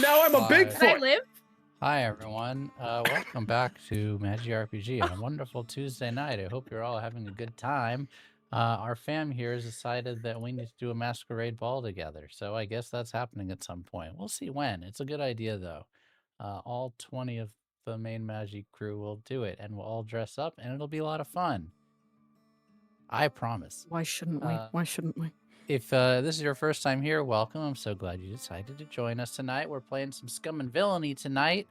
Now I'm a Can I Bigfoot. live? Hi, everyone. Welcome back to Magic RPG on a wonderful Tuesday night. I hope you're all having a good time. Our fam here has decided that we need to do a masquerade ball together, so I guess that's happening at some point. We'll see when. It's a good idea, though. All 20 of the main Magic crew will do it, and we'll all dress up, and it'll be a lot of fun. I promise. Why shouldn't we? Why shouldn't we? If this is your first time here, welcome. I'm so glad you decided to join us tonight. We're playing some Scum and Villainy tonight.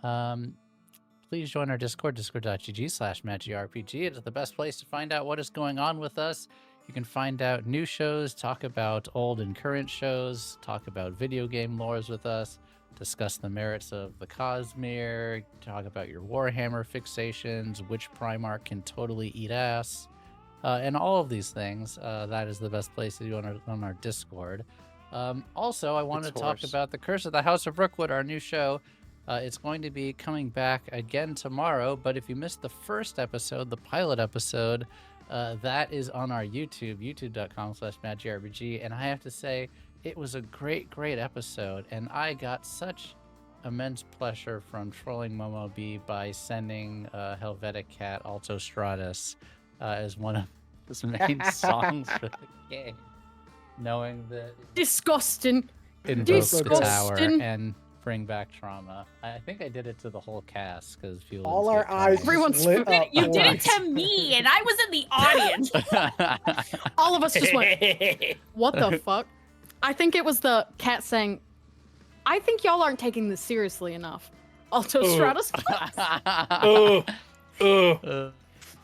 Please join our Discord, discord.gg/magicrpg. It is the best place to find out what is going on with us. You can find out new shows, talk about old and current shows, talk about video game lores with us, discuss the merits of the Cosmere, talk about your Warhammer fixations, which Primarch can totally eat ass. And all of these things, that is the best place to do on our Discord. Also, I want to talk about The Curse of the House of Rookwood, our new show. It's going to be coming back again tomorrow, but if you missed the first episode, the pilot episode, that is on our YouTube, youtube.com/magicrpg, and I have to say, it was a great, great episode, and I got such immense pleasure from trolling Momobee by sending Helvetic Cat Alto Stratus as one of his main songs for the game, knowing that Disgusting. invoke the tower and bring back trauma. I think I did it to the whole cast because all our eyes Everyone's lit up. You did it to me, and I was in the audience. All of us just went, what the fuck? I think it was the cat saying, I think y'all aren't taking this seriously enough. Alto Stratus.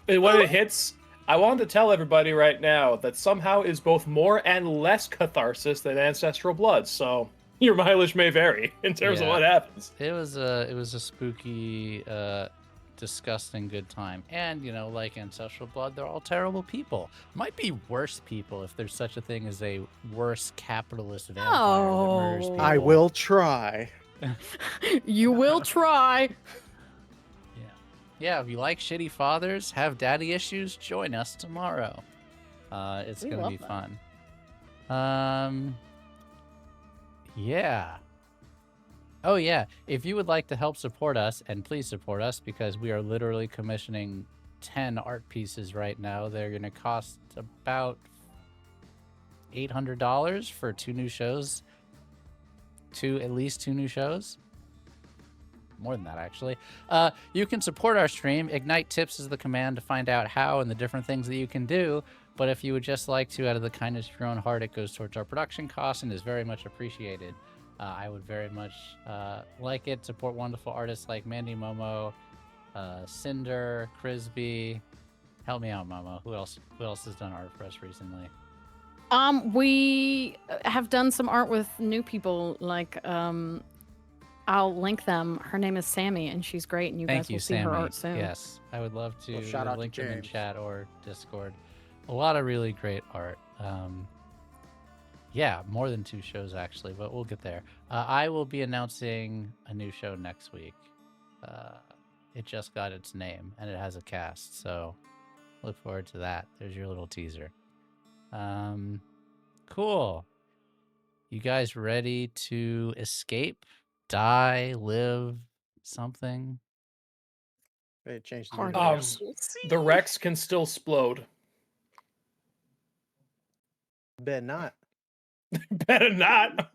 And when it hits, I wanted to tell everybody right now that somehow is both more and less catharsis than Ancestral Blood, so your mileage may vary in terms of what happens. It was a spooky, disgusting good time. And, you know, like Ancestral Blood, they're all terrible people. Might be worse people if there's such a thing as a worse capitalist vampire that murders people. I will try. You will try. Yeah, if you like shitty fathers, have daddy issues, join us tomorrow. It's going to be fun. Yeah. Oh, yeah. If you would like to help support us, and please support us, because we are literally commissioning 10 art pieces right now. They're going to cost about $800 for 2 new shows. At least 2 new shows. More than that, actually. You can support our stream. Ignite Tips is the command to find out how and the different things that you can do. But if you would just like to, out of the kindness of your own heart, it goes towards our production costs and is very much appreciated. I would very much like it. Support wonderful artists like Mandy Momo, Cinder, Crisby. Help me out, Momo. Who else has done art for us recently? We have done some art with new people, like I'll link them. Her name is Sammy, and she's great, and you guys will see her art soon. Yes, I would love to shout out link to them in James. chat or Discord. A lot of really great art. Yeah, more than 2 shows, actually, but we'll get there. I will be announcing a new show next week. It just got its name, and it has a cast, so look forward to that. There's your little teaser. Cool. You guys ready to escape? Die, live, something? They changed the Hard. universe. The Rex can still splode. Bet not. Better not.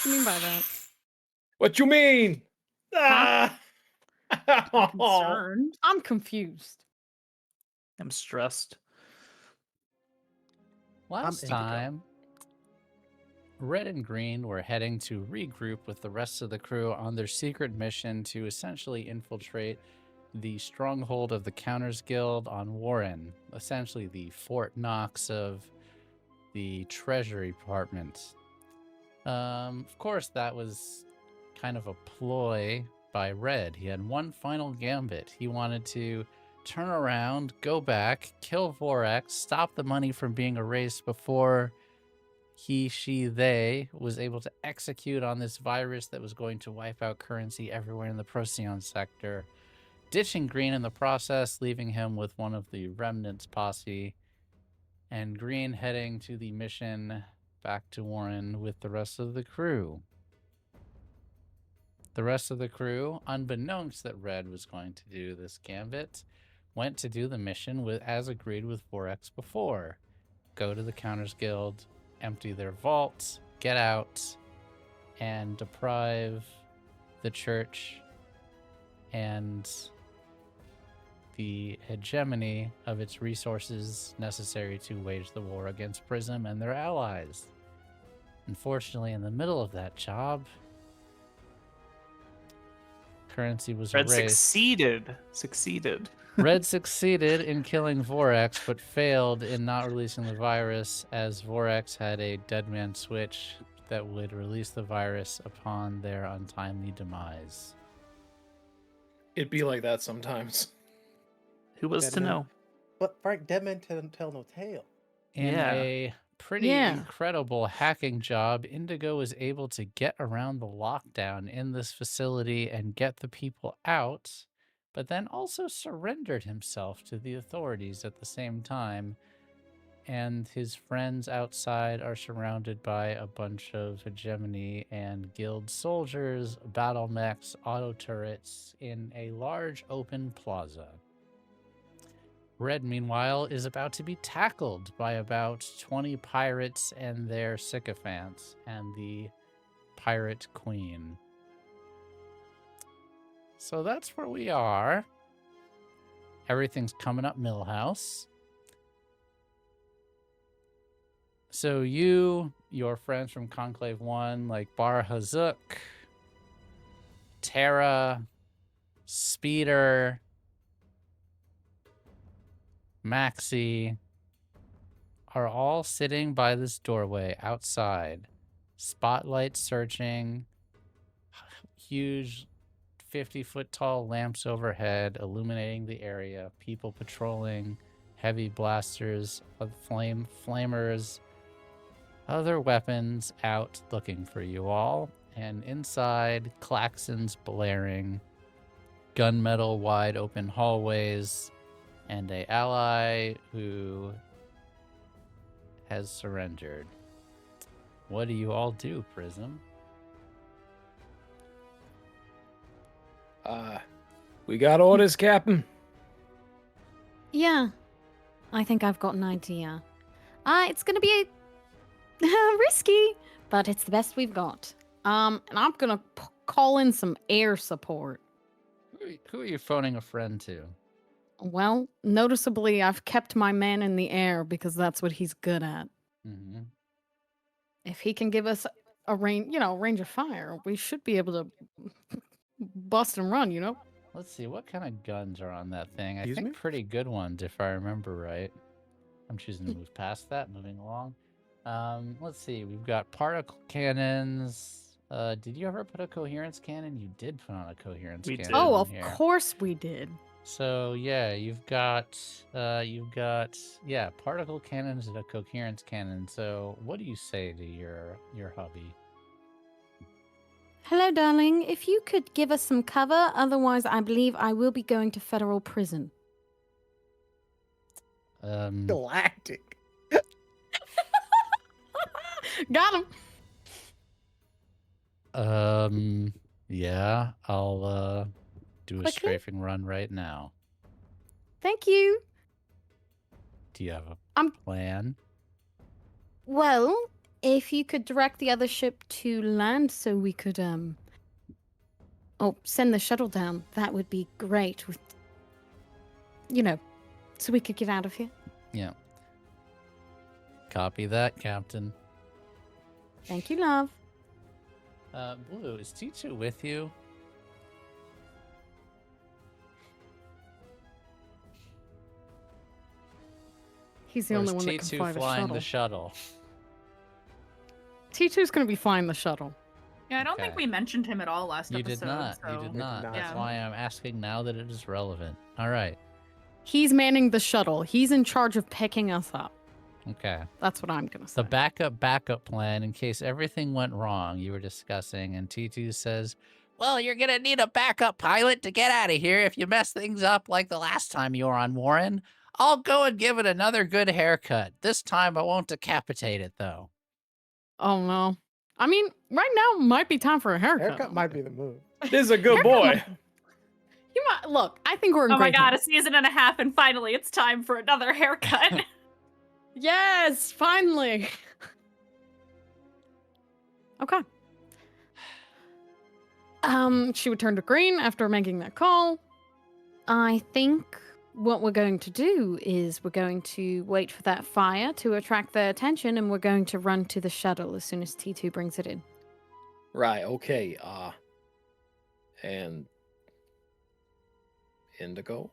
What do you mean by that? What you mean? Ah! I'm concerned. I'm confused. I'm stressed. Last Indigo. time, Red and Green were heading to regroup with the rest of the crew on their secret mission to essentially infiltrate the stronghold of the Counters Guild on Warren, essentially the Fort Knox of the Treasury Department. Of course, that was kind of a ploy by Red. He had one final gambit. He wanted to turn around, go back, kill Vorax, stop the money from being erased before he, she, they was able to execute on this virus that was going to wipe out currency everywhere in the Procyon sector, ditching Green in the process, leaving him with one of the Remnants posse, and Green heading to the mission back to Warren with the rest of the crew. The rest of the crew, unbeknownst that Red was going to do this gambit, went to do the mission as agreed with Vorax before. Go to the Counters Guild, empty their vaults, get out, and deprive the church and the hegemony of its resources necessary to wage the war against Prism and their allies. Unfortunately, in the middle of that job, currency was Red erased. Succeeded. Red succeeded in killing Vorax, but failed in not releasing the virus, as Vorax had a dead man switch that would release the virus upon their untimely demise. It'd be like that sometimes. Who was Dead to man. know? But Frank, dead man tell no tale. In Yeah. a pretty incredible hacking job, Indigo was able to get around the lockdown in this facility and get the people out, but then also surrendered himself to the authorities at the same time. And his friends outside are surrounded by a bunch of hegemony and guild soldiers, battle mechs, auto turrets in a large open plaza. Red, meanwhile, is about to be tackled by about 20 pirates and their sycophants and the pirate queen. So that's where we are. Everything's coming up Millhouse. So you, your friends from Conclave 1, like Bar Hazuk, Terra, Speeder, Maxi, are all sitting by this doorway outside. Spotlight searching, huge 50-foot tall lamps overhead illuminating the area, people patrolling, heavy blasters, flamers, other weapons out looking for you all, and inside, klaxons blaring, gunmetal wide open hallways, and a ally who has surrendered. What do you all do, Prism? We got orders, Captain. Yeah, I think I've got an idea. It's gonna be risky, but it's the best we've got. And I'm gonna call in some air support. Who are you phoning a friend to? Well, noticeably, I've kept my man in the air because that's what he's good at. Mm-hmm. If he can give us a range of fire, we should be able to bust and run, Let's see, what kind of guns are on that thing? I Excuse think me? pretty good ones, if I remember right. I'm choosing to move past that, moving along. Let's see, we've got particle cannons. Did you ever put a coherence cannon? You did put on a coherence We cannon. did. Oh, on of here. course we did. So yeah, you've got particle cannons and a coherence cannon. So what do you say to your hubby? Hello, darling. If you could give us some cover, otherwise I believe I will be going to federal prison. Galactic. Got him. Yeah, I'll do a Quickly? strafing run right now. Thank you. Do you have a I'm- plan? Well, if you could direct the other ship to land so we could, send the shuttle down, that would be great. With, so we could get out of here. Yeah. Copy that, Captain. Thank you, love. Blue, is T2 with you? He's the Or only is one that can T2 fly the flying shuttle. the shuttle? T2's going to be flying the shuttle. Yeah, I don't think Okay. we mentioned him at all last You episode. did not. So. You did did not. not. That's Yeah. why I'm asking now that it is relevant. All right. He's manning the shuttle. He's in charge of picking us up. Okay. That's what I'm going to say. The backup plan in case everything went wrong you were discussing, and T2 says, well, you're going to need a backup pilot to get out of here if you mess things up like the last time you were on Warren. I'll go and give it another good haircut. This time I won't decapitate it, though. Oh, no. I mean, right now might be time for a haircut. Haircut might be the move. This is a good boy. You might look. I think we're in Oh my great god, a hands. season and a half, and finally it's time for another haircut. Yes, finally. Okay. She would turn to green after making that call. I think what we're going to do is we're going to wait for that fire to attract their attention, and we're going to run to the shuttle as soon as T2 brings it in. Right, okay. And Indigo?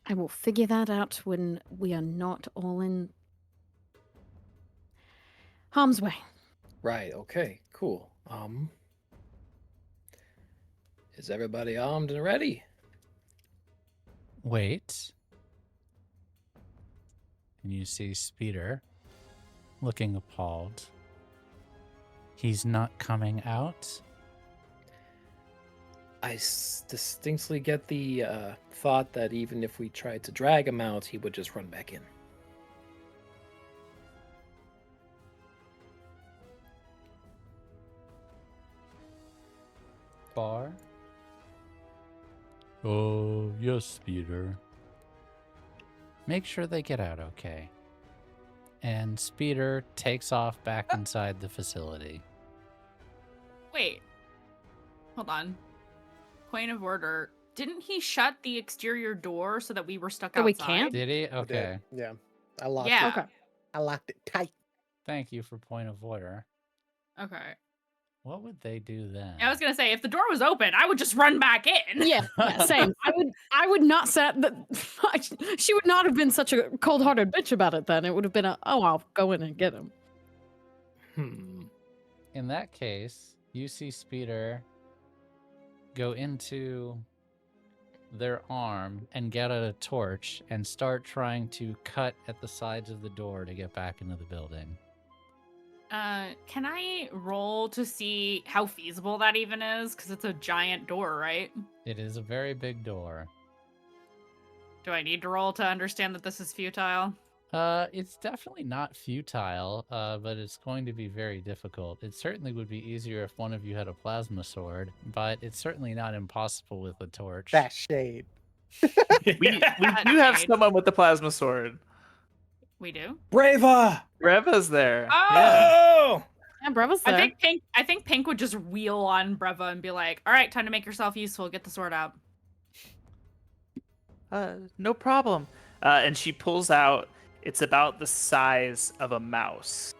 I will figure that out when we are not all in harm's way. Right, okay, cool. Is everybody armed and ready? Wait. And you see Speeder looking appalled. He's not coming out? I distinctly get the thought that even if we tried to drag him out, he would just run back in. Bar? Oh, yes, Speeder. Make sure they get out okay. And Speeder takes off back inside the facility. Wait. Hold on. Point of order. Didn't he shut the exterior door so that we were stuck So outside? we can't? Did he? I did. Okay. Yeah. I locked Yeah. it. Okay. I locked it tight. Thank you for point of order. Okay. What would they do then? I was gonna say, if the door was open, I would just run back in. Yeah, same. I would not say that. She would not have been such a cold-hearted bitch about it. Then it would have been I'll go in and get him. In that case, you see Speeder go into their arm and get out a torch and start trying to cut at the sides of the door to get back into the building. Can I roll to see how feasible that even is? Because it's a giant door, right? It is a very big door. Do I need to roll to understand that this is futile? It's definitely not futile, but it's going to be very difficult. It certainly would be easier if one of you had a plasma sword, but it's certainly not impossible with a torch. That shade. We do have someone with the plasma sword. We do. Brava! Reva's there. Oh! Yeah. Oh! Yeah, Breva's there. I think Pink would just wheel on Breva and be like, "All right, time to make yourself useful. Get the sword out." No problem. And she pulls out. It's about the size of a mouse,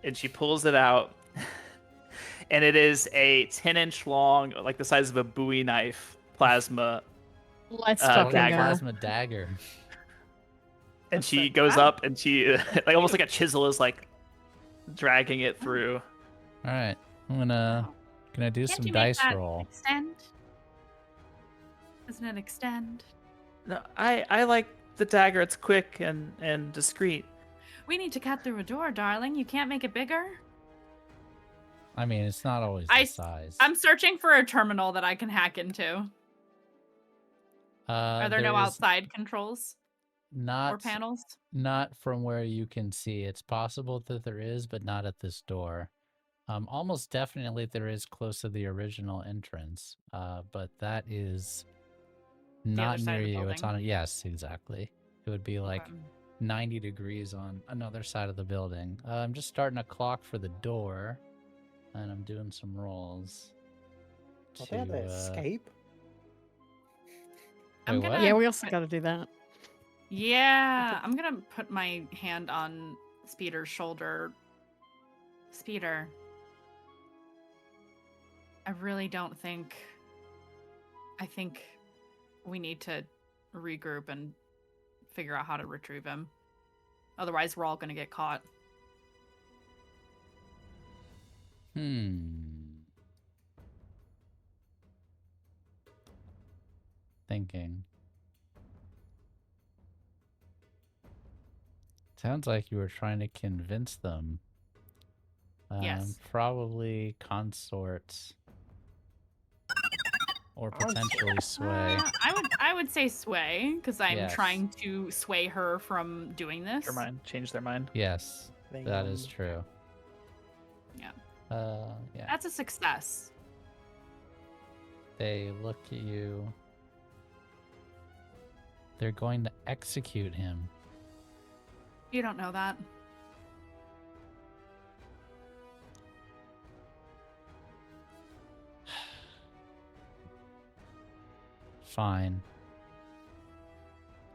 and she pulls it out, and it is a 10-inch long, like the size of a Bowie knife, plasma. Let's dagger. fucking go. Plasma dagger. And That's she like, goes wow. up, and she like almost like a chisel is like dragging it through. All right, I'm gonna do Can't some you make dice that roll. Extend. Doesn't it extend? No, I like the dagger. It's quick and discreet. We need to cut through a door, darling. You can't make it bigger. I mean, it's not always the I- size. I'm searching for a terminal that I can hack into. Are there no there's outside controls or not panels? Not from where you can see. It's possible that there is, but not at this door. Almost definitely there is close to the original entrance, but that is The not other side near of the you. It's building. on. Yes, exactly. It would be like Okay. 90 degrees on another side of the building. I'm just starting a clock for the door, and I'm doing some rolls. Don't they have to escape? I'm Wait, what? gonna- Yeah, we also got to do that. Yeah, I'm gonna put my hand on Speeder's shoulder. Speeder, I really don't think. I think we need to regroup and figure out how to retrieve him. Otherwise, we're all gonna get caught. Thinking. Sounds like you were trying to convince them. Yes. Probably consorts. Or potentially sway. I would say sway because I'm Yes. trying to sway her from doing this. Their mind, change their mind. Yes, that is Damn. true. Yeah. Yeah. That's a success. They look at you. They're going to execute him. You don't know that. Fine.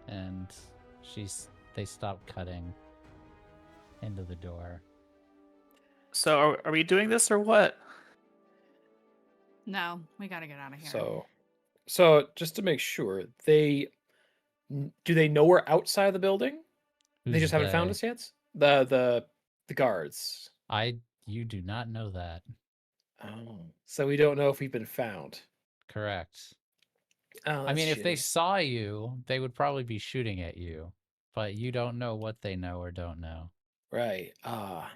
And they stop cutting into the door. So are we doing this or what? No, we gotta get out of here. So just to make sure, do they know we're outside of the building? They Who's just haven't found they? us yet. The guards. You do not know that. Oh, so we don't know if we've been found. Correct. Oh, I mean, that's if they shitty. saw you, they would probably be shooting at you. But you don't know what they know or don't know. Right. I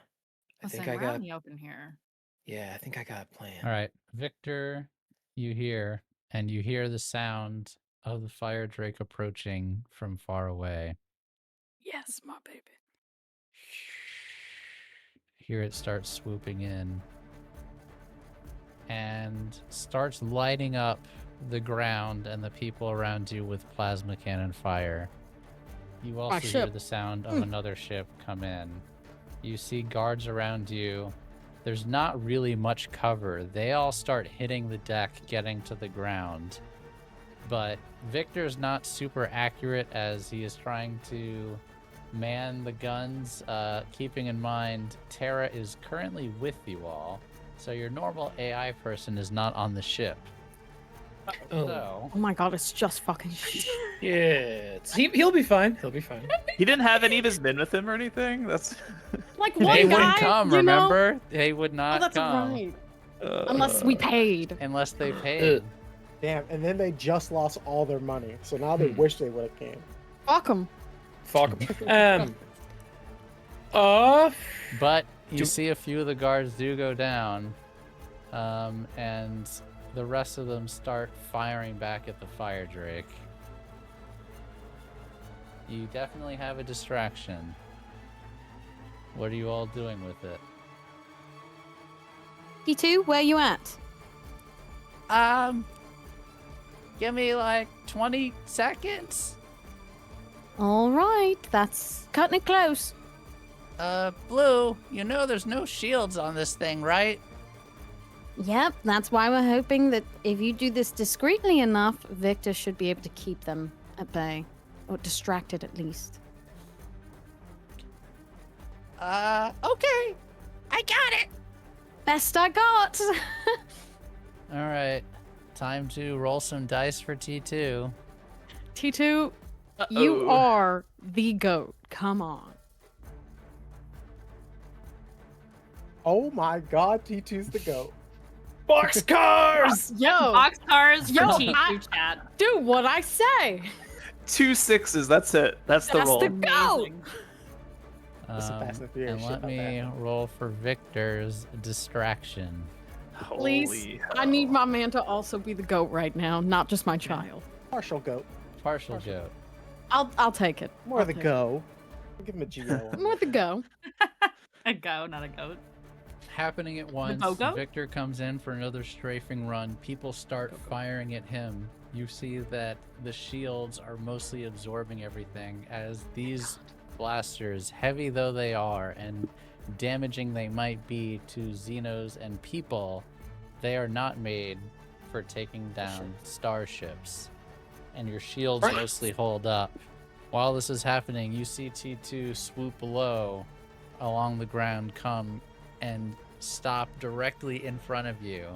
Listen, think I we're out got. in the open here. Yeah, I think I got a plan. All right, Victor, you hear the sound of the fire drake approaching from far away. Yes, my baby. Hear it start swooping in and starts lighting up the ground and the people around you with plasma cannon fire. You also hear ship. the sound of another ship come in. You see guards around you. There's not really much cover. They all start hitting the deck, getting to the ground. But Victor's not super accurate as he is trying to man the guns, keeping in mind Terra is currently with you all, so your normal AI person is not on the ship. Oh. So, Oh my god, it's just fucking Yeah, he'll be fine. He'll be fine. He didn't have any of his men with him or anything. That's like they one wouldn't guy. come, you know? remember? They would not Oh, that's come right. Unless we paid. unless they paid. Damn, and then they just lost all their money, so now they wish they would have came. Fuck them. Fuck 'em. But you see a few of the guards do go down, and the rest of them start firing back at the fire drake. You definitely have a distraction. What are you all doing with it? D2, where you at? Give me like 20 seconds. All right, that's cutting it close. Blue, you know there's no shields on this thing, right? Yep, that's why we're hoping that if you do this discreetly enough, Victor should be able to keep them at bay. Or distracted, at least. Okay. I got it. Best I got! All right. Time to roll some dice for T2. T2, you are the GOAT. Come on. Oh my god, T2's the GOAT. Boxcars! Yo! Boxcars Yo, for T2 I- chat. Do what I say! 2 6s. That's it. That's the That's roll. the GOAT! Amazing. That's a Fast and Furious And shit let about me that. roll for Victor's distraction. Please, Holy I need hell. my man to also be the GOAT right now, not just my child. Partial GOAT. Partial goat. I'll take it. More I'll the take it. go. Give him a GO. More the go. A go, not a goat. Happening at once, Bogo? Victor comes in for another strafing run. People start firing at him. You see that the shields are mostly absorbing everything as these blasters, heavy though they are, and damaging they might be to Xenos and people, they are not made for taking down starships. And your shields mostly hold up. While this is happening, you see T2 swoop low along the ground, come and stop directly in front of you.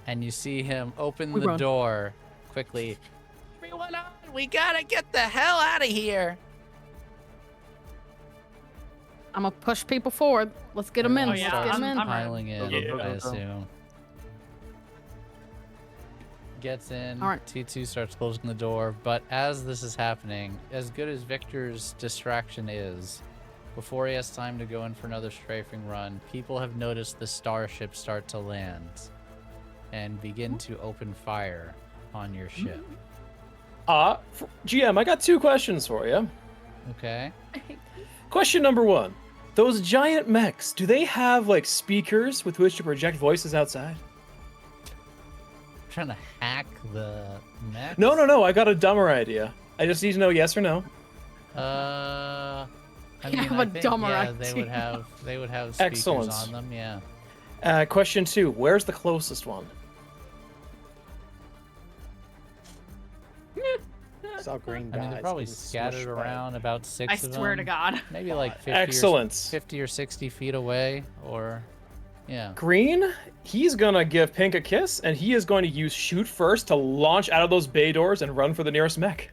And you see him open the door quickly. Everyone on! We gotta get the hell out of here! I'm gonna push people forward. Let's get them in. Everyone yeah, Let's get them in. I'm piling in, Yeah. I assume. Gets in. All right. T2 starts closing the door, but as this is happening, as good as Victor's distraction is, before he has time to go in for another strafing run, people have noticed the starship start to land and begin to open fire on your ship. GM, I got 2 questions for you. Okay. Question number 1. Those giant mechs, do they have, like, speakers with which to project voices outside? Trying to hack the mech? No, I got a dumber idea. I just need to know yes or no. I You mean, have I a think, dumber yeah, they would idea. have speakers Excellent. on them, yeah. Question 2. Where's the closest one? That's how green I mean, dies. they're probably getting scattered smushed by around about 6 I of them. swear to God. Maybe like 50 Excellent. 50 or 60 feet away, or yeah. Green, he's gonna give Pink a kiss, and he is going to use shoot first to launch out of those bay doors and run for the nearest mech.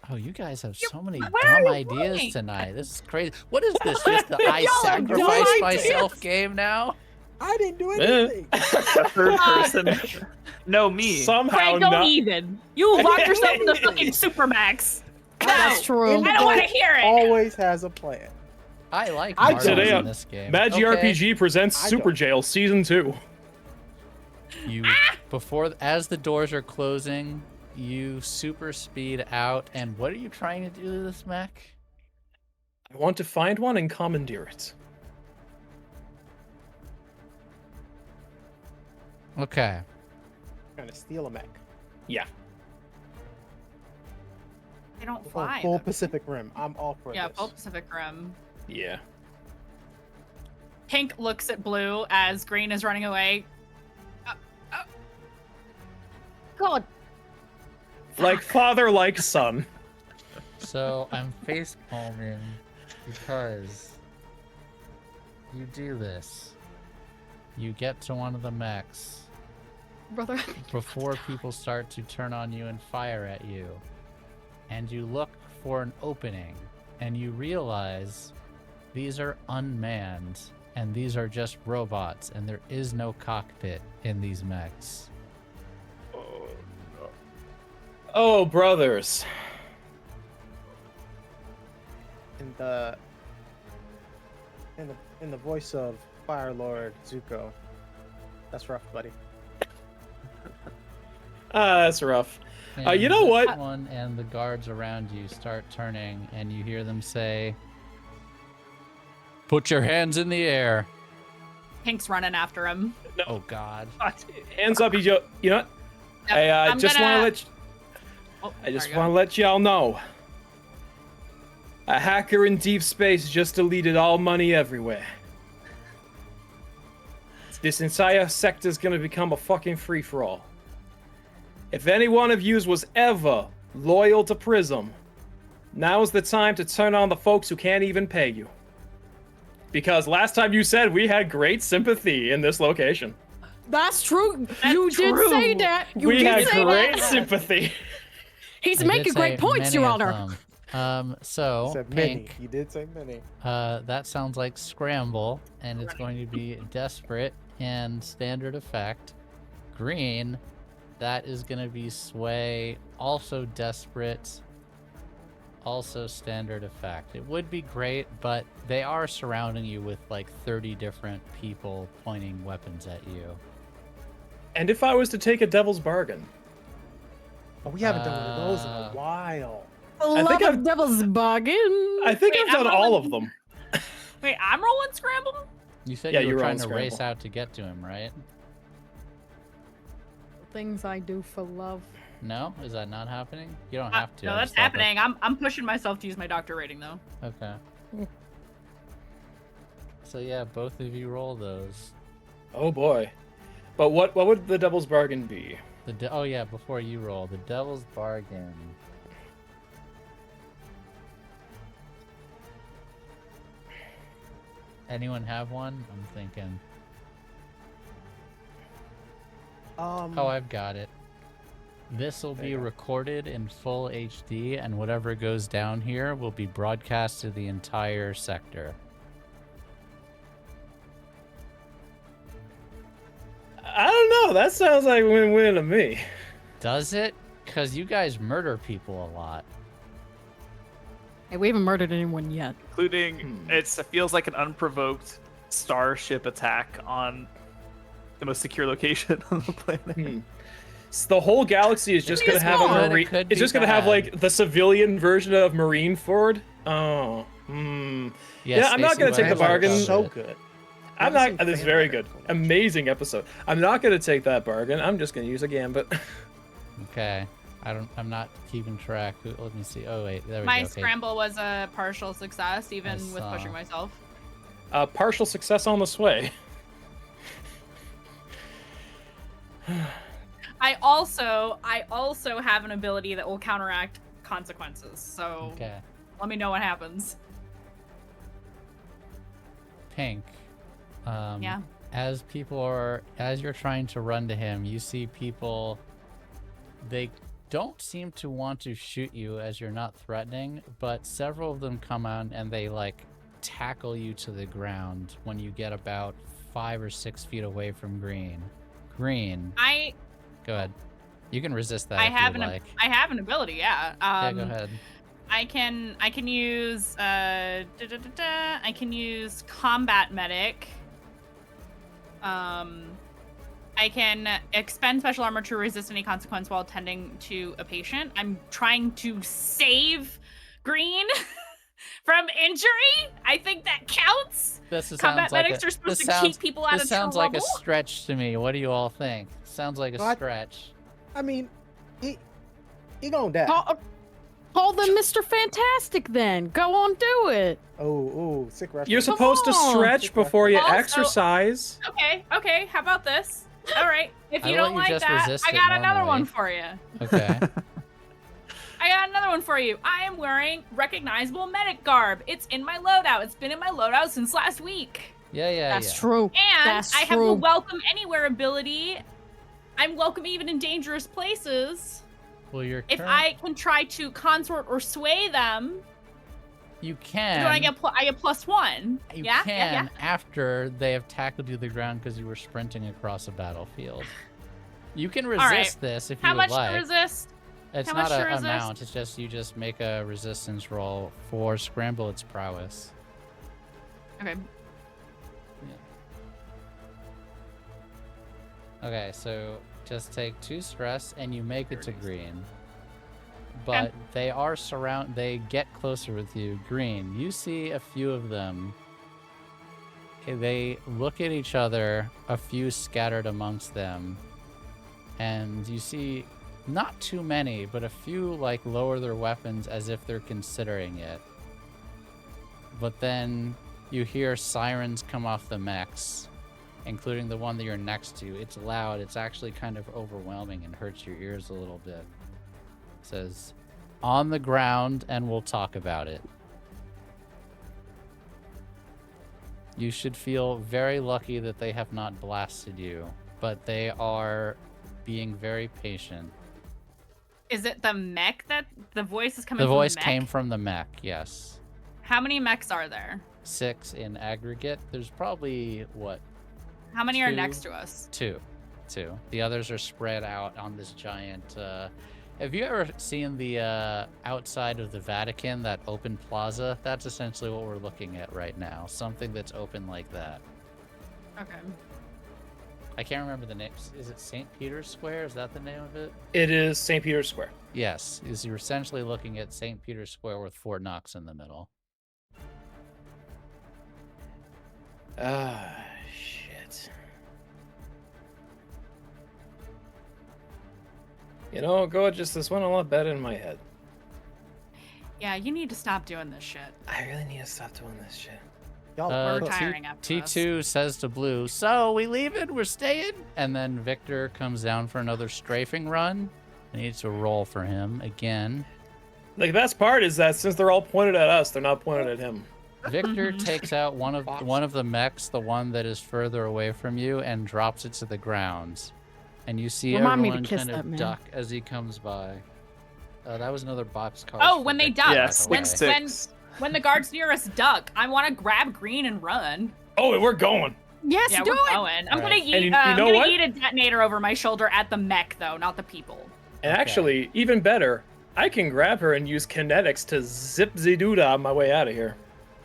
Oh, you guys have so many where are dumb you ideas going? tonight. This is crazy. What is this? Just the I Y'all are dumb sacrifice ideas. myself game now? I didn't do anything. The third person. No, me. Somehow Craig, don't not. even. You locked yourself in the fucking Supermax. That's true. Indigo I don't want to hear it. Always has a plan. I like I Martins today in this game. Magi Okay. RPG presents I Super don't. Jail Season 2. You as the doors are closing, you super speed out, and what are you trying to do to this mech? I want to find one and commandeer it. Okay. Trying to steal a mech. Yeah. They don't Full, fly. full Pacific Rim. I'm all for Yeah, this. full Pacific Rim. Yeah. Pink looks at Blue as Green is running away. God. Like father, like son. So I'm face palming because you do this. You get to one of the mechs Brother. before people start to turn on you and fire at you. And you look for an opening and you realize these are unmanned and these are just robots and there is no cockpit in these mechs. Oh, brothers. In the voice of Fire Lord Zuko. That's rough, buddy. That's rough. You And know this what? One and the guards around you start turning, and you hear them say, "Put your hands in the air." Pink's running after him. Oh God! Hands up, you know what? Yep, I I'm just gonna- want to let Oh, I just sorry, want to let y'all know. A hacker in deep space just deleted all money everywhere. This entire sector's gonna become a fucking free-for-all. If any one of yous was ever loyal to Prism, now's the time to turn on the folks who can't even pay you. Because last time you said we had great sympathy in this location. That's true. That's you did say true. that. You We did had say great that. sympathy. He's They did making great say points, many Your of Honor. them. So You said many. Pink, You did say many. that sounds like scramble, and it's going to be desperate and standard effect. Green, that is going to be sway, also desperate, also standard effect. It would be great, but they are surrounding you with like 30 different people pointing weapons at you. And if I was to take a devil's bargain, Oh, we haven't done one of those in Uh, a while. I think Love I've- of Devil's Bargain. I think Wait, I've done I'm all rolling- of them. Wait, I'm rolling Scramble? You said Yeah, you you were were trying on to race scramble. out to get to him, right? Things I do for love. No? Is that not happening? You don't have to. No, I that's just thought that- happening. I'm pushing myself to use my doctor rating though. Okay. So yeah, both of you roll those. Oh boy. But what would the devil's bargain be? Oh yeah, before you roll, the devil's bargain. Anyone have one? I'm thinking. Oh, I've got it. This will be recorded in full HD, and whatever goes down here will be broadcast to the entire sector. I don't know. That sounds like win-win to me. Does it? Because you guys murder people a lot. Hey, we haven't murdered anyone yet. Including, it feels like an unprovoked starship attack on the most secure location on the planet. So the whole galaxy is just gonna have small. a It marine. could It's just be gonna have bad. like the civilian version of Marineford. Oh. Yeah, I'm not gonna take the bargain. So good. I'm Haven't not. seen This is very good. Fantastic. Amazing episode. I'm not gonna take that bargain. I'm just gonna use a gambit. Okay. I'm not keeping track. Let me see. Oh wait, there we My go. Okay. scramble was a partial success, even with saw. pushing myself. Partial success on the sway. I also have an ability that will counteract consequences. So Okay. let me know what happens. Pink. Yeah. As you're trying to run to him, you see people. They don't seem to want to shoot you as you're not threatening, but several of them come on and they like tackle you to the ground when you get about 5 or 6 feet away from Green. Green. Go ahead. You can resist that. I if have you an like. I have an ability, yeah. Yeah, go ahead. I can use I can use combat medic. I can expend special armor to resist any consequence while tending to a patient. I'm trying to save Green from injury. I think that counts. Combat medics are supposed to keep people out of trouble. This sounds like a stretch to me. What do you all think? Sounds like a stretch. I mean, he gonna die. Call them Mr. Fantastic then. Go on, do it. Oh, sick reference. You're supposed to on. stretch before you Also- exercise. Okay. How about this? All right. If I you let don't you like just that, resist I it got another normally. one for you. Okay. I got another one for you. I am wearing recognizable medic garb. It's in my loadout. It's been in my loadout since last week. Yeah. That's true. And That's I have true. the welcome anywhere ability. I'm welcome even in dangerous places. Well, you're. If I can try to consort or sway them, You can. do I get +1? You Yeah? can after they have tackled you to the ground because you were sprinting across a battlefield. You can resist right. this if How you much would like. to resist? It's How not much to an resist? amount. It's just you just make a resistance roll for scramble its prowess. Okay. Okay, so just take 2 stress and you make it to Green. But they get closer with you. Green, you see a few of them. They look at each other, a few scattered amongst them. And you see not too many, but a few like lower their weapons as if they're considering it. But then you hear sirens come off the mechs, including the one that you're next to. It's loud. It's actually kind of overwhelming and hurts your ears a little bit. It says, "On the ground, and we'll talk about it." You should feel very lucky that they have not blasted you, but they are being very patient. Is it the mech that the voice is coming The from? voice the mech? came from the mech, yes. How many mechs are there? 6 in aggregate. There's probably, what, How many are 2? next to us? 2. The others are spread out on this giant. Have you ever seen the outside of the Vatican, that open plaza? That's essentially what we're looking at right now. Something that's open like that. Okay. I can't remember the name. Is it St. Peter's Square? Is that the name of it? It is St. Peter's Square. Yes. You're essentially looking at St. Peter's Square with Fort Knox in the middle. Shit. You know, Gorgeous, this went a lot better in my head. Yeah, you need to stop doing this shit. I really need to stop doing this shit. Y'all We're cook. retiring after this. T2 says to Blue, so we leaving? We're staying? And then Victor comes down for another strafing run. I need to roll for him again. The best part is that since they're all pointed at us, they're not pointed at him. Victor takes out one of the mechs, the one that is further away from you, and drops it to the ground. And you see Remind me to everyone kiss kind that of man. duck as he comes by. That was another boxcar. Oh, when they duck. Yes, When, six. when the guards near us duck, I want to grab Green and run. Oh, we're going. Yes, Yeah, do we're it. going. I'm All gonna right. eat. And you I'm know gonna what? eat a detonator over my shoulder at the mech, though, not the people. And Okay. actually, even better, I can grab her and use kinetics to zip Ziduda on my way out of here.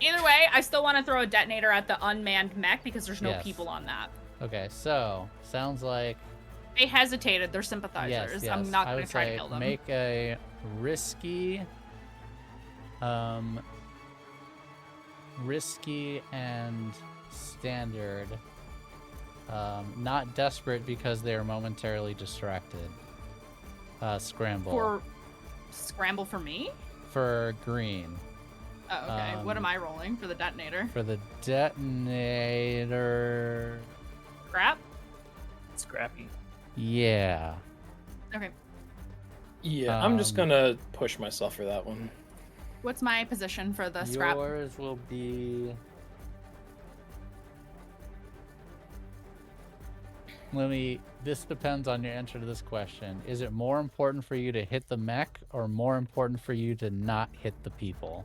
Either way, I still want to throw a detonator at the unmanned mech because there's no Yes. people on that. Okay, so sounds like They hesitated. They're sympathizers. yes. I'm not I gonna would try to say kill them. make a risky and standard. Not desperate because they are momentarily distracted. Scramble Scramble for me? for green. Oh, okay. What am I rolling for the detonator? For the detonator, Scrap? Scrappy. yeah. Okay. Yeah, I'm just Um, gonna push myself for that one. What's my position for the scrap? Yours will be. This depends on your answer to this question. Is it more important for you to hit the mech or more important for you to not hit the people?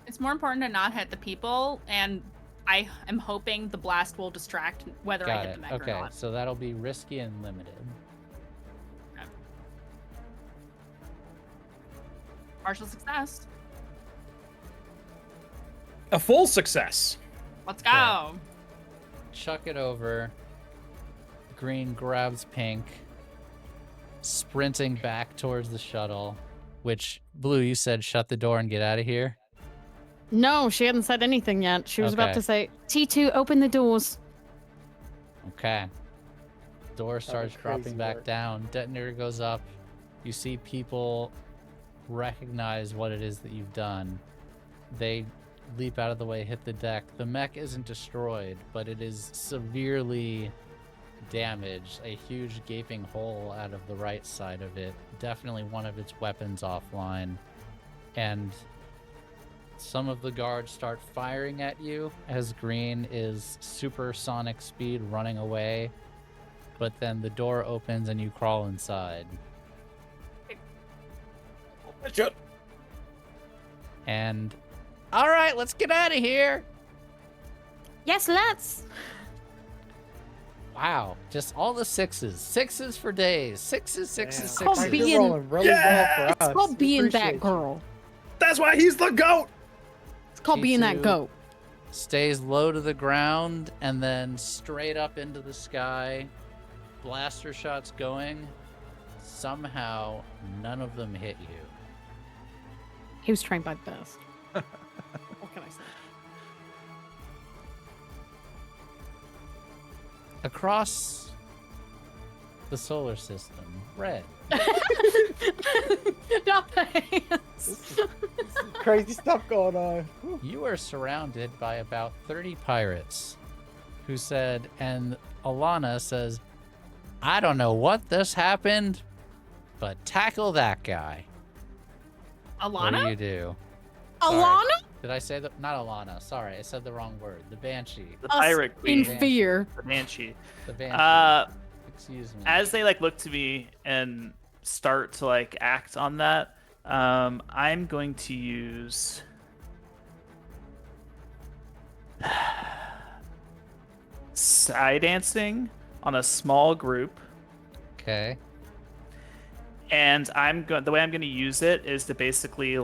It's more important to not hit the people, and I am hoping the blast will distract whether I Got hit it. the mech Okay, or not. so that'll be risky and limited. Partial success. A full success. Let's go. Chuck it over. Green grabs Pink, sprinting back towards the shuttle, which, Blue, you said shut the door and get out of here? No, she hadn't said anything yet. She was about Okay. to say, T2, open the doors. Okay. Door starts crazy dropping back work. down. Detonator goes up. You see people recognize what it is that you've done. They leap out of the way, hit the deck. The mech isn't destroyed, but it is severely damaged. A huge gaping hole out of the right side of it. Definitely one of its weapons offline. And some of the guards start firing at you as Green is supersonic speed running away. But then the door opens and you crawl inside. And all right, let's get out of here. Yes, let's. Wow, just all the sixes. Sixes for days. Sixes, sixes, Damn. called sixes. being- You're rolling really well for It's us. called We being appreciate that you. girl. That's why he's the GOAT! It's called being that T2. goat. Stays low to the ground and then straight up into the sky. Blaster shots going. Somehow, none of them hit you. He was trained by the best. What can I say? Across the solar system, red. Not the hands. Crazy stuff going on. Whew. You are surrounded by about 30 pirates who said, and Alana says, I don't know what this happened, but tackle that guy. What do Alana? you do? Alana? Did I say that? Not Alana. Sorry, I said the wrong word. The Banshee. The Us pirate in queen. fear. The banshee. The Banshee. Excuse me. As they look to me and start to act on that, I'm going to use side dancing on a small group, Okay. and the way I'm going to use it is to basically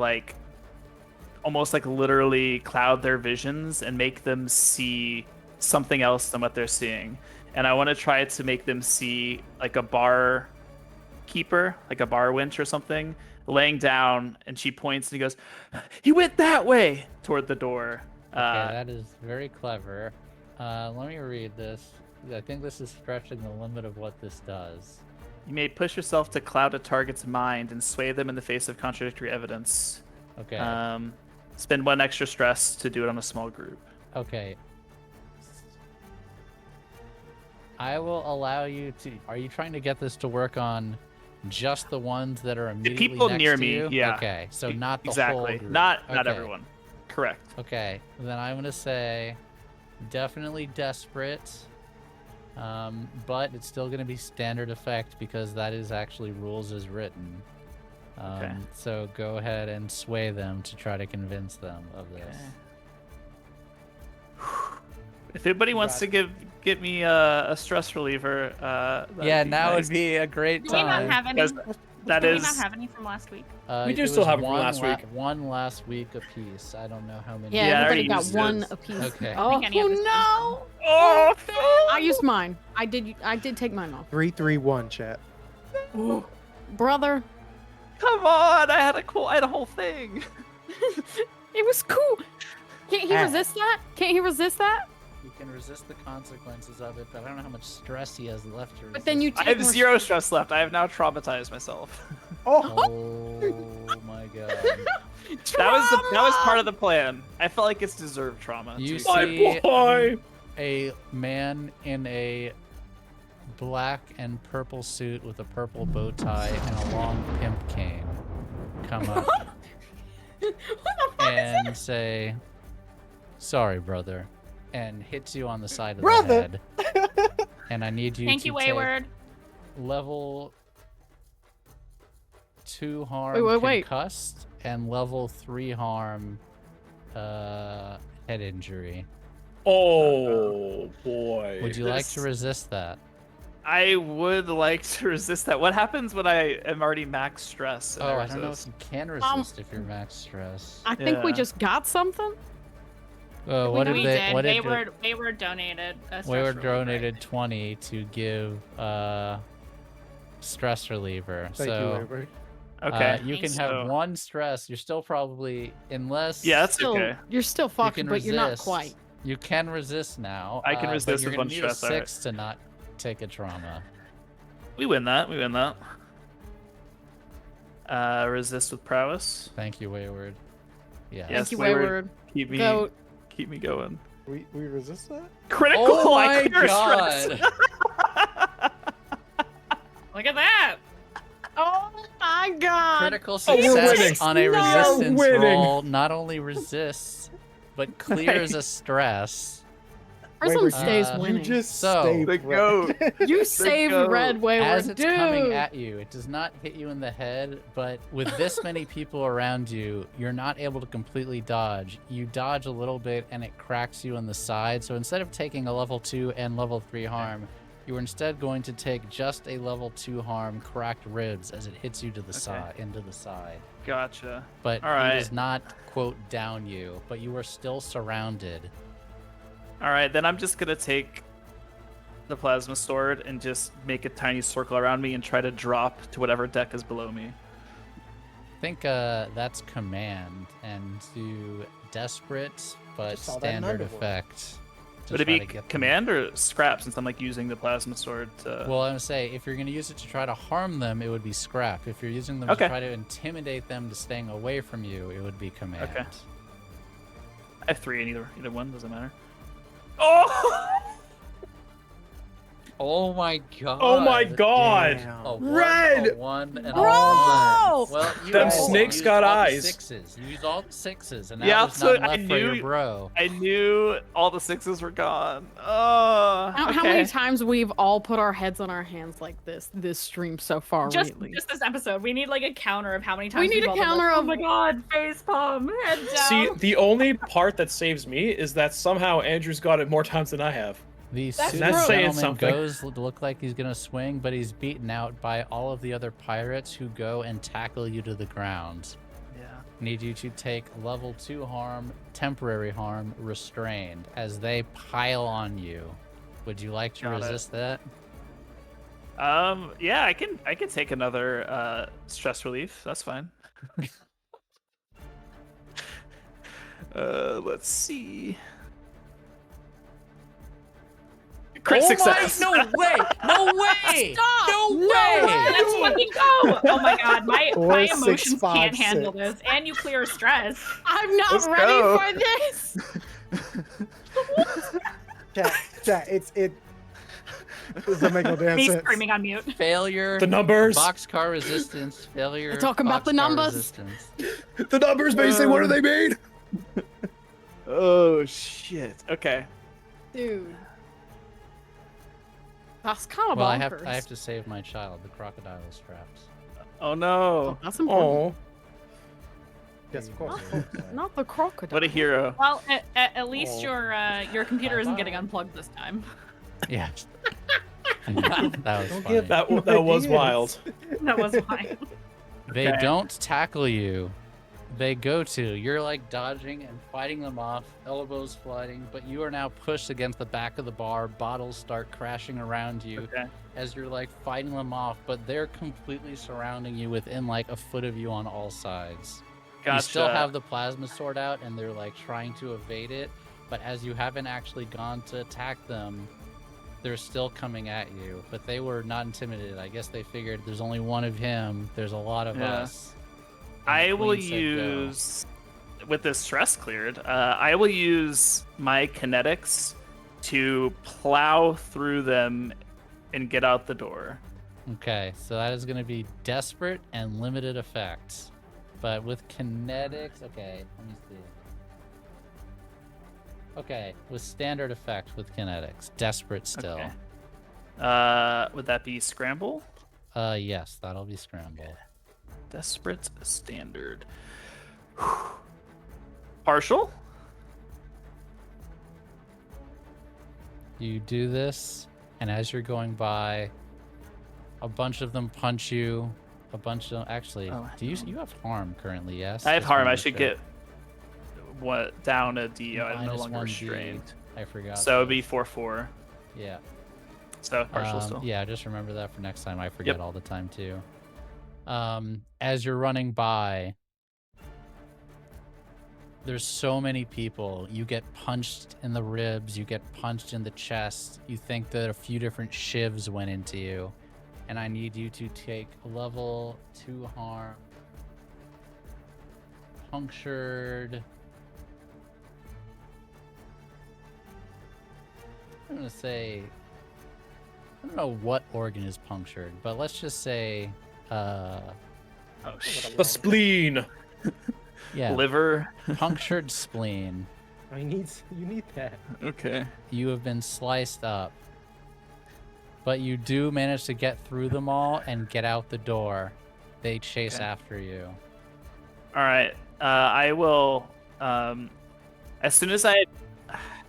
almost literally cloud their visions and make them see something else than what they're seeing. And I want to try to make them see a bar keeper, like a bar wench or something, laying down, and she points and he goes, he went that way toward the door. Okay, that is very clever. Let me read this. I think this is stretching the limit of what this does. You may push yourself to cloud a target's mind and sway them in the face of contradictory evidence. Okay. Spend 1 extra stress to do it on a small group. Okay. I will allow you to. Are you trying to get this to work on just the ones that are immediately people next near to me, you? yeah. Okay, so not the exactly. whole group. Not Okay. everyone. Correct. Okay, then I'm gonna say definitely desperate, but it's still gonna be standard effect because that is actually rules as written. Okay. So go ahead and sway them to try to convince them of this. If anybody wants to get me a stress reliever, Yeah, be now nice. would be a great Do we not time. have any? Because that Do we is not have any from last week? We do it still was have it from one last week. One last week apiece. I don't know how many. Yeah, Yeah, I everybody already got used one this. apiece. Okay. I Oh think any of us no! Oh, I used mine. I did take mine off. 3-3-1, chat. Brother, come on! I had a whole thing. it was cool. Can't he Ah. resist that? Can't he resist that? You can resist the consequences of it, but I don't know how much stress he has left to resist. But then you I take have more 0 stress left. I have now traumatized myself. Oh, Oh my god. That was part of the plan. I felt like it's deserved trauma. You too. see- My boy. A man in a black and purple suit with a purple bow tie and a long pimp cane come up and say, "Sorry, brother," and hits you on the side of Brother! the head. And I need you Thank to you, take Wayward. level 2 harm Wait. concussed and level 3 harm head injury. Oh boy. Would you like to resist that? I would like to resist that. What happens when I am already max stress? And Oh, I don't know if resist? you can resist if you're max stress. I think we Yeah. just got something. What we did they? did. What did Wayward donated. A stress Wayward reliever. donated 20 to give stress reliever. thank you, So Wayward. Okay. you can Thanks. have So- 1 stress. You're still probably unless Yeah, that's Still, okay. You're still fucked, can but you're not resist. quite. You can resist now. I can but resist you're with gonna 1 need stress, a alright. 6 to not take a trauma. We win that. We win that. Resist with prowess. Thank you, Wayward. Yeah. Yes, Thank you, Wayward. Wayward. Keep me Goat. keep me going. We resist that? Critical. Oh I my clear god! stress. Look at that. Oh my god! Critical Oh, we're winning. success on a No. resistance We're winning. roll not only resists, but clears a stress. Prism Wayward, stays you winning. You just So- stay The put. goat. You saved goat. Red Wayward, As it's dude. coming at you, it does not hit you in the head, but with this many people around you, you're not able to completely dodge. You dodge a little bit and it cracks you in the side. So instead of taking a level 2 and level 3 harm, you are instead going to take just a level 2 harm cracked ribs as it hits you to the side, into the side. Gotcha. But All he right. does not, quote, down you, but you are still surrounded. All right, then I'm just gonna take the plasma sword and just make a tiny circle around me and try to drop to whatever deck is below me. I think that's command and do desperate but Just saw that in standard Underworld. effect. to Would it try be to get them. command or scrap since I'm like using the plasma sword to? Well, I'm gonna say if you're gonna use it to try to harm them, it would be scrap. If you're using them Okay. to try to intimidate them to staying away from you, it would be command. Okay. I have 3 in either one, doesn't matter. Oh! Oh my god! Oh my god. Damn. A one, Red! a 1, and a Bro! 1. Well, you Them used snakes got all the eyes. 6s. You used all the 6s, and now Yeah, there's so nothing I left for your knew- bro. I knew all the 6s were gone. Oh, How many times we've all put our heads on our hands like this stream so far Just lately? this episode. We need like a counter of how many times We need we've a all been counter like, of- Oh my god, face palm, head down. See, the only part that saves me is that somehow Andrew's got it more times than I have. The That's suited saying gentleman something. goes to look like he's gonna swing, but he's beaten out by all of the other pirates who go and tackle you to the ground. Yeah. Need you to take level 2 harm, temporary harm, restrained, as they pile on you. Would you like to Got it. resist that? Yeah, I can take another stress relief. That's fine. Let's see. Crit success. No way! No way! Stop! No No, way! let's fucking go! Oh my god, my 4, emotions 6, 5, can't handle 6. this, and you clear stress. I'm not Let's ready go. for this. Chat, it doesn't make no damn Me sense. screaming on mute. Failure. The numbers. Boxcar resistance. Failure. We're talking about the boxcar numbers. resistance. The numbers, basically, what do they mean? Oh shit. Okay. Dude. That's kind of Well, bonkers. I have to save my child. The crocodile is trapped. Oh no. That's important. Oh. Yes, of course. Not the crocodile. What a hero. Well, at least Oh. your computer isn't getting unplugged this time. Yeah. That was Don't funny. give That no was ideas. wild. That was fine. They Okay. don't tackle you. They go to. You're like dodging and fighting them off, elbows flying, but you are now pushed against the back of the bar. Bottles start crashing around you Okay. as you're like fighting them off, but they're completely surrounding you within like a foot of you on all sides. Gotcha. You still have the plasma sword out and they're like trying to evade it, but as you haven't actually gone to attack them, they're still coming at you. But they were not intimidated. I guess they figured there's only one of him, there's a lot of Yeah. us. I And will Queen said go. use, with this stress cleared, I will use my kinetics to plow through them and get out the door. Okay, so that is going to be desperate and limited effects. But with kinetics, okay, let me see. Okay, with standard effect with kinetics, desperate still. Okay. Would that be scramble? Yes, that'll be scramble. Desperate standard. Partial? You do this, and as you're going by, a bunch of them punch you. A bunch of actually, Oh, do you have harm currently? Yes. I have Just harm. wanted I to should check. get what down a D. I'm no Minus longer 1D. restrained. I forgot. So it'd be 4/4. Yeah. So partial still. Yeah, just remember that for next time. I forget Yep. all the time too. As you're running by, there's so many people. You get punched in the ribs, you get punched in the chest. You think that a few different shivs went into you. And I need you to take level 2 harm. Punctured. I'm gonna say, I don't know what organ is punctured, but let's just say, Oh shit. The spleen. yeah, Liver. punctured spleen. You need that. Okay. You have been sliced up, but you do manage to get through them all and get out the door. They chase Okay. after you. All right. I will. As soon as I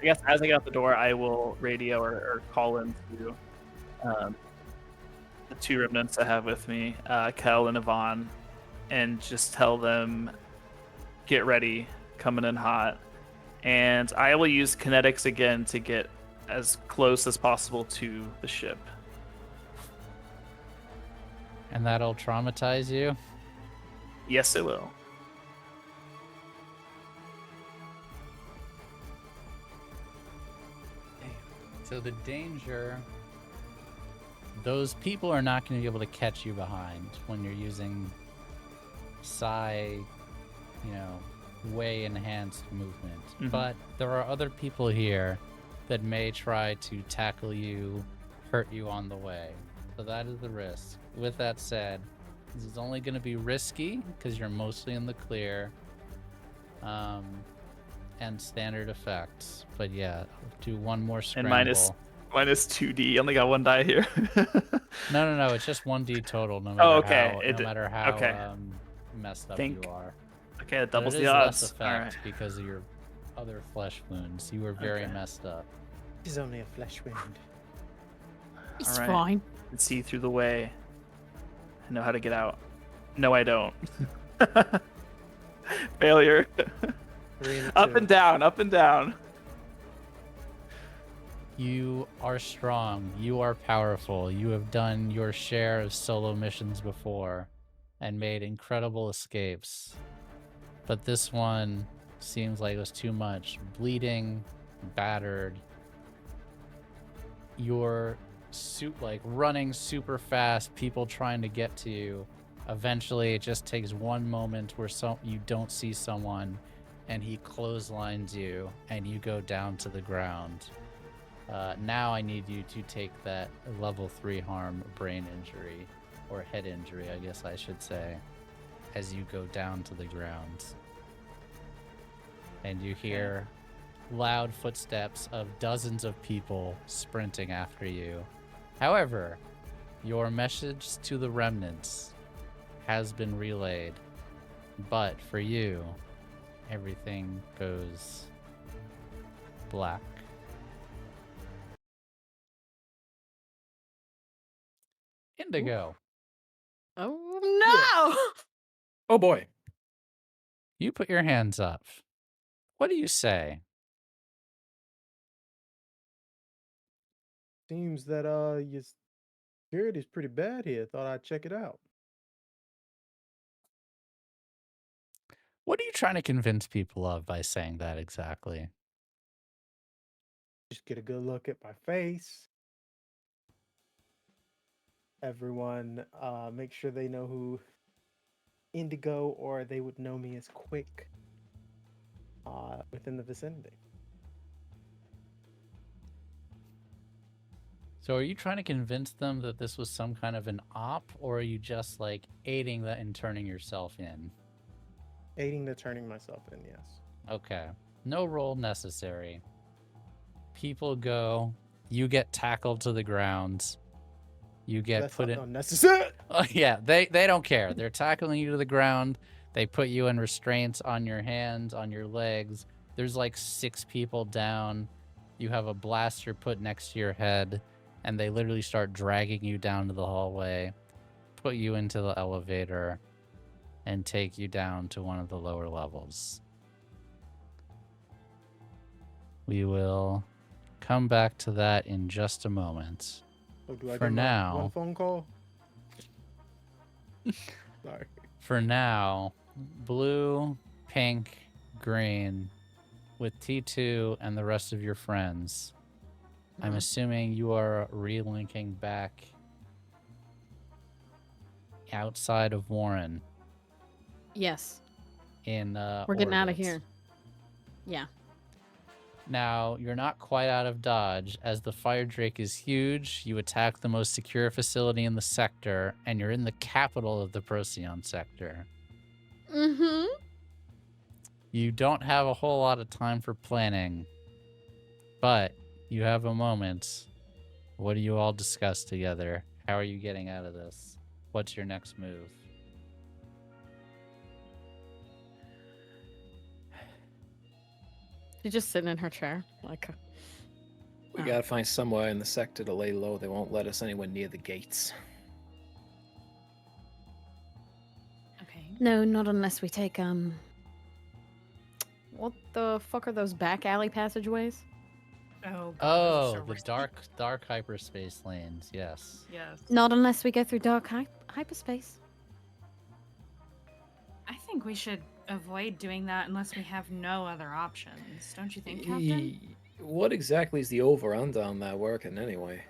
guess as I get out the door, I will radio or call in to the two remnants I have with me, Kel and Yvonne, and just tell them, get ready, coming in hot. And I will use kinetics again to get as close as possible to the ship. And that'll traumatize you. Yes, it will. So the danger, those people are not going to be able to catch you behind when you're using psi, way enhanced movement. Mhm. But there are other people here that may try to tackle you, hurt you on the way. So that is the risk. With that said, this is only going to be risky because you're mostly in the clear. And standard effects. But yeah, I'll do one more scramble. Minus 2D. Only got one die here. No, it's just 1d total, no matter okay. how, It- no matter how okay. messed up Think- you are. Okay, that But doubles it the is odds. less All effect right. because of your other flesh wounds. You were very Okay. messed up. He's only a flesh wound. It's Alright. fine. I can see through the way. I know how to get out. No, I don't. Failure. 3 and Up 2. and down, up and down. You are strong. You are powerful. You have done your share of solo missions before and made incredible escapes. But this one seems like it was too much. Bleeding, battered. you're running super fast, people trying to get to you. Eventually, it just takes one moment where you don't see someone, and he clotheslines you, and you go down to the ground. Now I need you to take that level 3 harm brain injury, or head injury, I guess I should say, as you go down to the ground. And you hear loud footsteps of dozens of people sprinting after you. However, your message to the remnants has been relayed, but for you, everything goes black. Indigo, Oh no! Oh boy. you put your hands up. What do you say? Seems that your security's pretty bad here. Thought I'd check it out. What are you trying to convince people of by saying that exactly? Just get a good look at my face. Everyone, make sure they know who Indigo, or they would know me as Quick within the vicinity. So are you trying to convince them that this was some kind of an op, or are you just like aiding that and turning yourself in? Aiding to turning myself in, yes. Okay. No roll necessary. People go, you get tackled to the ground. You get That's put not in. unnecessary. Oh, yeah, they don't care. They're tackling you to the ground. They put you in restraints on your hands, on your legs. There's like 6 people down. You have a blaster put next to your head, and they literally start dragging you down to the hallway, put you into the elevator, and take you down to one of the lower levels. We will come back to that in just a moment. Oh, do I For get now- one phone call? Sorry. For now, blue, pink, green, with T2 and the rest of your friends. I'm assuming you are relinking back outside of Warren Yes, in we're getting out of orbit. here. Yeah. Now, you're not quite out of dodge. As the fire drake is huge, you attack the most secure facility in the sector, and you're in the capital of the Procyon sector. Mm-hmm. You don't have a whole lot of time for planning, but you have a moment. What do you all discuss together? How are you getting out of this? What's your next move? She's just sitting in her chair, like. We gotta find somewhere in the sector to lay low. They won't let us anywhere near the gates. Okay. No, not unless we take What the fuck are those back alley passageways? Oh, God, those are Oh, so the risky. dark hyperspace lanes. Yes. Yes. Not unless we go through dark hyperspace. I think we should avoid doing that unless we have no other options. Don't you think, Captain? What exactly is the over-under on that working anyway?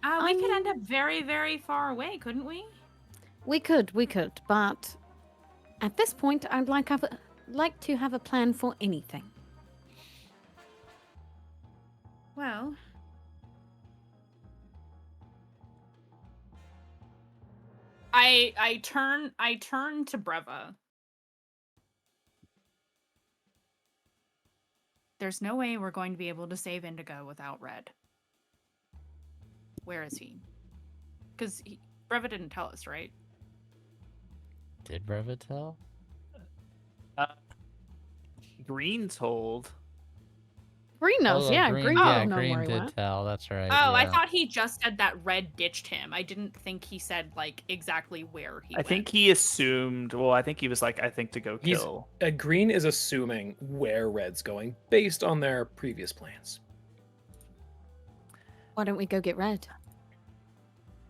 We could end up very, very far away, couldn't we? We could, but at this point, I'd like to have a plan for anything. Well, I turn to Breva. There's no way we're going to be able to save Indigo without Red. Where is he? Because Breva didn't tell us, right? Did Breva tell? Green told. Green knows, yeah. Green would have known Green where he did went. tell. That's right. Oh, I yeah. thought he just said that Red ditched him. I didn't think he said like exactly where he I went. think he assumed. Well, I think he was like, I think to go He's- kill. Green is assuming where Red's going based on their previous plans. Why don't we go get Red?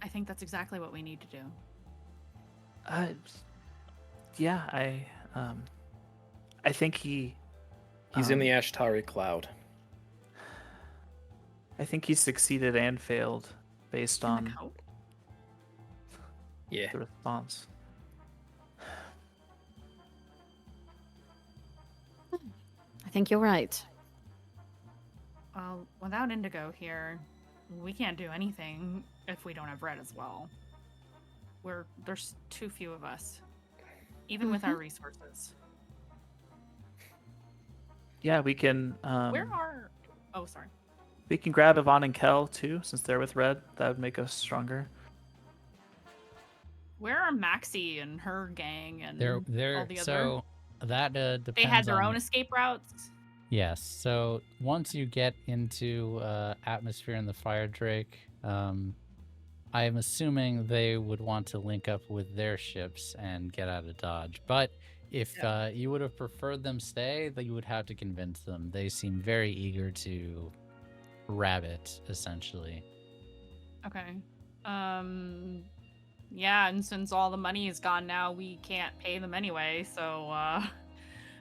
I think that's exactly what we need to do. Yeah, I think He's in the Ashtari cloud. I think he succeeded and failed based In the on coat? Yeah. the response. I think you're right. Well, without Indigo here, we can't do anything if we don't have Red as well. There's too few of us, even with our resources. Yeah, we can. Where are? Oh, sorry. We can grab Yvonne and Kel too, since they're with Red. That would make us stronger. Where are Maxie and her gang and all They're the other? so that depends. They had their on own escape routes. Yes. So once you get into atmosphere in the Fire Drake, I am assuming they would want to link up with their ships and get out of Dodge. But if you would have preferred them stay, then you would have to convince them. They seem very eager to rabbit, essentially. Okay. Yeah, and since all the money is gone now, we can't pay them anyway. So.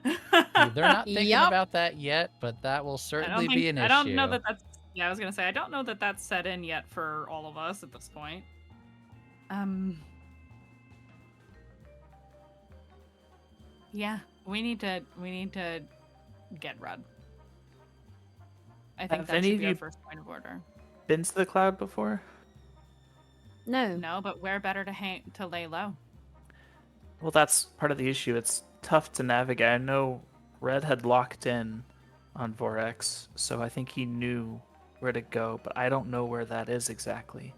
They're not thinking Yup. about that yet, but that will certainly be an issue. I don't know that that's. Yeah, I was gonna say I don't know that that's set in yet for all of us at this point. Yeah, we need to get Red. I think Have that any should of be our you- first point of order. Been to the cloud before? No. No, but we're better to lay low. Well, that's part of the issue. It's tough to navigate. I know Red had locked in on Vorex, so I think he knew where to go, but I don't know where that is exactly.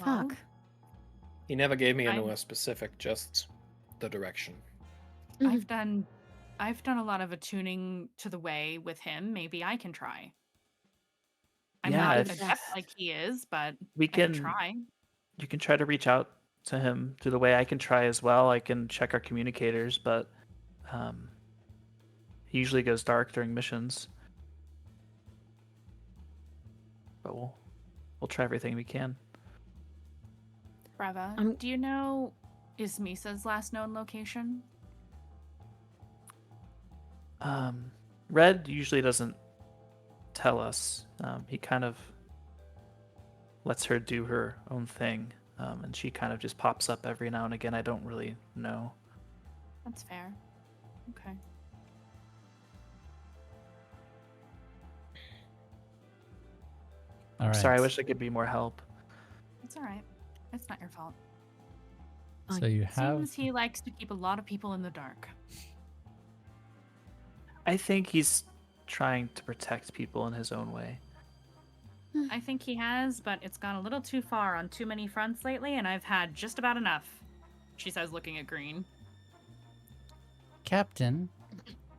Well, Fuck. He never gave me I'm- a specific, just the direction. I've done a lot of attuning to the way with him. Maybe I can try. I'm Yeah, not if- adept like he is, but We I can can try. You can try to reach out to him through the way. I can try as well. I can check our communicators, but he usually goes dark during missions. But we'll try everything we can. Brava, I'm- do you know is Misa's last known location? Red usually doesn't tell us. He kind of lets her do her own thing, and she kind of just pops up every now and again. I don't really know. That's fair. Okay. All right. Sorry, I wish I could be more help. It's all right. It's not your fault. So you have. Seems he likes to keep a lot of people in the dark. I think he's trying to protect people in his own way. I think he has, but it's gone a little too far on too many fronts lately, and I've had just about enough. She says, looking at Green. Captain,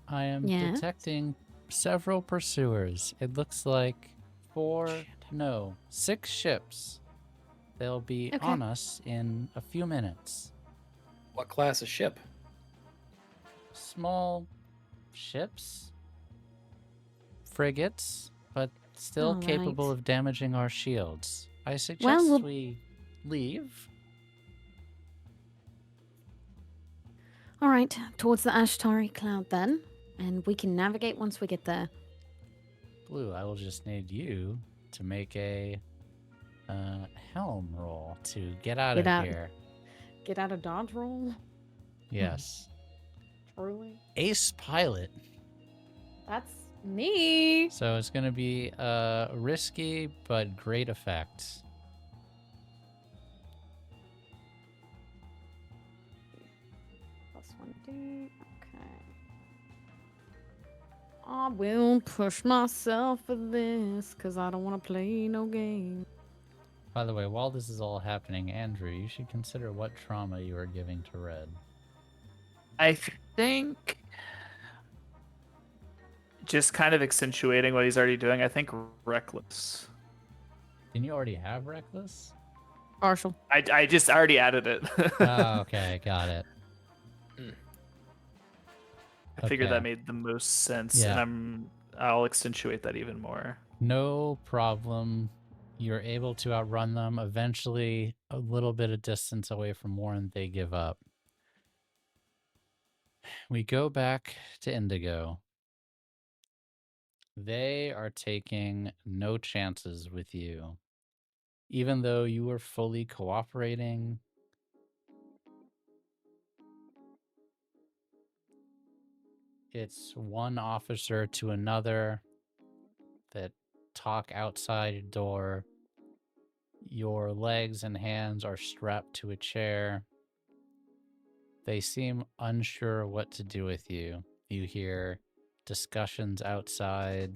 I am Yes? detecting several pursuers. It looks like 6 ships. They'll be Okay. on us in a few minutes. What class of ship? Small ships, frigates, but still All capable right. of damaging our shields. I suggest Well, we leave. All right, towards the Ashtari cloud then, and we can navigate once we get there. Blue, I will just need you to make a helm roll to get out Get of out. here. Get out of dodge roll. Yes. Truly. Ace pilot. That's me. So it's going to be risky but great effect. Plus 1d. Okay. I will push myself for this because I don't want to play no game. By the way, while this is all happening, Andrew, you should consider what trauma you are giving to Red. I think just kind of accentuating what he's already doing. I think reckless. Didn't you already have Reckless? Partial. I just already added it. Oh, okay, got it. I figured Okay. that made the most sense, Yeah. and I'll accentuate that even more. No problem. You're able to outrun them. Eventually, a little bit of distance away from Warren, they give up. We go back to Indigo. They are taking no chances with you. Even though you were fully cooperating, it's one officer to another that talk outside your door. Your legs and hands are strapped to a chair. They seem unsure what to do with you. You hear discussions outside.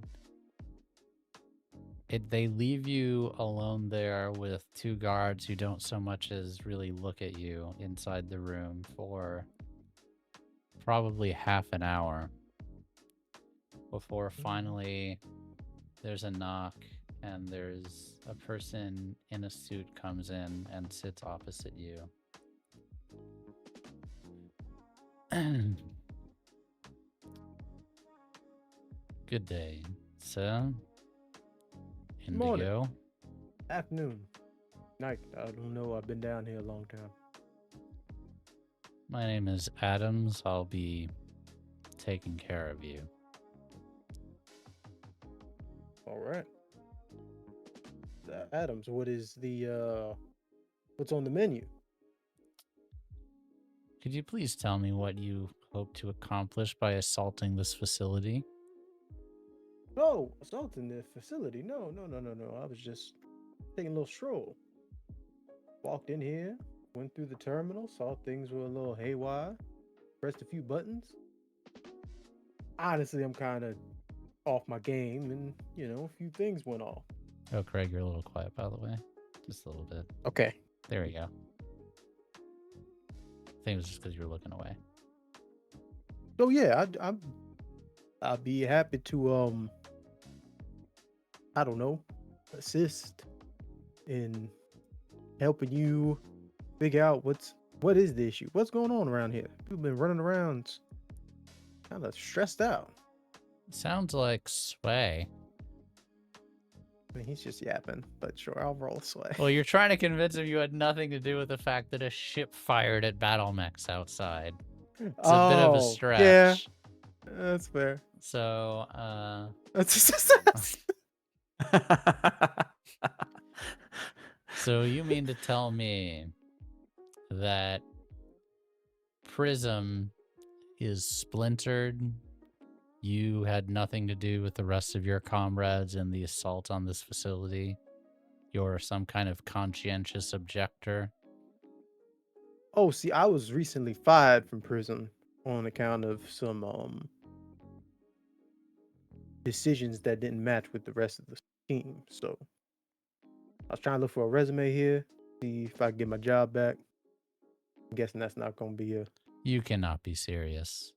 They leave you alone there with two guards who don't so much as really look at you inside the room for probably half an hour before finally there's a knock and there's a person in a suit comes in and sits opposite you. Good day, sir. Indigo. Morning. Afternoon. Night. I don't know. I've been down here a long time. My name is Adams. I'll be taking care of you. All right. Adams, what is the what's on the menu? Could you please tell me what you hope to accomplish by assaulting this facility? Oh, assaulting the facility. No. I was just taking a little stroll. Walked in here, went through the terminal, saw things were a little haywire, pressed a few buttons. Honestly, I'm kind of off my game, and a few things went off. Oh, Craig, you're a little quiet, by the way. Just a little bit. Okay. There we go. I think it was just because you were looking away. So yeah, I'd be happy to I don't know, assist in helping you figure out what is the issue, what's going on around here. People been running around kind of stressed out. Sounds like Sway. I mean, he's just yapping, but sure, I'll roll Sway. Well, you're trying to convince him you had nothing to do with the fact that a ship fired at battle mechs outside. It's a bit of a stretch. Yeah, that's fair. So, so you mean to tell me that Prism is splintered? You had nothing to do with the rest of your comrades in the assault on this facility? You're some kind of conscientious objector? Oh, see, I was recently fired from prison on account of some decisions that didn't match with the rest of the team. So I was trying to look for a resume here, see if I can get my job back. I'm guessing that's not going to be a... You cannot be serious.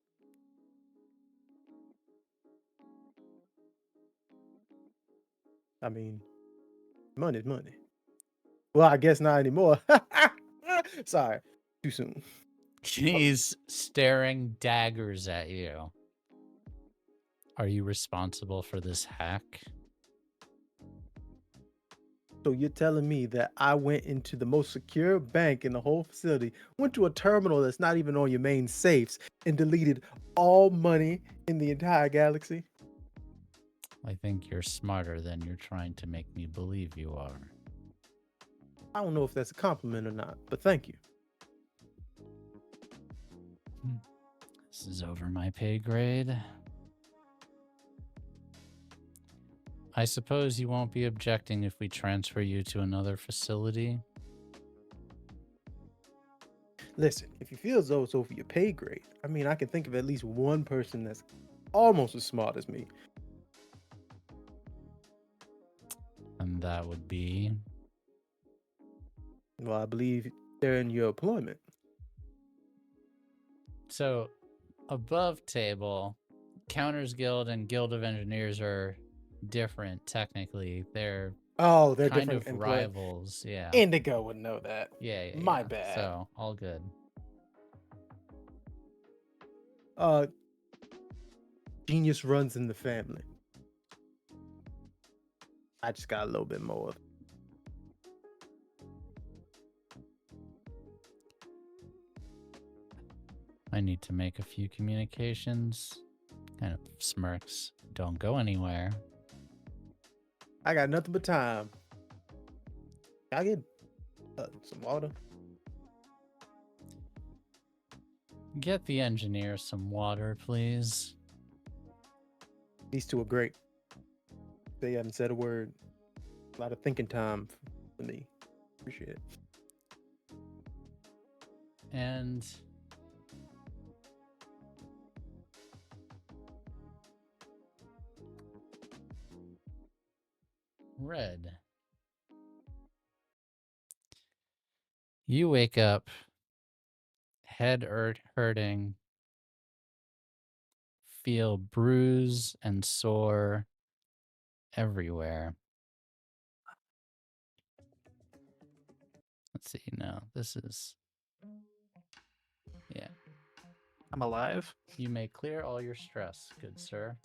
I mean, money's money. Well, I guess not anymore. Sorry, too soon. He's staring daggers at you. Are you responsible for this hack? So you're telling me that I went into the most secure bank in the whole facility, went to a terminal that's not even on your main safes, and deleted all money in the entire galaxy? I think you're smarter than you're trying to make me believe you are. I don't know if that's a compliment or not, but thank you. This is over my pay grade. I suppose you won't be objecting if we transfer you to another facility? Listen, if you feel as though it's over your pay grade, I mean, I can think of at least one person that's almost as smart as me. And that would be... Well, I believe they're in your employment. So, above table, Counters Guild and Guild of Engineers are different, technically. They're Oh, they're kind different of rivals, yeah. Indigo would know that. Yeah. My bad. So, all good. Genius runs in the family. I just got a little bit more of it. I need to make a few communications. Kind of smirks. Don't go anywhere. I got nothing but time. Can I get some water? Get the engineer some water, please. These two are great. They haven't said a word. A lot of thinking time for me. Appreciate it. And Red. You wake up, head hurting, feel bruise and sore everywhere. Let's see, no, this is... Yeah. I'm alive. You may clear all your stress, good sir.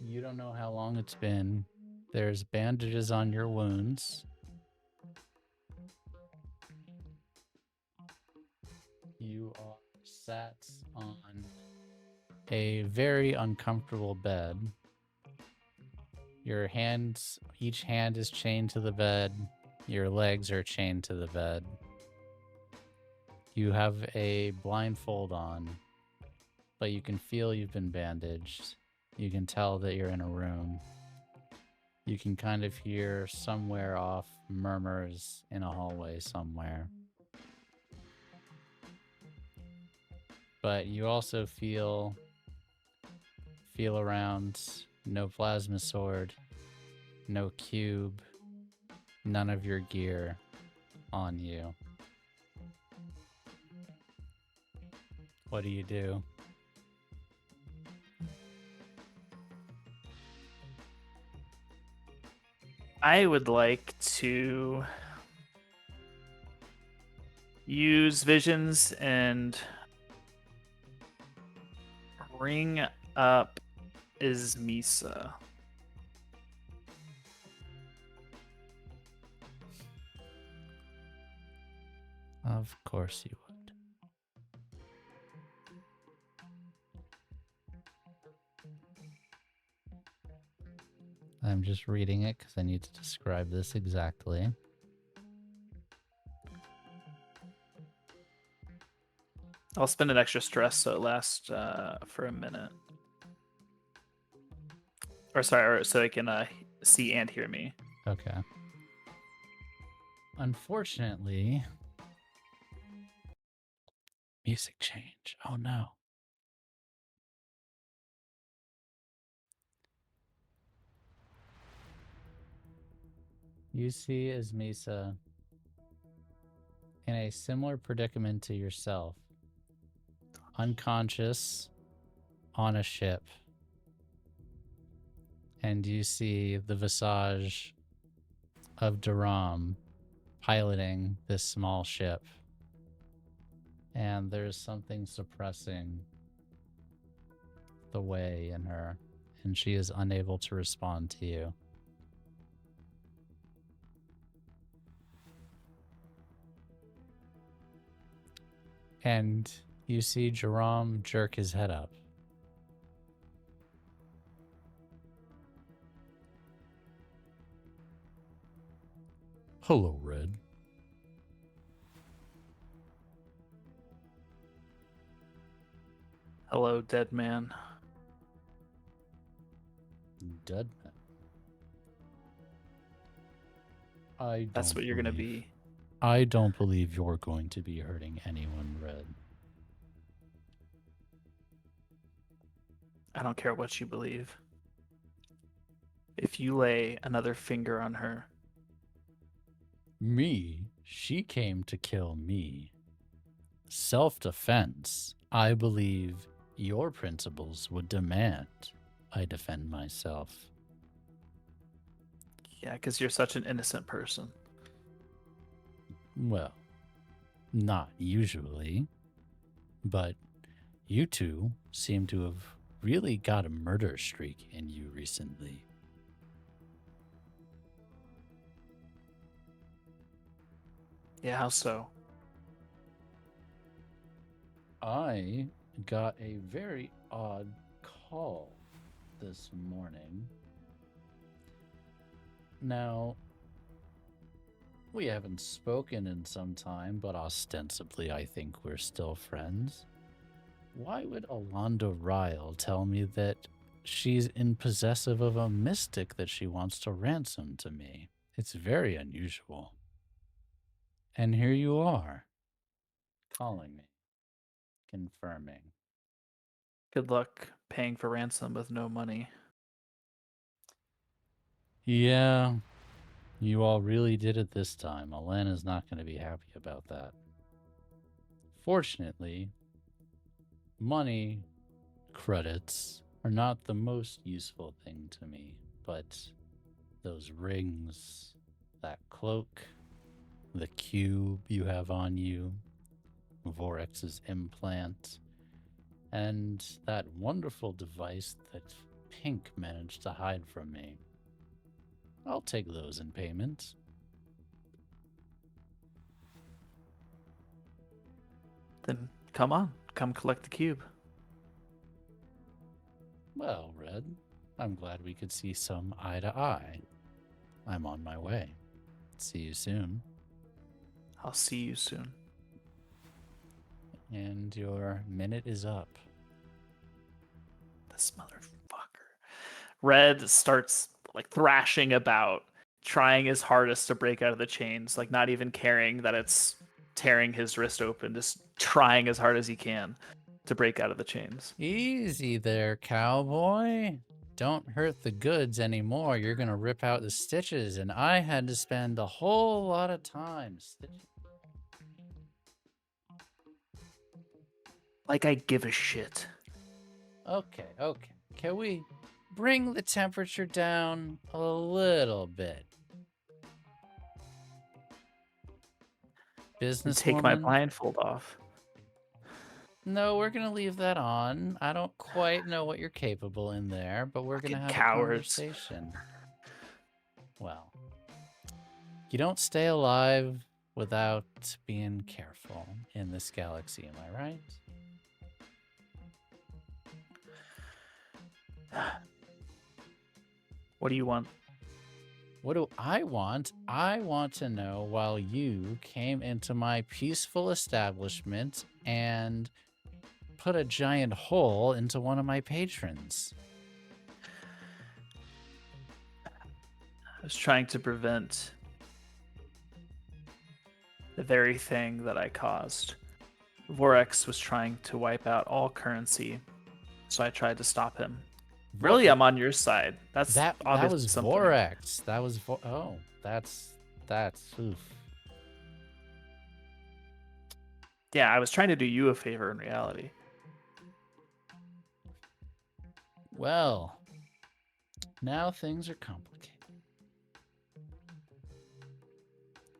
You don't know how long it's been. There's bandages on your wounds. You are sat on a very uncomfortable bed. Your hands, each hand is chained to the bed. Your legs are chained to the bed. You have a blindfold on, but you can feel you've been bandaged. You can tell that you're in a room. You can kind of hear somewhere off murmurs in a hallway somewhere. But you also feel around, no plasma sword, no cube, none of your gear on you. What do you do? I would like to use visions and ring up Ismisa. Of course you would. I'm just reading it because I need to describe this exactly. I'll spend an extra stress so it lasts for a minute. Or sorry, or so it can see and hear me. Okay. Unfortunately, music change. Oh no. You see Ismisa in a similar predicament to yourself, unconscious on a ship. And you see the visage of Duram piloting this small ship. And there's something suppressing the way in her, and she is unable to respond to you. And you see Jerome jerk his head up. Hello, Red. Hello, dead man. Dead man. That's what you're gonna be. I don't believe you're going to be hurting anyone, Red. I don't care what you believe. If you lay another finger on her, Me? She came to kill me. Self-defense. I believe your principles would demand I defend myself. yeah, because you're such an innocent person. Well, not usually, but you two seem to have really got a murder streak in you recently. Yeah, how so? I got a very odd call this morning. Now, we haven't spoken in some time, but ostensibly I think we're still friends. Why would Alonda Ryle tell me that she's in possessive of a mystic that she wants to ransom to me? It's very unusual. And here you are, calling me, confirming. Good luck paying for ransom with no money. Yeah, you all really did it this time. Alana's not going to be happy about that. Fortunately, money credits are not the most useful thing to me, but those rings, that cloak, the cube you have on you, Vorex's implant, and that wonderful device that Pink managed to hide from me. I'll take those in payment. Then come on, come collect the cube. Well, Red, I'm glad we could see some eye to eye. I'm on my way. See you soon. I'll see you soon. And your minute is up. This motherfucker. Red starts like thrashing about, trying his hardest to break out of the chains, like not even caring that it's tearing his wrist open, just trying as hard as he can to break out of the chains. Easy there, cowboy. Don't hurt the goods anymore. You're gonna rip out the stitches, and I had to spend a whole lot of time stitching. Like I give a shit. Okay. Can we bring the temperature down a little bit? Business Take my blindfold off. No, we're gonna leave that on. I don't quite know what you're capable in there, but we're gonna have Cowards. a conversation. Well, you don't stay alive without being careful in this galaxy, am I right? What do you want? What do I want? I want to know while you came into my peaceful establishment and put a giant hole into one of my patrons. I was trying to prevent the very thing that I caused. Vorex was trying to wipe out all currency, so I tried to stop him. Really, I'm on your side. That was something. Vorex. That was that's oof. Yeah, I was trying to do you a favor in reality. Well, now things are complicated.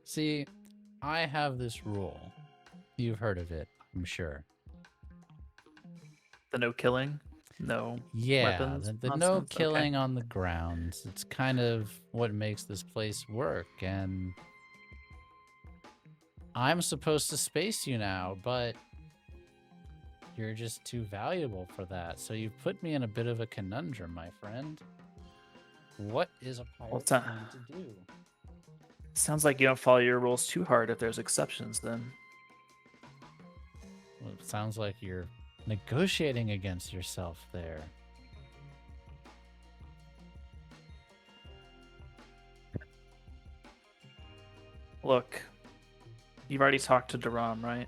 See, I have this rule. You've heard of it, I'm sure. The no killing, no weapons. The no nonsense? killing on the ground. It's kind of what makes this place work, and I'm supposed to space you now, but you're just too valuable for that. So you've put me in a bit of a conundrum, my friend. What is a pirate going to do? Sounds like you don't follow your rules too hard if there's exceptions, then. Well, it sounds like you're negotiating against yourself there. Look, you've already talked to Duram, right?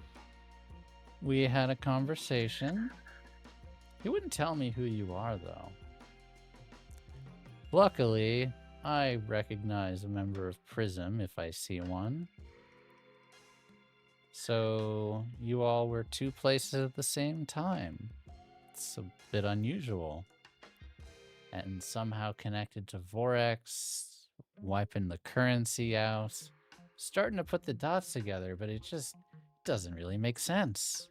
We had a conversation. He wouldn't tell me who you are, though. Luckily, I recognize a member of Prism if I see one. So, you all were two places at the same time. It's a bit unusual. And somehow connected to Vorex, wiping the currency out. Starting to put the dots together, but it just doesn't really make sense.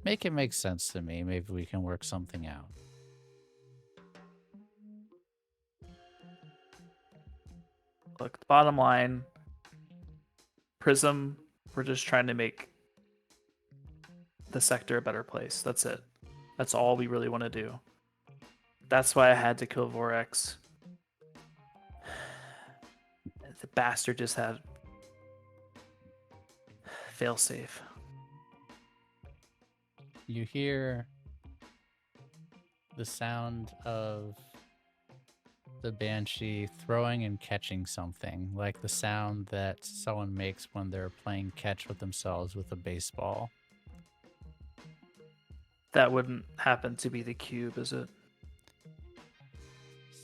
Make it make sense to me. Maybe we can work something out. Look, the bottom line, Prism, we're just trying to make the sector a better place. That's it. That's all we really want to do. That's why I had to kill Vorex. The bastard just had failsafe. You hear the sound of the Banshee throwing and catching something, like the sound that someone makes when they're playing catch with themselves with a baseball. That wouldn't happen to be the cube, is it?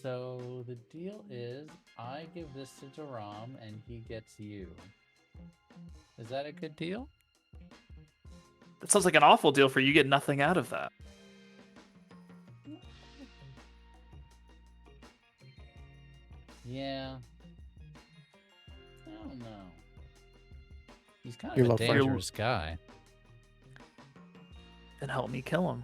So the deal is, I give this to Duram and he gets you. Is that a good deal? That sounds like an awful deal for you. Get nothing out of that. Yeah. I don't know. He's kind You're of a low friend. dangerous guy. Then help me kill him.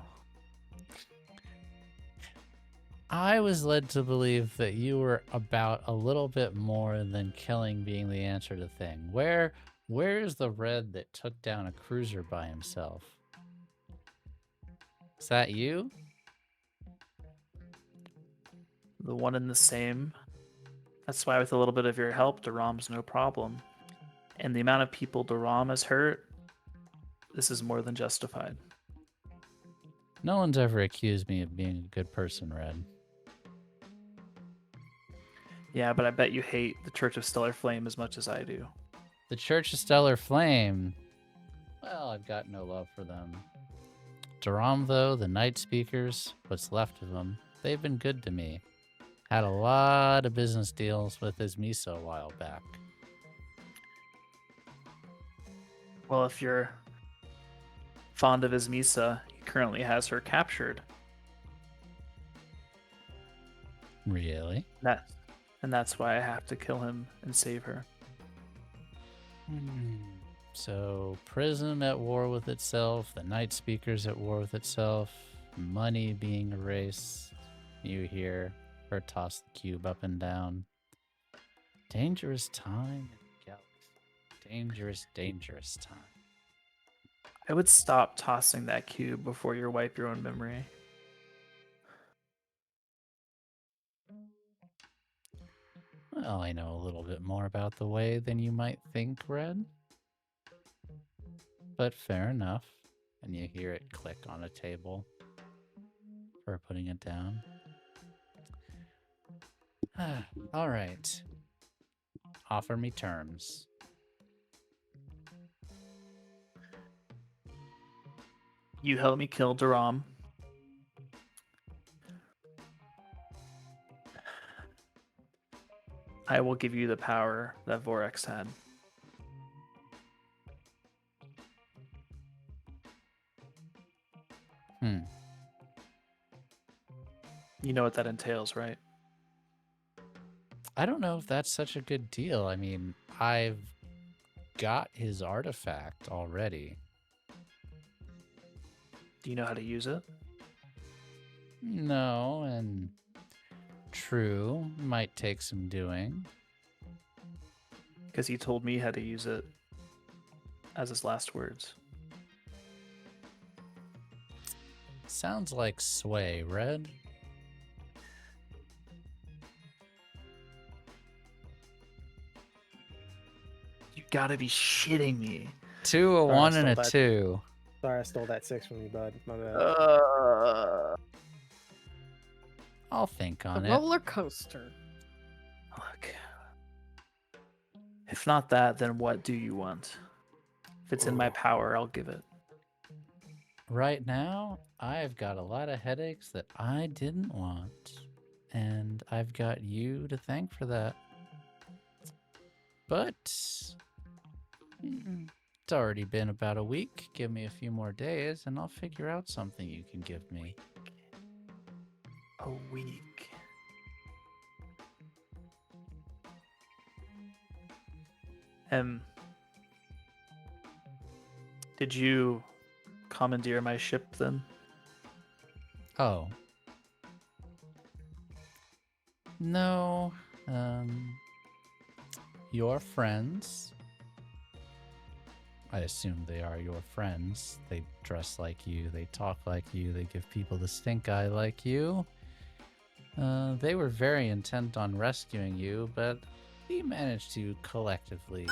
I was led to believe that you were about a little bit more than killing being the answer to thing. Where is the red that took down a cruiser by himself? Is that you? The one and the same. That's why with a little bit of your help, Duram's no problem. And the amount of people Duram has hurt, this is more than justified. No one's ever accused me of being a good person, Red. Yeah, but I bet you hate the Church of Stellar Flame as much as I do. The Church of Stellar Flame. Well, I've got no love for them. Duram, though, the Night Speakers, what's left of them, they've been good to me. Had a lot of business deals with his Misa a while back. Well, if you're fond of his Misa, he currently has her captured. Really? And that's why I have to kill him and save her. So, prison at war with itself, the Night Speakers at war with itself, money being erased. You hear her toss the cube up and down. Dangerous time in the galaxy. Dangerous, dangerous time. I would stop tossing that cube before you wipe your own memory. Well, I know a little bit more about the way than you might think, Red. But fair enough. And you hear it click on a table for putting it down. All right. Offer me terms. You help me kill Duram. I will give you the power that Vorex had. You know what that entails, right? I don't know if that's such a good deal. I mean, I've got his artifact already. Do you know how to use it? No, and true, might take some doing. Because he told me how to use it as his last words. Sounds like sway, Red. You gotta be shitting me. 2, a Sorry, I 1, and a stole that. 2. Sorry, I stole that 6 from you, bud. My bad. I'll think on A it. roller coaster. Look. If not that, then what do you want? If it's in my power, I'll give it. Right now, I've got a lot of headaches that I didn't want. And I've got you to thank for that. But it's already been about a week. Give me a few more days and I'll figure out something you can give me. A week. Did you commandeer my ship then? Oh. No. Your friends. I assume they are your friends. They dress like you, they talk like you, they give people the stink eye like you. They were very intent on rescuing you, but we managed to collectively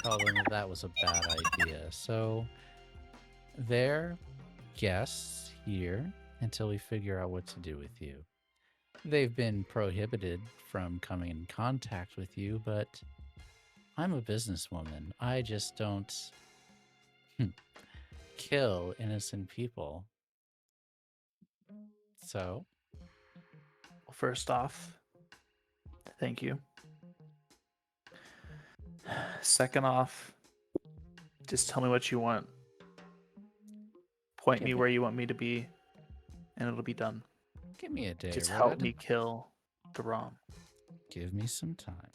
tell them that was a bad idea. So they're guests here until we figure out what to do with you. They've been prohibited from coming in contact with you, but I'm a businesswoman. I just don't kill innocent people. So, Well, first off, thank you. Second off, just tell me what you want. Point me where you want me to be, and it'll be done. give me a day, Just Red. help me kill the ROM. Give me some time.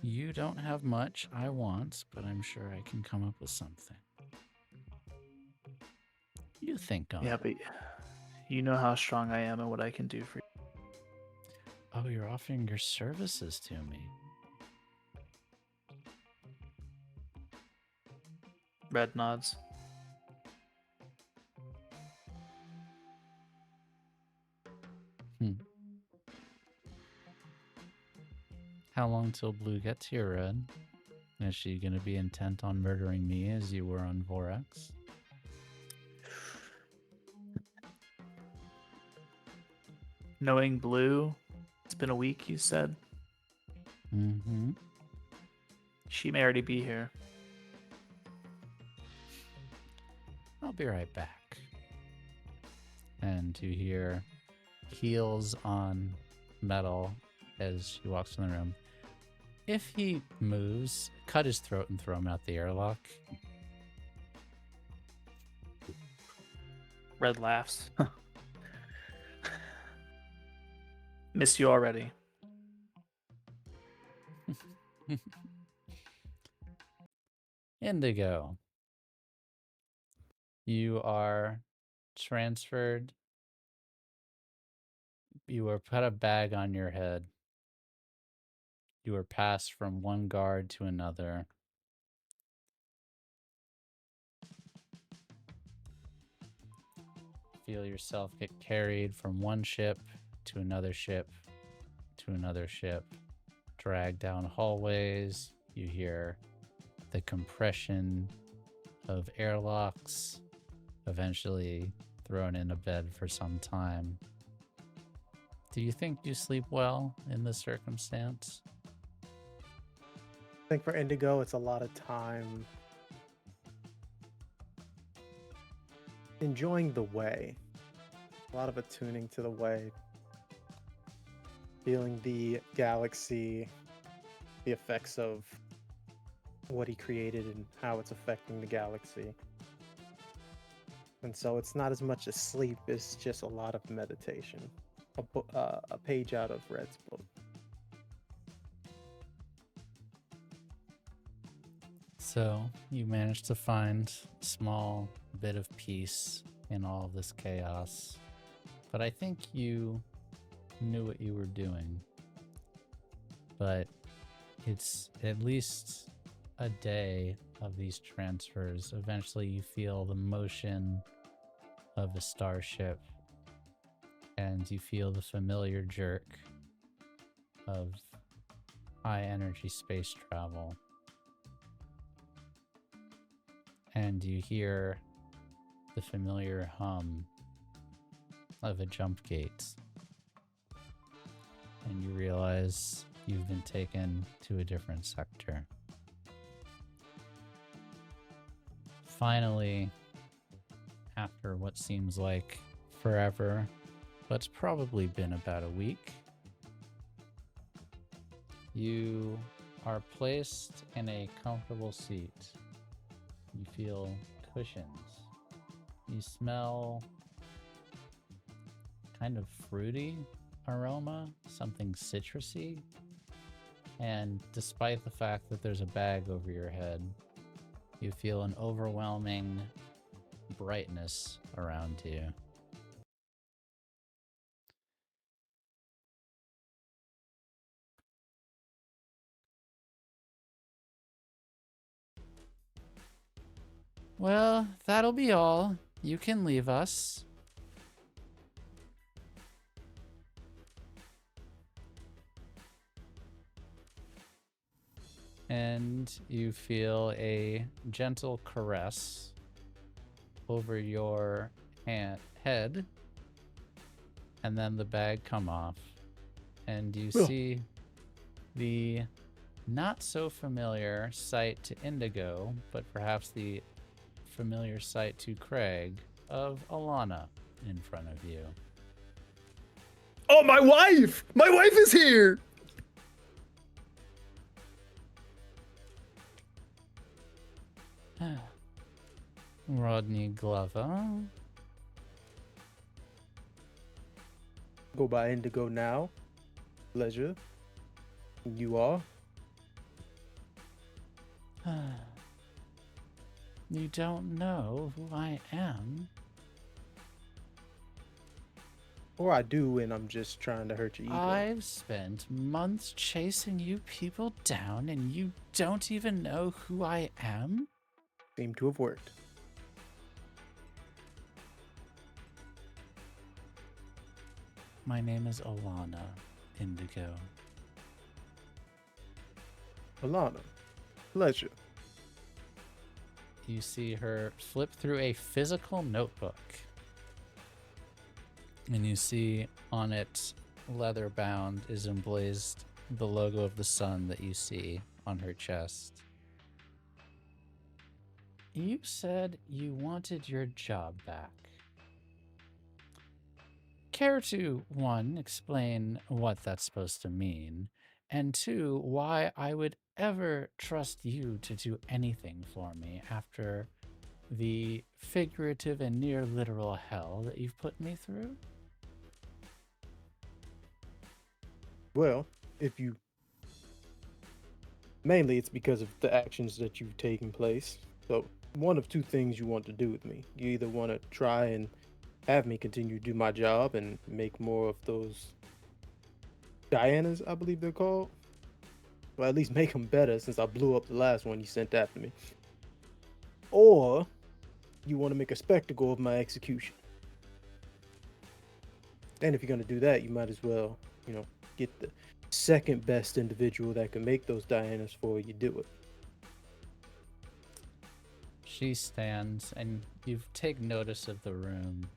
You don't have much I want, but I'm sure I can come up with something. You think on Yeah, it. but you know how strong I am and what I can do for you. Oh, you're offering your services to me. Red nods. How long till Blue gets here, Red? Is she gonna be intent on murdering me as you were on Vorax? Knowing Blue, it's been a week, you said. Mm-hmm. She may already be here. I'll be right back. And you hear heels on metal as she walks in the room. If he moves, cut his throat and throw him out the airlock. Red laughs. Miss you already. Indigo. You are transferred. You were put a bag on your head. You were passed from one guard to another. Feel yourself get carried from one ship to another ship to another ship. Dragged down hallways. You hear the compression of airlocks. Eventually thrown in a bed for some time. Do you think you sleep well in this circumstance? I think for Indigo, it's a lot of time enjoying the way. A lot of attuning to the way. Feeling the galaxy, the effects of what he created and how it's affecting the galaxy. And so it's not as much as sleep, it's just a lot of meditation. A page out of Red's book. So you managed to find a small bit of peace in all of this chaos. But I think you knew what you were doing. But it's at least a day of these transfers. Eventually you feel the motion of a starship and you feel the familiar jerk of high energy space travel. And you hear the familiar hum of a jump gate. And you realize you've been taken to a different sector. Finally, after what seems like forever, but it's probably been about a week, you are placed in a comfortable seat. You feel cushions. You smell kind of fruity aroma, something citrusy. And despite the fact that there's a bag over your head, you feel an overwhelming brightness around you. Well, that'll be all. You can leave us. And you feel a gentle caress over your head, and then the bag come off, and you Ugh. see the not so familiar sight to Indigo, but perhaps the familiar sight to Craig of Alana in front of you. Oh, my wife! My wife is here! Rodney Glover. Go by Indigo now. Pleasure. You are? You don't know who I am? Or I do, and I'm just trying to hurt your ego. I've spent months chasing you people down, and you don't even know who I am? Seem to have worked. My name is Alana Indigo. Alana. Pleasure. You see her flip through a physical notebook. And you see on it, leather bound, is emblazed the logo of the sun that you see on her chest. You said you wanted your job back. Care to, 1, explain what that's supposed to mean, and 2, why I would ever trust you to do anything for me after the figurative and near literal hell that you've put me through? Well, if you... Mainly it's because of the actions that you've taken place. So, one of two things you want to do with me. You either want to try and have me continue to do my job and make more of those Dianas, I believe they're called. Or at least make them better, since I blew up the last one you sent after me. Or you want to make a spectacle of my execution. And if you're going to do that, you might as well, get the second best individual that can make those Dianas for you do it. She stands, and you take notice of the room.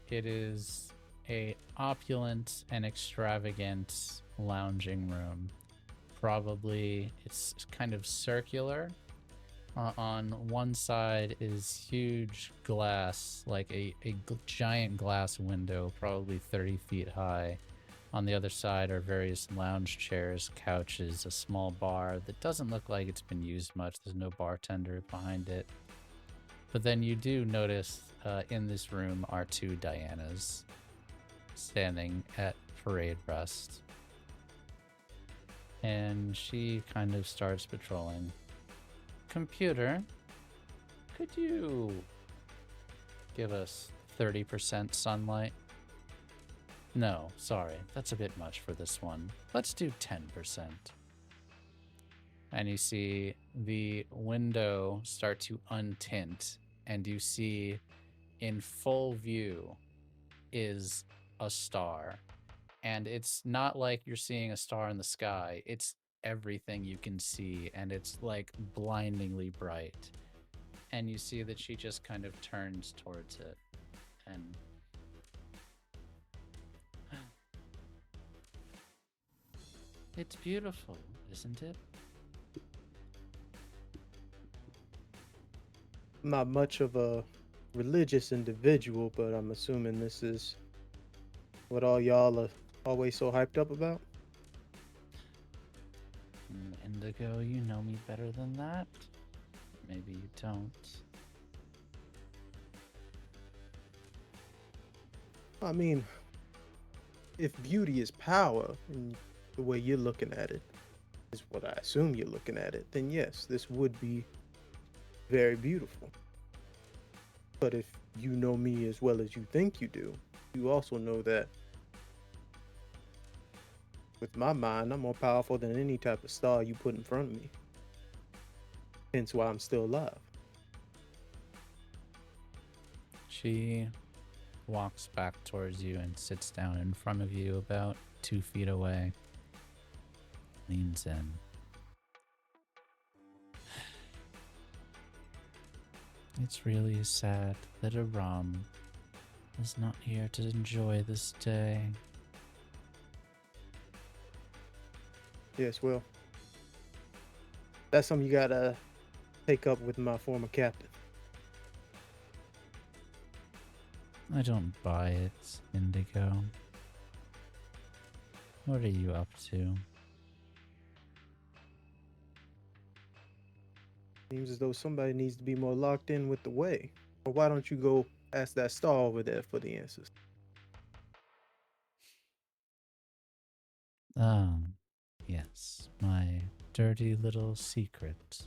It is a opulent and extravagant lounging room. Probably it's kind of circular. On one side is huge glass, like a giant glass window, probably 30 feet high. On the other side are various lounge chairs, couches, a small bar that doesn't look like it's been used much. There's no bartender behind it. But then you do notice in this room are 2 Dianas standing at parade rest. And she kind of starts patrolling. Computer, could you give us 30% sunlight? No, sorry, that's a bit much for this one. Let's do 10%. And you see the window start to untint, and you see in full view is a star. And it's not like you're seeing a star in the sky, it's everything you can see, and it's like blindingly bright. And you see that she just kind of turns towards it, and it's beautiful, isn't it? I'm not much of a religious individual, but I'm assuming this is what all y'all are always so hyped up about. Indigo, you know me better than that. Maybe you don't. I mean, if beauty is power, and the way you're looking at it is what I assume you're looking at it, then yes, this would be very beautiful. But if you know me as well as you think you do, you also know that with my mind, I'm more powerful than any type of star you put in front of me. Hence why I'm still alive. She walks back towards you and sits down in front of you about 2 feet away. Leans in. It's really sad that Aram is not here to enjoy this day. Yes, well, that's something you gotta take up with my former captain. I don't buy it, Indigo. What are you up to? Seems as though somebody needs to be more locked in with the way. Or why don't you go ask that star over there for the answers? Yes, my dirty little secret.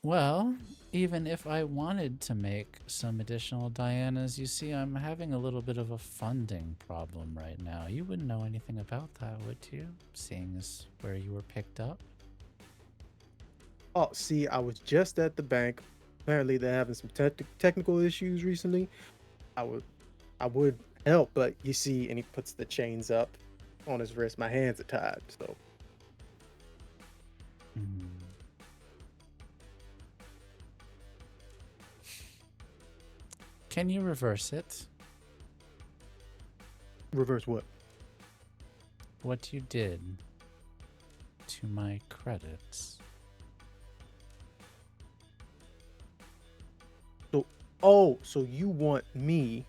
Well, even if I wanted to make some additional Dianas, you see, I'm having a little bit of a funding problem right now. You wouldn't know anything about that, would you? Seeing as where you were picked up? Oh, see, I was just at the bank. Apparently, they're having some technical issues recently. I would help, but you see, and he puts the chains up on his wrist. My hands are tied, so. Can you reverse it? Reverse what? What you did to my credits. Oh, so you want me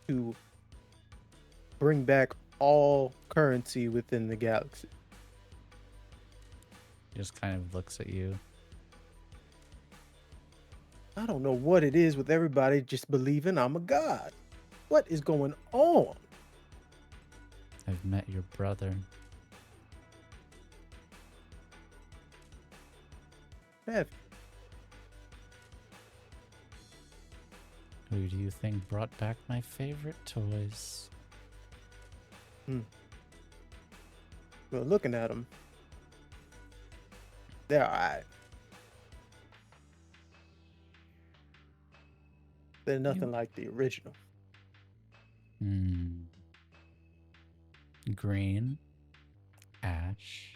to bring back all currency within the galaxy? He just kind of looks at you. I don't know what it is with everybody just believing I'm a god. What is going on? I've met your brother. Have Who do you think brought back my favorite toys? well, looking at them, they're alright. They're nothing like the original. Green. Ash.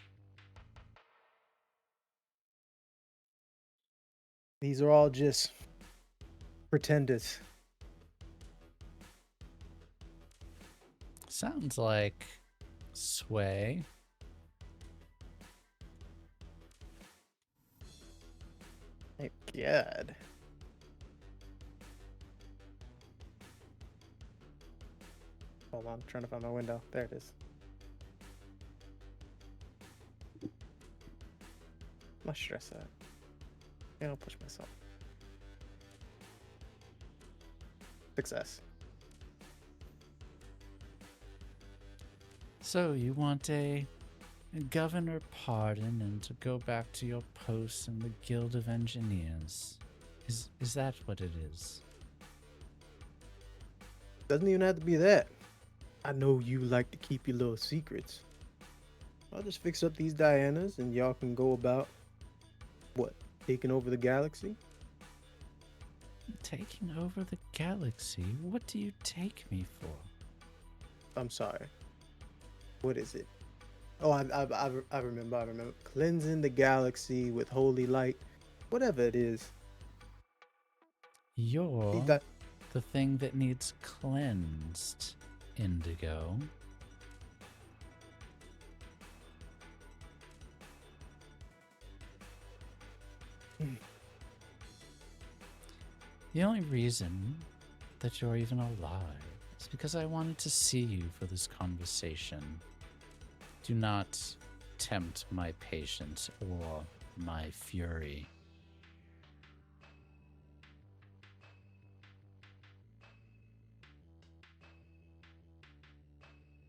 These are all just pretenders. Sounds like Sway. Thank God. Hold on, I'm trying to find my window. There it is. My stress out. Yeah, I'll push myself. Success. So you want a governor pardon and to go back to your post in the Guild of Engineers. Is that what it is? Doesn't even have to be that. I know you like to keep your little secrets. I'll just fix up these Dianas and y'all can go about, what, taking over the galaxy? Taking over the galaxy? What do you take me for? I'm sorry. What is it? Oh, I remember. Cleansing the galaxy with holy light. Whatever it is. You're the thing that needs cleansed, Indigo. The only reason that you're even alive is because I wanted to see you for this conversation. Do not tempt my patience or my fury.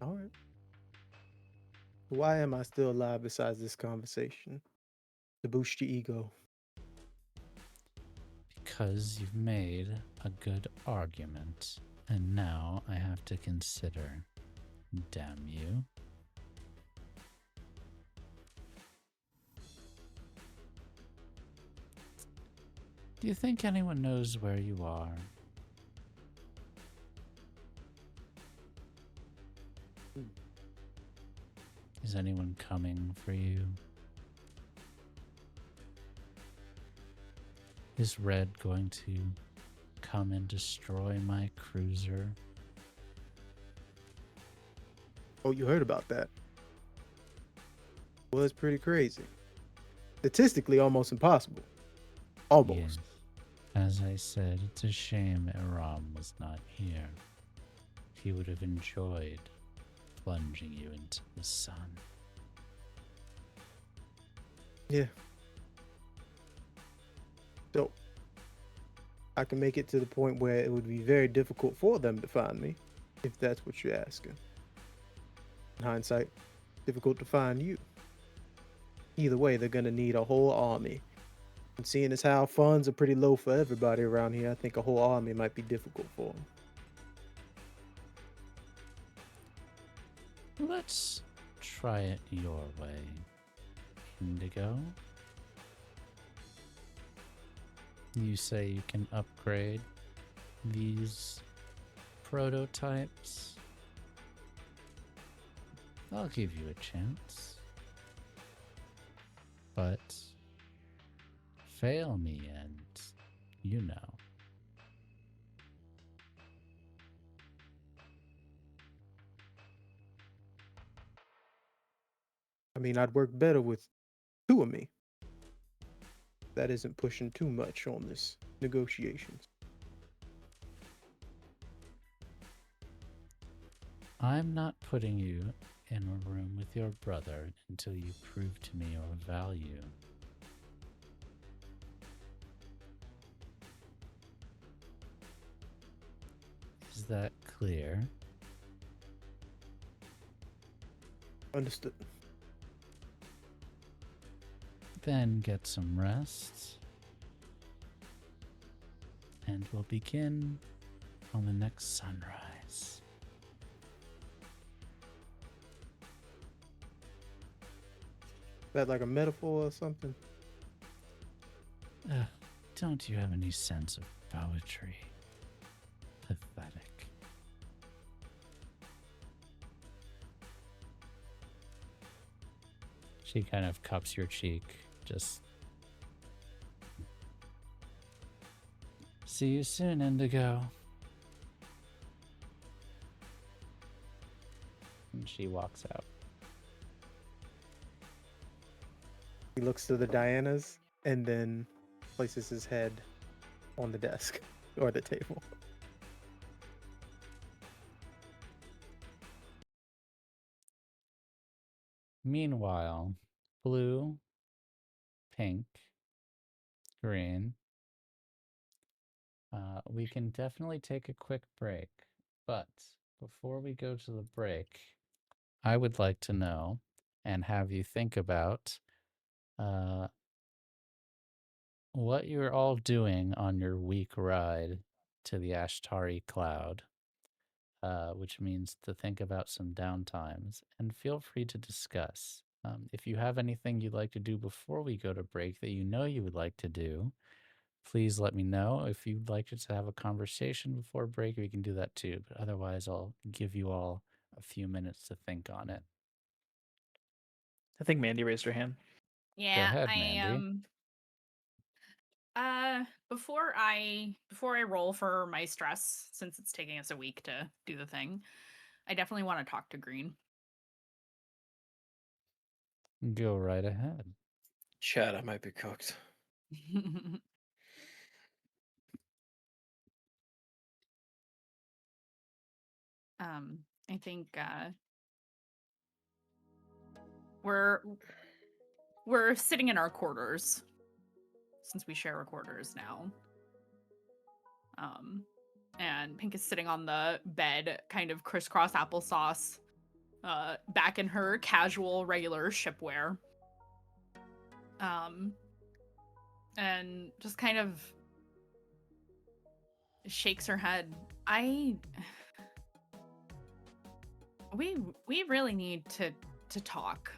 All right. Why am I still alive besides this conversation? To boost your ego. Because you've made a good argument, and now I have to consider. Damn you. Do you think anyone knows where you are? Is anyone coming for you? Is Red going to come and destroy my cruiser? Oh, you heard about that? Was pretty crazy. Statistically, almost impossible. Almost. Yes. As I said, it's a shame Aram was not here. He would have enjoyed plunging you into the sun. Yeah. So, I can make it to the point where it would be very difficult for them to find me, if that's what you're asking. In hindsight, difficult to find you. Either way, they're gonna need a whole army. And seeing as how funds are pretty low for everybody around here, I think a whole army might be difficult for them. Let's try it your way, Indigo. You say you can upgrade these prototypes? I'll give you a chance. But fail me and you know. I mean, I'd work better with two of me. That isn't pushing too much on this negotiations. I'm not putting you in a room with your brother until you prove to me your value. Is that clear? Understood. Then get some rest. And we'll begin on the next sunrise. Is that like a metaphor or something? Don't you have any sense of poetry? Pathetic. She kind of cups your cheek. Just see you soon, Indigo. And she walks out. He looks to the Dianas and then places his head on the desk or the table. Meanwhile, blue, pink, green. We can definitely take a quick break, but before we go to the break, I would like to know and have you think about what you're all doing on your week ride to the Ashtari Cloud, which means to think about some downtimes, and feel free to discuss. If you have anything you'd like to do before we go to break that you know you would like to do, please let me know. If you'd like to have a conversation before break, we can do that too. But otherwise, I'll give you all a few minutes to think on it. I think Mandy raised her hand. Yeah, ahead, I Mandy. before I roll for my stress, since it's taking us a week to do the thing, I definitely want to talk to Green. Go right ahead. Chad, I might be cooked. I think we're sitting in our quarters since we share our quarters now. And Pink is sitting on the bed, kind of crisscross applesauce, back in her casual, regular shipwear. And just kind of shakes her head. We really need to talk.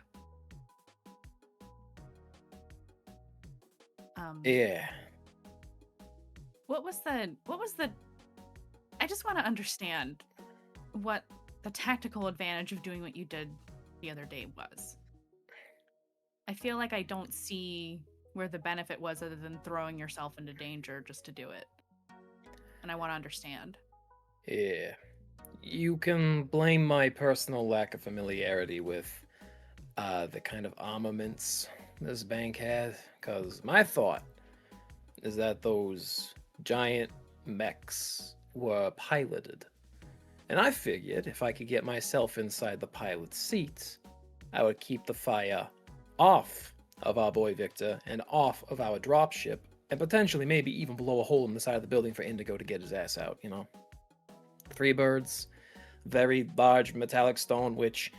Yeah. What was the I just want to understand what the tactical advantage of doing what you did the other day was. I feel like I don't see where the benefit was other than throwing yourself into danger just to do it. And I want to understand. Yeah. You can blame my personal lack of familiarity with the kind of armaments this bank had, because my thought is that those giant mechs were piloted. And I figured if I could get myself inside the pilot's seat, I would keep the fire off of our boy Victor and off of our dropship, and potentially maybe even blow a hole in the side of the building for Indigo to get his ass out, you know? 3 birds, very large metallic stone, which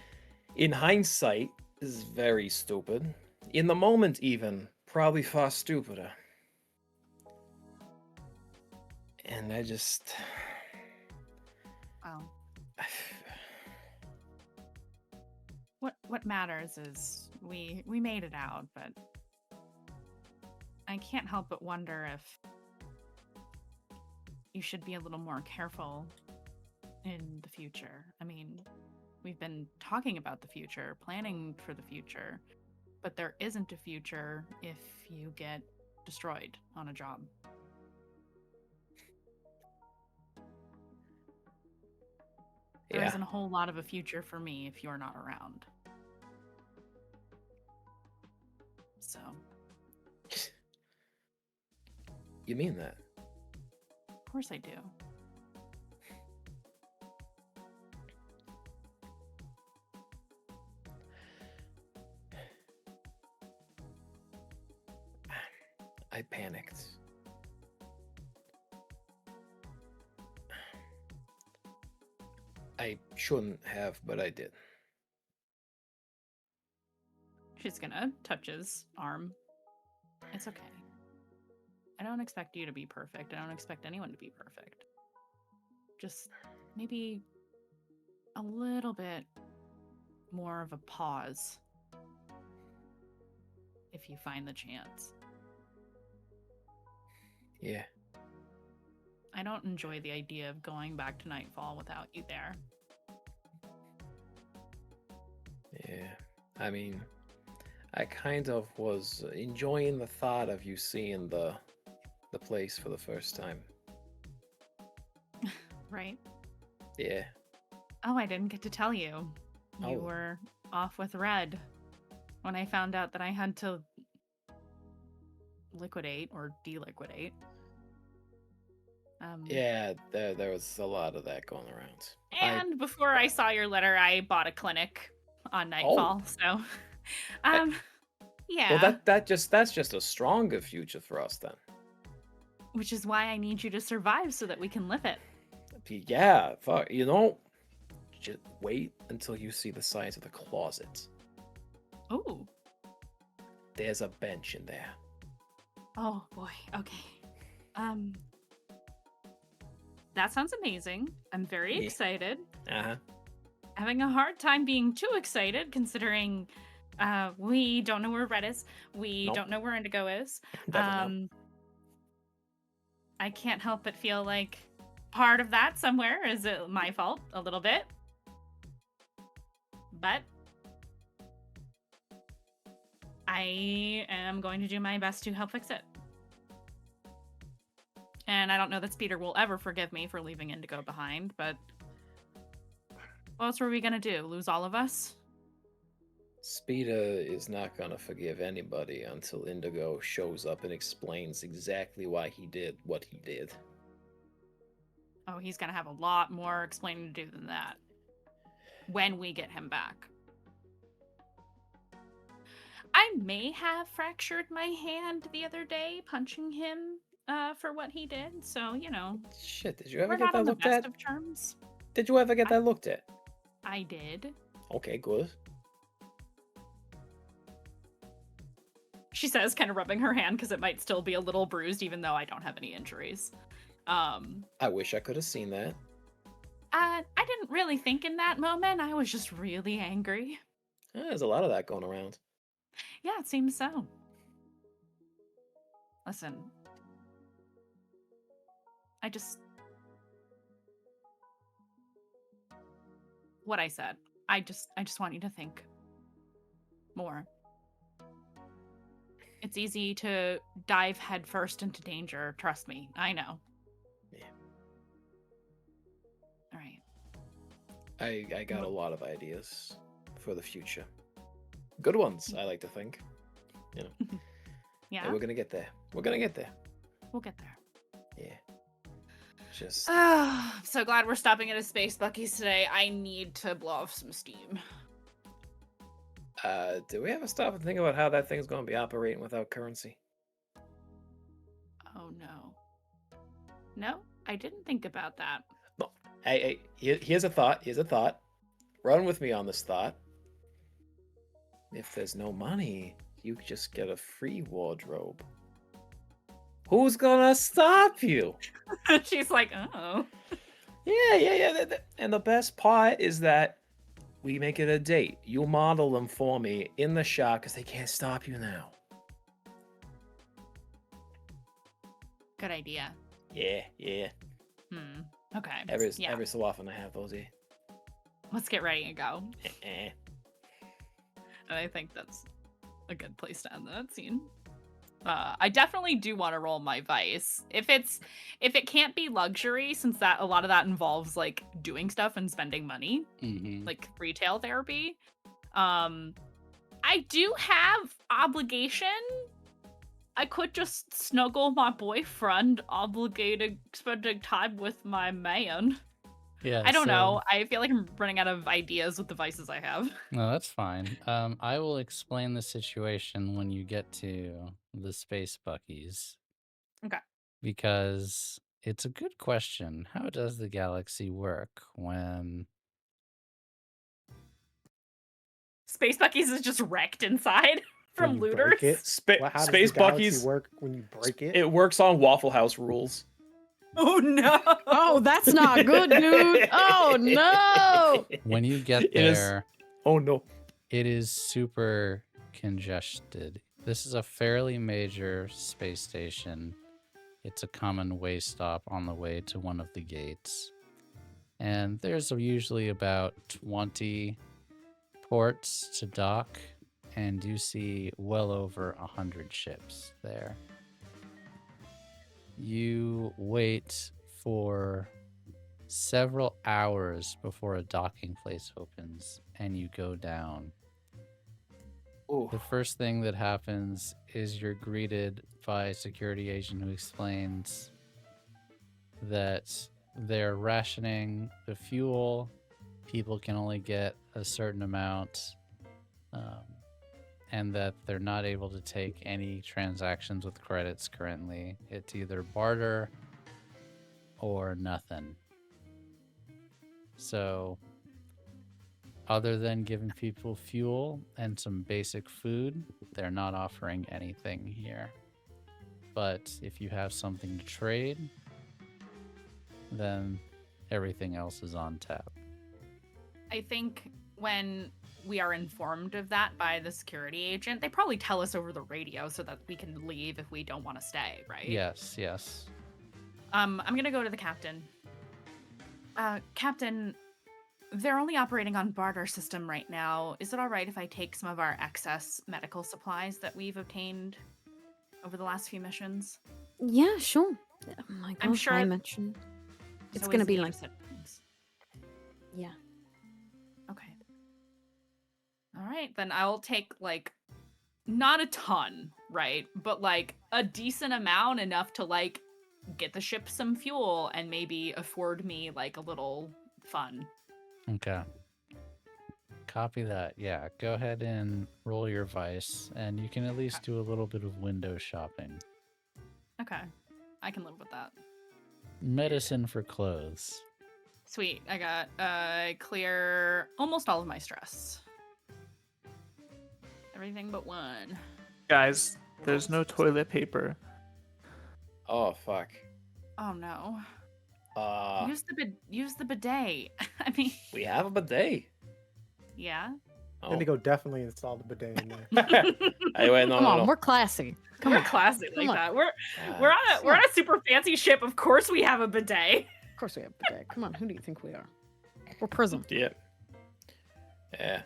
in hindsight is very stupid. In the moment, even, probably far stupider. And I just. Well, what matters is we made it out, but I can't help but wonder if you should be a little more careful in the future. I mean, we've been talking about the future, planning for the future, but there isn't a future if you get destroyed on a job. There isn't a whole lot of a future for me if you're not around. So. You mean that? Of course I do. I panicked. I shouldn't have, but I did. She's gonna touch his arm. It's okay. I don't expect you to be perfect. I don't expect anyone to be perfect. Just maybe a little bit more of a pause if you find the chance. Yeah. I don't enjoy the idea of going back to Nightfall without you there. Yeah. I mean, I kind of was enjoying the thought of you seeing the place for the first time. Right? Yeah. Oh, I didn't get to tell you. You were off with Red when I found out that I had to liquidate or deliquidate. Yeah, there was a lot of that going around. And before I saw your letter, I bought a clinic on Nightfall. So, yeah. Well, that's just a stronger future for us then. Which is why I need you to survive so that we can live it. Yeah, fuck, you know, just wait until you see the size of the closet. Ooh. There's a bench in there. Oh boy. Okay. That sounds amazing. I'm very excited. Uh-huh. Having a hard time being too excited considering we don't know where Red is. We don't know where Indigo is. I can't help but feel like part of that somewhere is my fault a little bit. But I am going to do my best to help fix it. And I don't know that Speeder will ever forgive me for leaving Indigo behind, but what else were we going to do? Lose all of us? Speeder is not going to forgive anybody until Indigo shows up and explains exactly why he did what he did. Oh, he's going to have a lot more explaining to do than that when we get him back. I may have fractured my hand the other day punching him for what he did, so, you know. Shit, did you ever we're get not that on the looked best at? of terms. Did you ever get that looked at? I did. Okay, good. She says, kind of rubbing her hand because it might still be a little bruised, even though I don't have any injuries. I wish I could have seen that. I didn't really think in that moment. I was just really angry. There's a lot of that going around. Yeah, it seems so. Listen, I just... What I said. I just want you to think more. It's easy to dive headfirst into danger. Trust me. I know. Yeah. All right. I got a lot of ideas for the future. Good ones, I like to think. You know. Yeah? And we're gonna get there. We're gonna get there. We'll get there. Yeah. Just I'm so glad we're stopping at a Space Bucky's today. I need to blow off some steam. do we ever stop and think about how that thing's gonna be operating without currency? Oh no. No, I didn't think about that. No. Hey, here's a thought. Here's a thought. Run with me on this thought. If there's no money, you just get a free wardrobe. Who's gonna stop you? She's like, oh. Yeah. And the best part is that we make it a date. You model them for me in the shop because they can't stop you now. Good idea. Yeah. Okay. Every so often I have those here. Let's get ready and go. Eh. And I think that's a good place to end that scene. I definitely do want to roll my vice. If it can't be luxury, since that a lot of that involves like doing stuff and spending money, like retail therapy. I do have obligation. I could just snuggle my boyfriend, obligated spending time with my man. Yeah, I don't know. I feel like I'm running out of ideas with the vices I have. No, that's fine. I will explain the situation when you get to the Space Buckies. Okay. Because it's a good question. How does the galaxy work when... Space Bucky's is just wrecked inside from When you break looters. it? How does Space the galaxy Bucky's work when you break it? It works on Waffle House rules. Oh no! Oh, that's not good, dude. Oh no! When you get It is- there, Oh no. it is super congested. This is a fairly major space station. It's a common way stop on the way to one of the gates. And there's usually about 20 ports to dock, and you see well over 100 ships there. You wait for several hours before a docking place opens, and you go down. Ooh. The first thing that happens is you're greeted by a security agent who explains that they're rationing the fuel. People can only get a certain amount, and that they're not able to take any transactions with credits currently. It's either barter or nothing. So, other than giving people fuel and some basic food, they're not offering anything here. But if you have something to trade, then everything else is on tap. I think when we are informed of that by the security agent, they probably tell us over the radio so that we can leave if we don't want to stay, right? Yes. I'm gonna go to the captain. Captain, they're only operating on barter system right now. Is it all right if I take some of our excess medical supplies that we've obtained over the last few missions? Yeah, sure. Oh my gosh, I'm sure I mentioned. It's always gonna be need like, to set things. yeah. Okay. All right, then I'll take like not a ton, right? But like a decent amount, enough to like get the ship some fuel and maybe afford me like a little fun. Okay. Copy that. Yeah, go ahead and roll your vice, and you can at least do a little bit of window shopping. Okay. I can live with that. Medicine for clothes. Sweet. I got clear almost all of my stress. Everything but one. Guys, there's no toilet paper. Oh fuck. Oh no. Uh, Use the bidet. I mean, we have a bidet. yeah. Oh. Indigo definitely installed the bidet in there. Hey, wait, no, Come no, on, no. we're classy. Come We're on. classy like Come on. that. We're Ah, we're on a super fancy ship. Of course we have a bidet. Of course we have bidet. Come on, who do you think we are? We're prison. yeah. Yeah.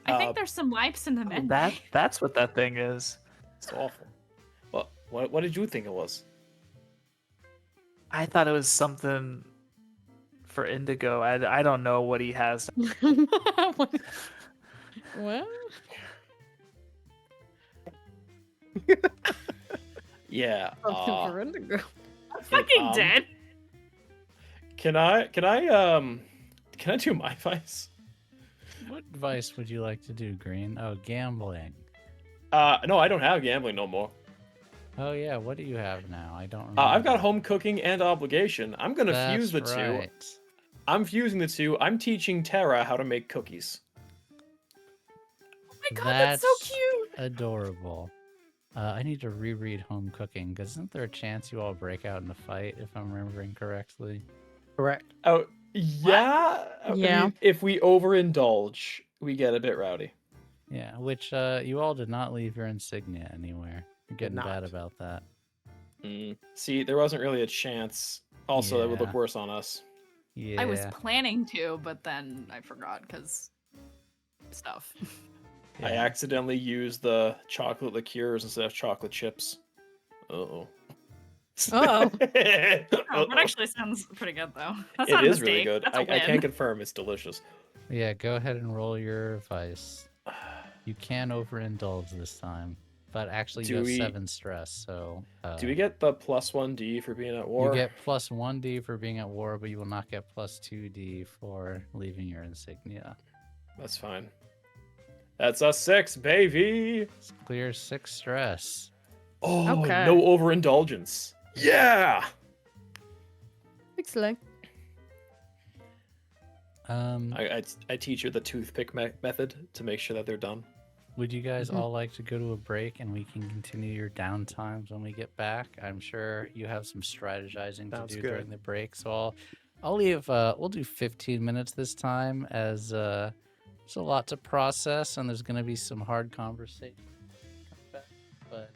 I think Uh, there's some wipes in the menu. That's what that thing is. It's awful. What did you think it was? I thought it was something for Indigo. I don't know what he has. Well, Yeah. something for Indigo. I'm fucking dead. Can I do my vice? What advice would you like to do, Green? Oh, gambling. No, I don't have gambling no more. Oh yeah, what do you have now? I don't remember. I've got home cooking and obligation. I'm gonna fuse the That's two. right. I'm fusing the two. I'm teaching Tara how to make cookies. Oh my god, that's so cute. Adorable. I need to reread home cooking because isn't there a chance you all break out in a fight if I'm remembering correctly? Correct. Oh, yeah. I Yeah. mean, if we overindulge, we get a bit rowdy. Yeah, which you all did not leave your insignia anywhere. You're getting bad not. about that. See, there wasn't really a chance. Also, it would look Yeah. worse on us. Yeah. I was planning to, but then I forgot because stuff. I Yeah. accidentally used the chocolate liqueurs instead of chocolate chips. Uh-oh. Uh-oh. Oh, that actually sounds pretty good though. That's not It a is really mistake. good. That's a I win. can confirm it's delicious. Yeah, go ahead and roll your vice. You can overindulge this time. But actually you Do have we- 7 stress, so Do we get the +1D for being at war? you get plus 1d for being at war, but you will not get plus 2d for leaving your insignia. That's fine. That's a 6, baby. Clear 6 stress. Oh, Okay. no overindulgence. Yeah. Excellent. I teach you the toothpick method to make sure that they're done. Would you guys Mhm. all like to go to a break and we can continue your downtimes when we get back? I'm sure you have some strategizing Sounds to do good. during the break, so I'll leave. We'll do 15 minutes this time as there's a lot to process and there's going to be some hard conversation. But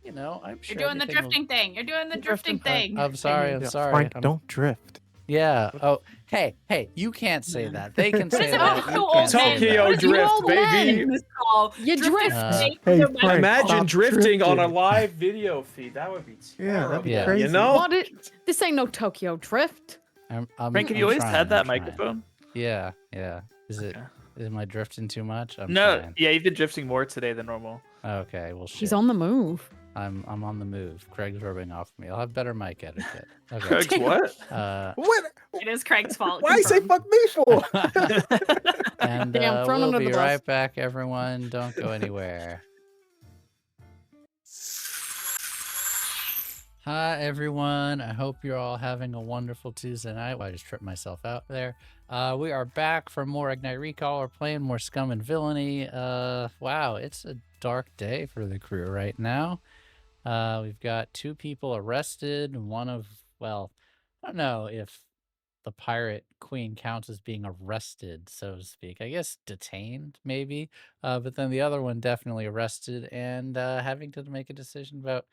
you know, I'm sure You're doing the everything will- drifting thing. You're doing the drifting I'm thing. sorry. I'm Yeah, sorry. Frank, I'm- don't drift. Yeah. Oh, hey, you can't say that. They can say is that. about You two can't old say men. Tokyo that. What do you drift, old baby. men call You drifting drift. shape Hey, of the Frank, men? Imagine stop drifting on a drifting. live video feed. That would be Yeah, terrible. that'd be Yeah. crazy. You know? What this ain't no Tokyo Drift. I'm Frank, have I'm you always trying, had that I'm trying. microphone? Yeah. Is it? Okay. Am I drifting too much? I'm No, trying. yeah, you've been drifting more today than normal. Okay, well, shit. He's on the move. I'm on the move. Craig's rubbing off me. I'll have better mic etiquette. Okay. Craig's what? What? It is Craig's fault. Why you say confirmed. fuck me for? And Damn, thrown we'll under be the bus. right back, everyone. Don't go anywhere. Hi, everyone. I hope you're all having a wonderful Tuesday night. Well, I just tripped myself out there. We are back for more Ignite Recall. We're playing more Scum and Villainy. Wow, it's a dark day for the crew right now. We've got 2 people arrested. One of, well, I don't know if the pirate queen counts as being arrested, so to speak. I guess detained, maybe. But then the other one definitely arrested and having to make a decision about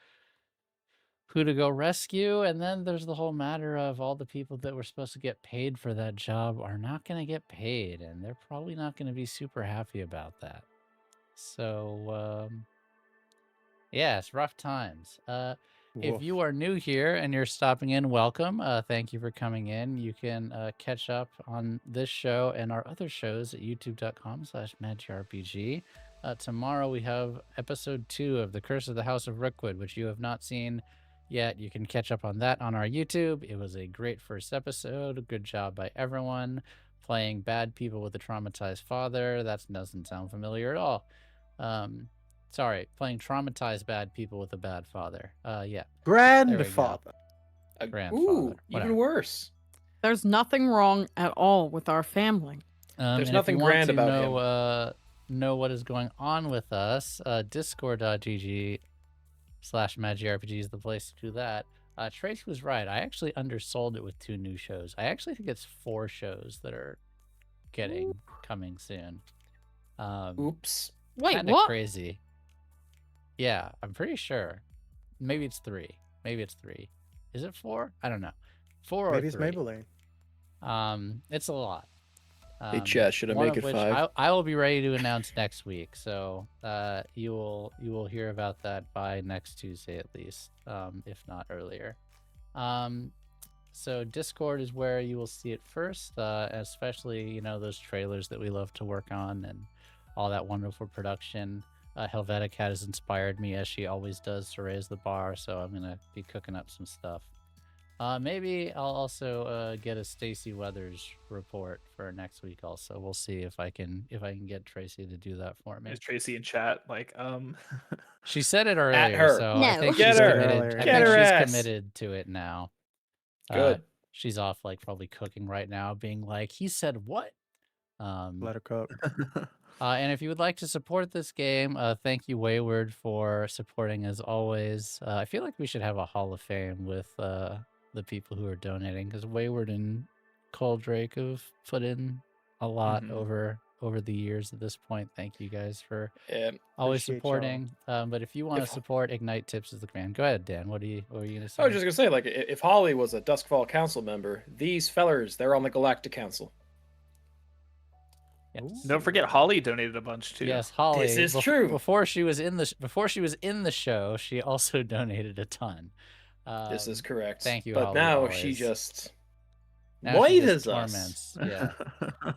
who to go rescue. And then there's the whole matter of all the people that were supposed to get paid for that job are not going to get paid, and they're probably not going to be super happy about that. So, yeah, it's rough times. If you are new here and you're stopping in, welcome. Thank you for coming in. You can catch up on this show and our other shows at youtube.com/MadGRPG. Tomorrow we have episode 2 of The Curse of the House of Rookwood, which you have not seen yet. You can catch up on that on our YouTube. It was a great first episode. Good job by everyone. Playing bad people with a traumatized father. That doesn't sound familiar at all. Sorry, playing traumatized bad people with a bad father. Yeah. Grandfather. Grandfather, Ooh, whatever. even worse. There's nothing wrong at all with our family. There's And nothing if you want grand to about know what is going on with us, discord.gg/MadGRPG is the place to do that. Tracy was right. I actually undersold it with 2 new shows. I actually think it's 4 shows that are coming soon. Oops. Wait, Kinda what? crazy. Yeah, I'm pretty sure. Maybe it's 3. Maybe it's 3. Is it 4? I don't know. 4 or Maybe it's 3. Maybelline. It's a lot. Hey, chat, should I One make of it which 5? I will be ready to announce next week. So you will hear about that by next Tuesday at least, if not earlier. So Discord is where you will see it first, especially those trailers that we love to work on and all that wonderful production. Helvetica has inspired me, as she always does, to raise the bar. So I'm gonna be cooking up some stuff. Maybe I'll also get a Stacy Weathers report for next week. Also, we'll see if I can get Tracy to do that for me. Is Tracy in chat? She said it earlier, At her. so No. I think Get she's her. committed. I Get think her she's ass. committed to it now. Good. She's off, probably cooking right now, being like, "He said what?" Let her cook. And if you would like to support this game, thank you, Wayward, for supporting as always. I feel like we should have a Hall of Fame with the people who are donating, because Wayward and Coldrake have put in a lot over the years at this point. Thank you guys for always Appreciate supporting. But if you want to If- support, Ignite Tips is the command. Go ahead, Dan. What were you gonna say? I was just gonna say, if Holly was a Duskfall Council member, these fellers, they're on the Galactic Council. Yes. Don't forget, Holly donated a bunch too. Yes, Holly. This is true. Before she was in the show, she also donated a ton. This is correct. Thank you, But Holly, now always. she just Now she moitas just us. torments. Yeah.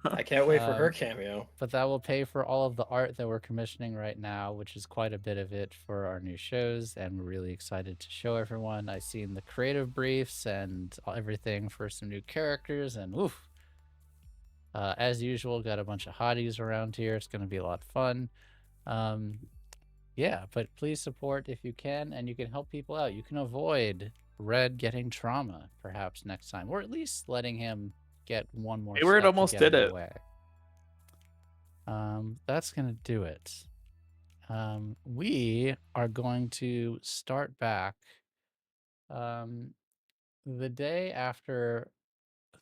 I can't wait for her cameo. But that will pay for all of the art that we're commissioning right now, which is quite a bit of it for our new shows, and we're really excited to show everyone. I've seen the creative briefs and everything for some new characters, and oof. As usual, got a bunch of hotties around here. It's going to be a lot of fun. Yeah, but please support if you can, and you can help people out. You can avoid Red getting trauma, perhaps next time, or at least letting him get one more. Hayward step to almost get did him it. away. That's gonna do it. We are going to start back the day after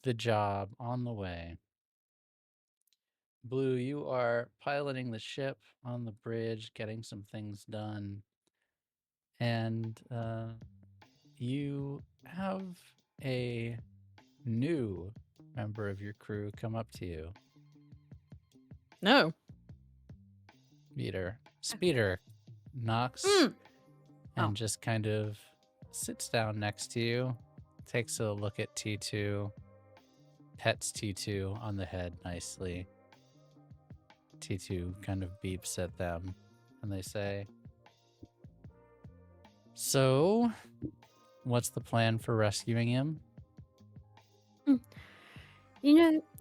the job on the way. Blue, you are piloting the ship on the bridge, getting some things done, and you have a new member of your crew come up to you. No. Speeder knocks and just kind of sits down next to you, takes a look at T2, pets T2 on the head nicely. T2 kind of beeps at them, and they say, "So, what's the plan for rescuing him?"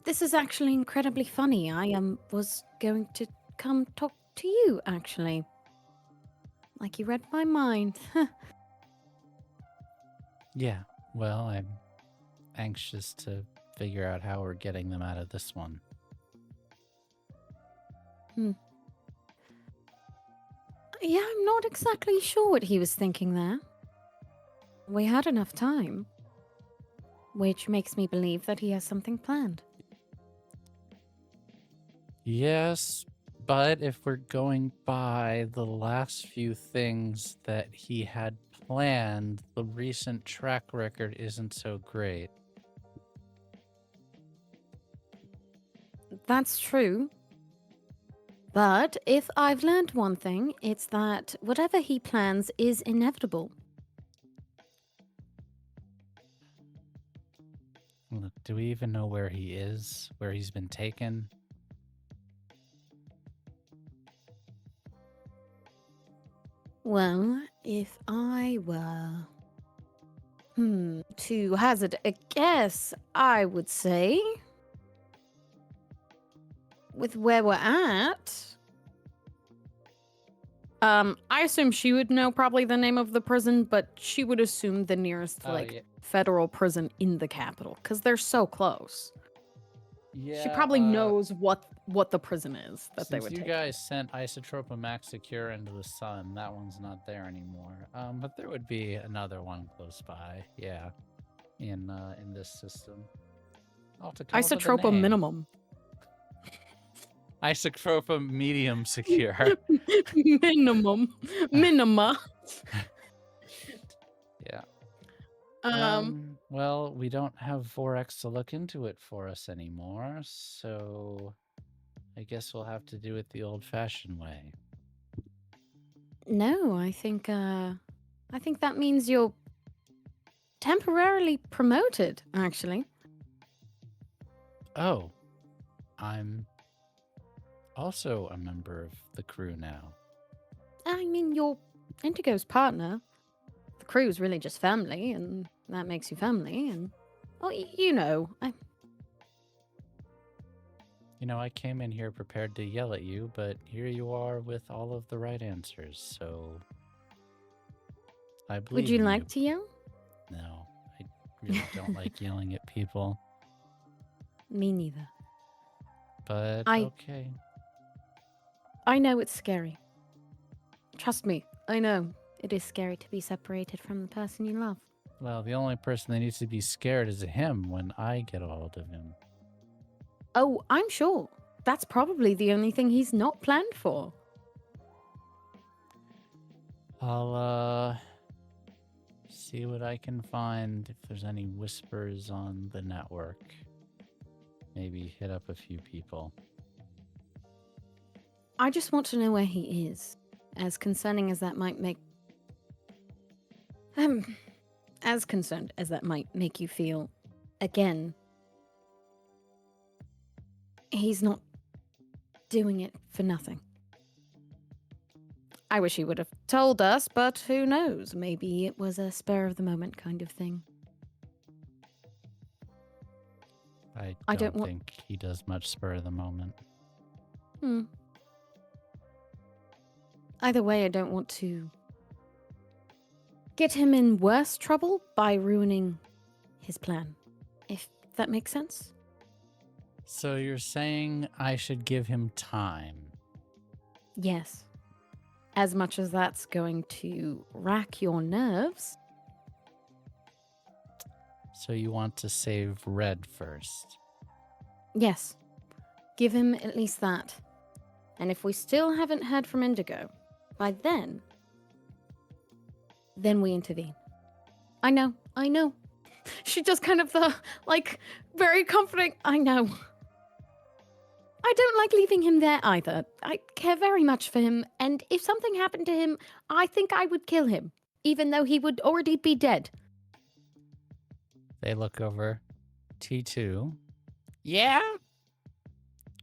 This is actually incredibly funny. I was going to come talk to you, actually. Like you read my mind. Yeah, well, I'm anxious to figure out how we're getting them out of this one. Yeah, I'm not exactly sure what he was thinking there. We had enough time. Which makes me believe that he has something planned. Yes, but if we're going by the last few things that he had planned, the recent track record isn't so great. That's true. But if I've learned one thing, it's that whatever he plans is inevitable. Look, do we even know where he is? Where he's been taken? Well, if I were to hazard a guess, I would say with where we're at, I assume she would know probably the name of the prison, but she would assume the nearest Yeah. federal prison in the capital because they're so close. Yeah, She probably knows what the prison is that they since would you take. guys sent Isotropa Max Secure into the sun, that one's not there anymore. But there would be another one close by. Yeah, in this system. I'll have to come up with a Isotropa name. minimum. Isopropyl medium secure. Minima. Yeah. Um, Well, we don't have Vorex to look into it for us anymore, so I guess we'll have to do it the old-fashioned way. no, I think that means you're temporarily promoted, actually. Oh, I'm also a member of the crew now. I mean, you're Indigo's partner. The crew's really just family, and that makes you family, and... Oh, you know, You know, I came in here prepared to yell at you, but here you are with all of the right answers, so I believe would you in like to yell? No, I really don't like yelling at people, Me neither. but I- okay. I know it's scary. Trust me, I know. It is scary to be separated from the person you love. Well, the only person that needs to be scared is him when I get a hold of him. Oh, I'm sure. That's probably the only thing he's not planned for. I'll, see what I can find if there's any whispers on the network. Maybe hit up a few people. I just want to know where he is. As concerning as that might make... as concerned as that might make you feel, again, he's not doing it for nothing. I wish he would have told us, but who knows? Maybe it was a spur of the moment kind of thing. I don't don't wa- think he does much spur of the moment. Either way, I don't want to get him in worse trouble by ruining his plan. If that makes sense? So you're saying I should give him time? Yes. As much as that's going to rack your nerves. So you want to save Red first? Yes. Give him at least that. And if we still haven't heard from Indigo, by then we intervene. I know. She just kind of very comforting. I know. I don't like leaving him there either. I care very much for him, and if something happened to him, I think I would kill him, even though he would already be dead. They look over. T2. Yeah?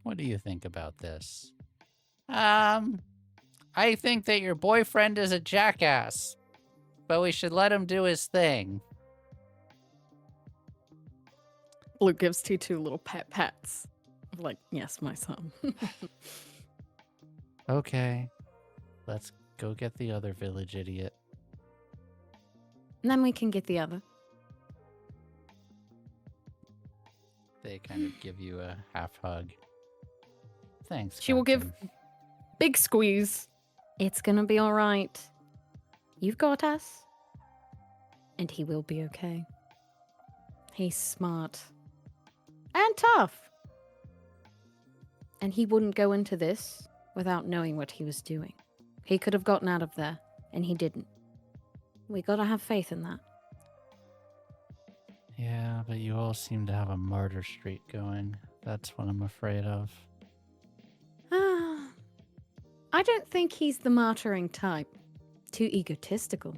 What do you think about this? I think that your boyfriend is a jackass, but we should let him do his thing. Blue gives T2 little pats. Like, yes, my son. Okay. Let's go get the other village idiot. And then we can get the other. They kind of give you a half hug. Thanks. She will give Captain. big squeeze. It's gonna be all right. You've got us. And he will be okay. He's smart. And tough. And he wouldn't go into this without knowing what he was doing. He could have gotten out of there, and he didn't. We gotta have faith in that. Yeah, but you all seem to have a murder streak going. That's what I'm afraid of. I don't think he's the martyring type. Too egotistical.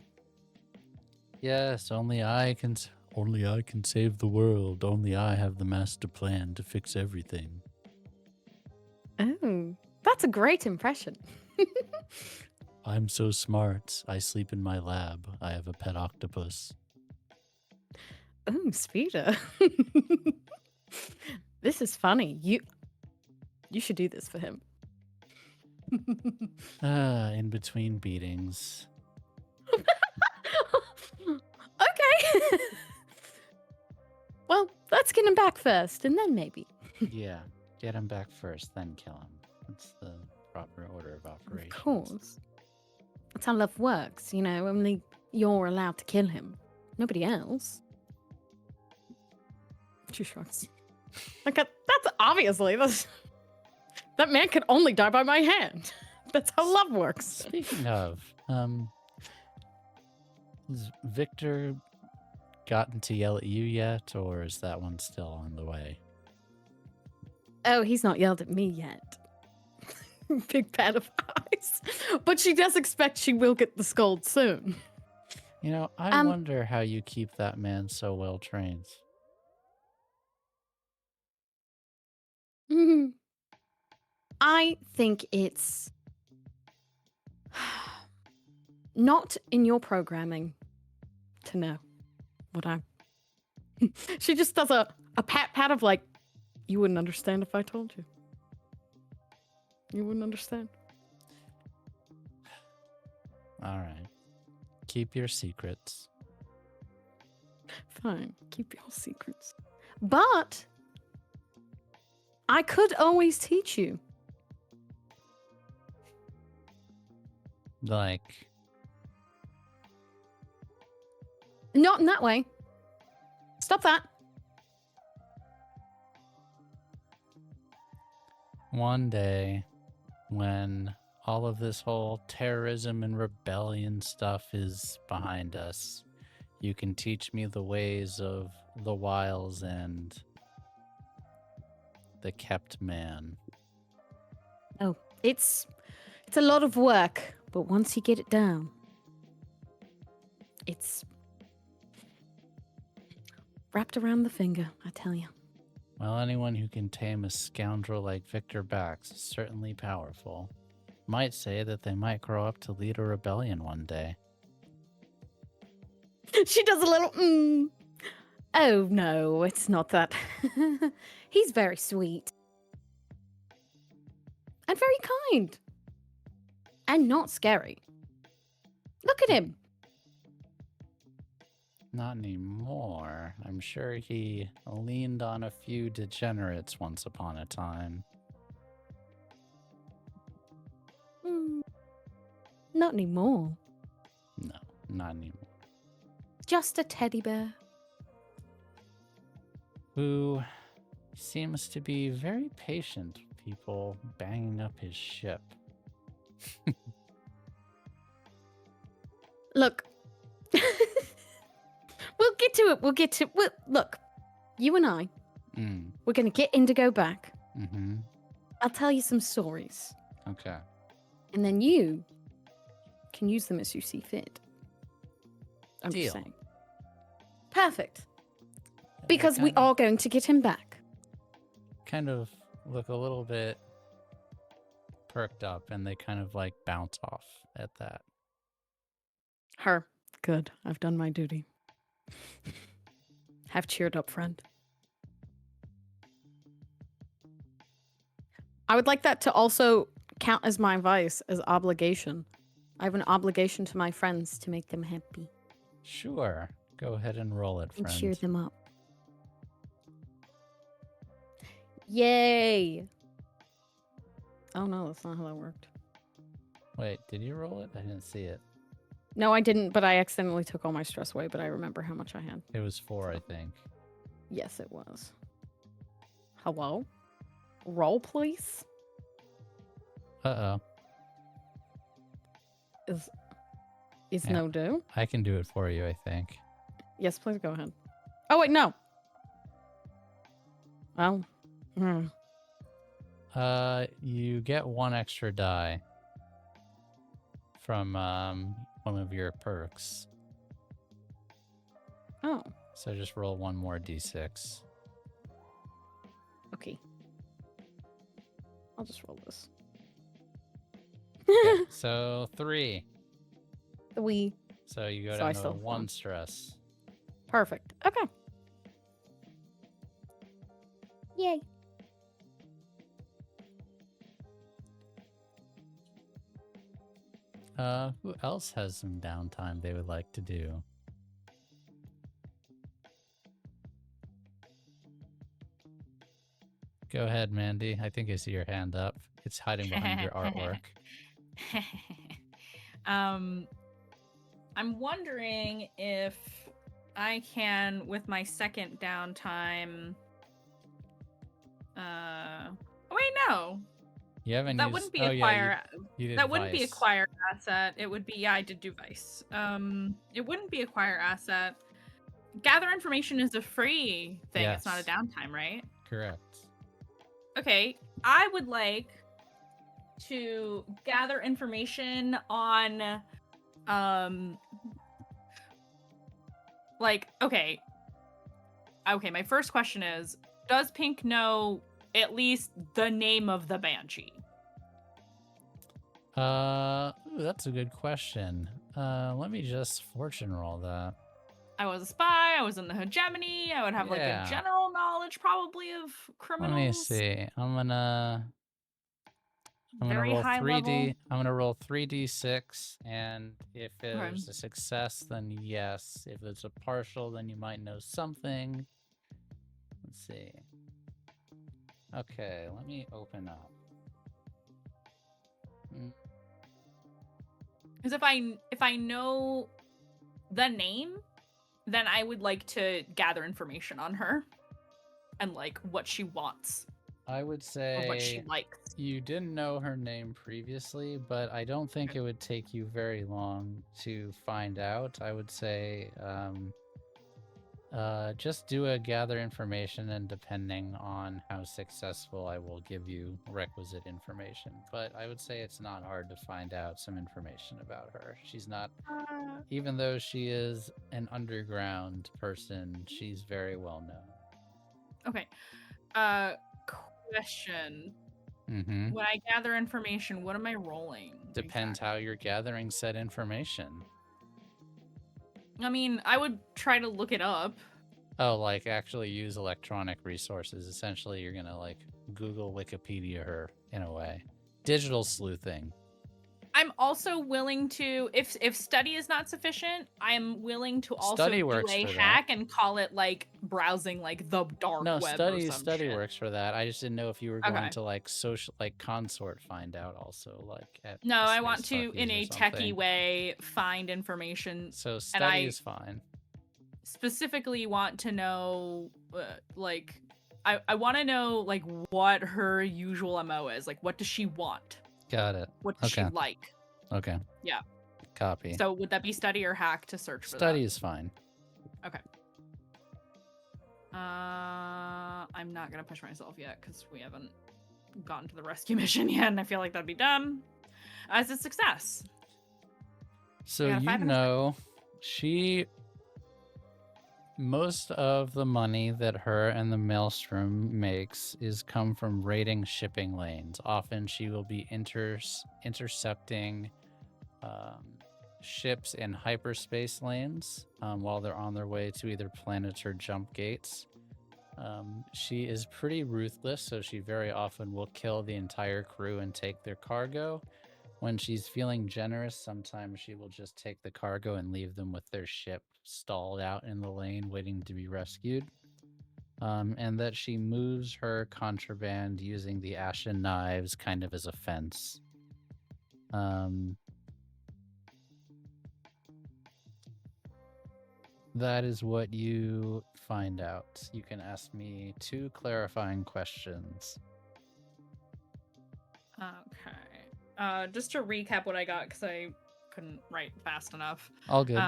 Yes, only I can save the world. Only I have the master plan to fix everything. Oh, that's a great impression. I'm so smart. I sleep in my lab. I have a pet octopus. Oh, Speeder. This is funny. You should do this for him. In between beatings. Okay. Well, let's get him back first, and then maybe. Yeah, get him back first, then kill him. That's the proper order of operations. Of course. That's how love works, you know, only you're allowed to kill him. Nobody else. She shrugs. Like, that's obviously, that's That man can only die by my hand. That's how love works. Speaking of, has Victor gotten to yell at you yet, or is that one still on the way? Oh, he's not yelled at me yet. Big pat of eyes. But she does expect she will get the scold soon. You know, I wonder how you keep that man so well trained. I think it's not in your programming to know what I'm. She just does a pat of like, you wouldn't understand if I told you. You wouldn't understand. All right. Keep your secrets. Fine, keep your secrets. But I could always teach you. Like, Not in that way. Stop that. one day, when all of this whole terrorism and rebellion stuff is behind us, you can teach me the ways of the wiles and the kept man. Oh, it's a lot of work, but once you get it down, it's wrapped around the finger, I tell you. Well, anyone who can tame a scoundrel like Victor Bax is certainly powerful. Might say that they might grow up to lead a rebellion one day. She does a little Oh no, it's not that. He's very sweet. And very kind. And not scary. Look at him. Not anymore. I'm sure he leaned on a few degenerates once upon a time. Not anymore. No, not anymore. Just a teddy bear. Who seems to be very patient with people banging up his ship. Look. We'll get to it. Look, you and I, we're going to get Indigo back. Mm-hmm. I'll tell you some stories. Okay. And then you can use them as you see fit. I'm Deal. just saying. Perfect. Because we are going to get him back. Kind of look a little bit perked up, and they kind of like bounce off at that. Her. Good. I've done my duty. Have cheered up, friend. I would like that to also count as my vice, as obligation. I have an obligation to my friends to make them happy. Sure. Go ahead and roll it, friend. And cheer them up. Yay! Oh no, that's not how that worked. Wait, did you roll it? I didn't see it. No, I didn't, but I accidentally took all my stress away, but I remember how much I had. It was 4, I think. Yes, it was. Hello? Roll, please? Uh-oh. Is Yeah. no do? I can do it for you, I think. Yes, please go ahead. Oh, wait, no. Well, You get 1 extra die from one of your perks. Oh, So just roll 1 more d6. okay. I'll just roll this. Okay, so 3. We So you go So I down to still have 1 1. stress. Perfect. Okay. Yay. Who else has some downtime they would like to do? Go ahead, Mandy. I think I see your hand up. It's hiding behind your artwork. I'm wondering if I can, with my second downtime. Oh wait, no. You haven't That used... wouldn't be oh, acquire. Yeah, you did That wouldn't be Vice. acquire asset. It would be, yeah, I did do Vice. It wouldn't be acquire asset. Gather information is a free thing. It's not a Yes. downtime, right? Correct. Okay, I would like to gather information on, like, okay, my first question is, does Pink know at least the name of the Banshee? Ooh, that's a good question. Let me just fortune roll that. I was a spy, I was in the hegemony, I would have like Yeah. a general knowledge probably of criminals. Let me see. I'm gonna Very roll high 3D. level. I'm gonna roll 3d6, and if Okay. there's a success, then yes. If it's a partial, then you might know something. Let's see. Okay, let me open up. Because if I know the name, then I would like to gather information on her and like what she wants I would or what she say likes. you didn't know her name previously, but I don't think it would take you very long to find out. I would say just do a gather information, and depending on how successful, I will give you requisite information. But I would say it's not hard to find out some information about her. She's not, even though she is an underground person, she's very well known. Okay. Question. Mm-hmm. When I gather information, what am I rolling? Depends how you're gathering said information. I mean, I would try to look it up. Oh, like actually use electronic resources. Essentially, you're gonna like Google Wikipedia her in a way. Digital sleuthing. I'm also willing to, if study is not sufficient, I'm willing to also Study do works a for that. hack and call it like browsing like the dark No, web study or some study shit. works for that. I just didn't know if you were going Okay. to like social like consort find out also like at No, I want space to, fuckies in or a something. techie way, find information. So I study is fine. Specifically want to know, like, I want to know like what her usual MO is. Like, what does she want? Got it. What does she like? Okay. Yeah. Copy. So would that be study or hack to search for Study that? is fine. Okay. I'm not gonna push myself yet because we haven't gotten to the rescue mission yet, and I feel like that'd be dumb. As a success. So got a you 5 and a 6. know, most of the money that her and the Maelstrom makes is come from raiding shipping lanes. Often she will be intercepting ships in hyperspace lanes while they're on their way to either planets or jump gates. She is pretty ruthless, so she very often will kill the entire crew and take their cargo. When she's feeling generous, sometimes she will just take the cargo and leave them with their ship stalled out in the lane waiting to be rescued. And that she moves her contraband using the ashen knives kind of as a fence. That is what you find out. You can ask me 2 clarifying questions. Okay. Just to recap what I got, because I couldn't write fast enough. All good.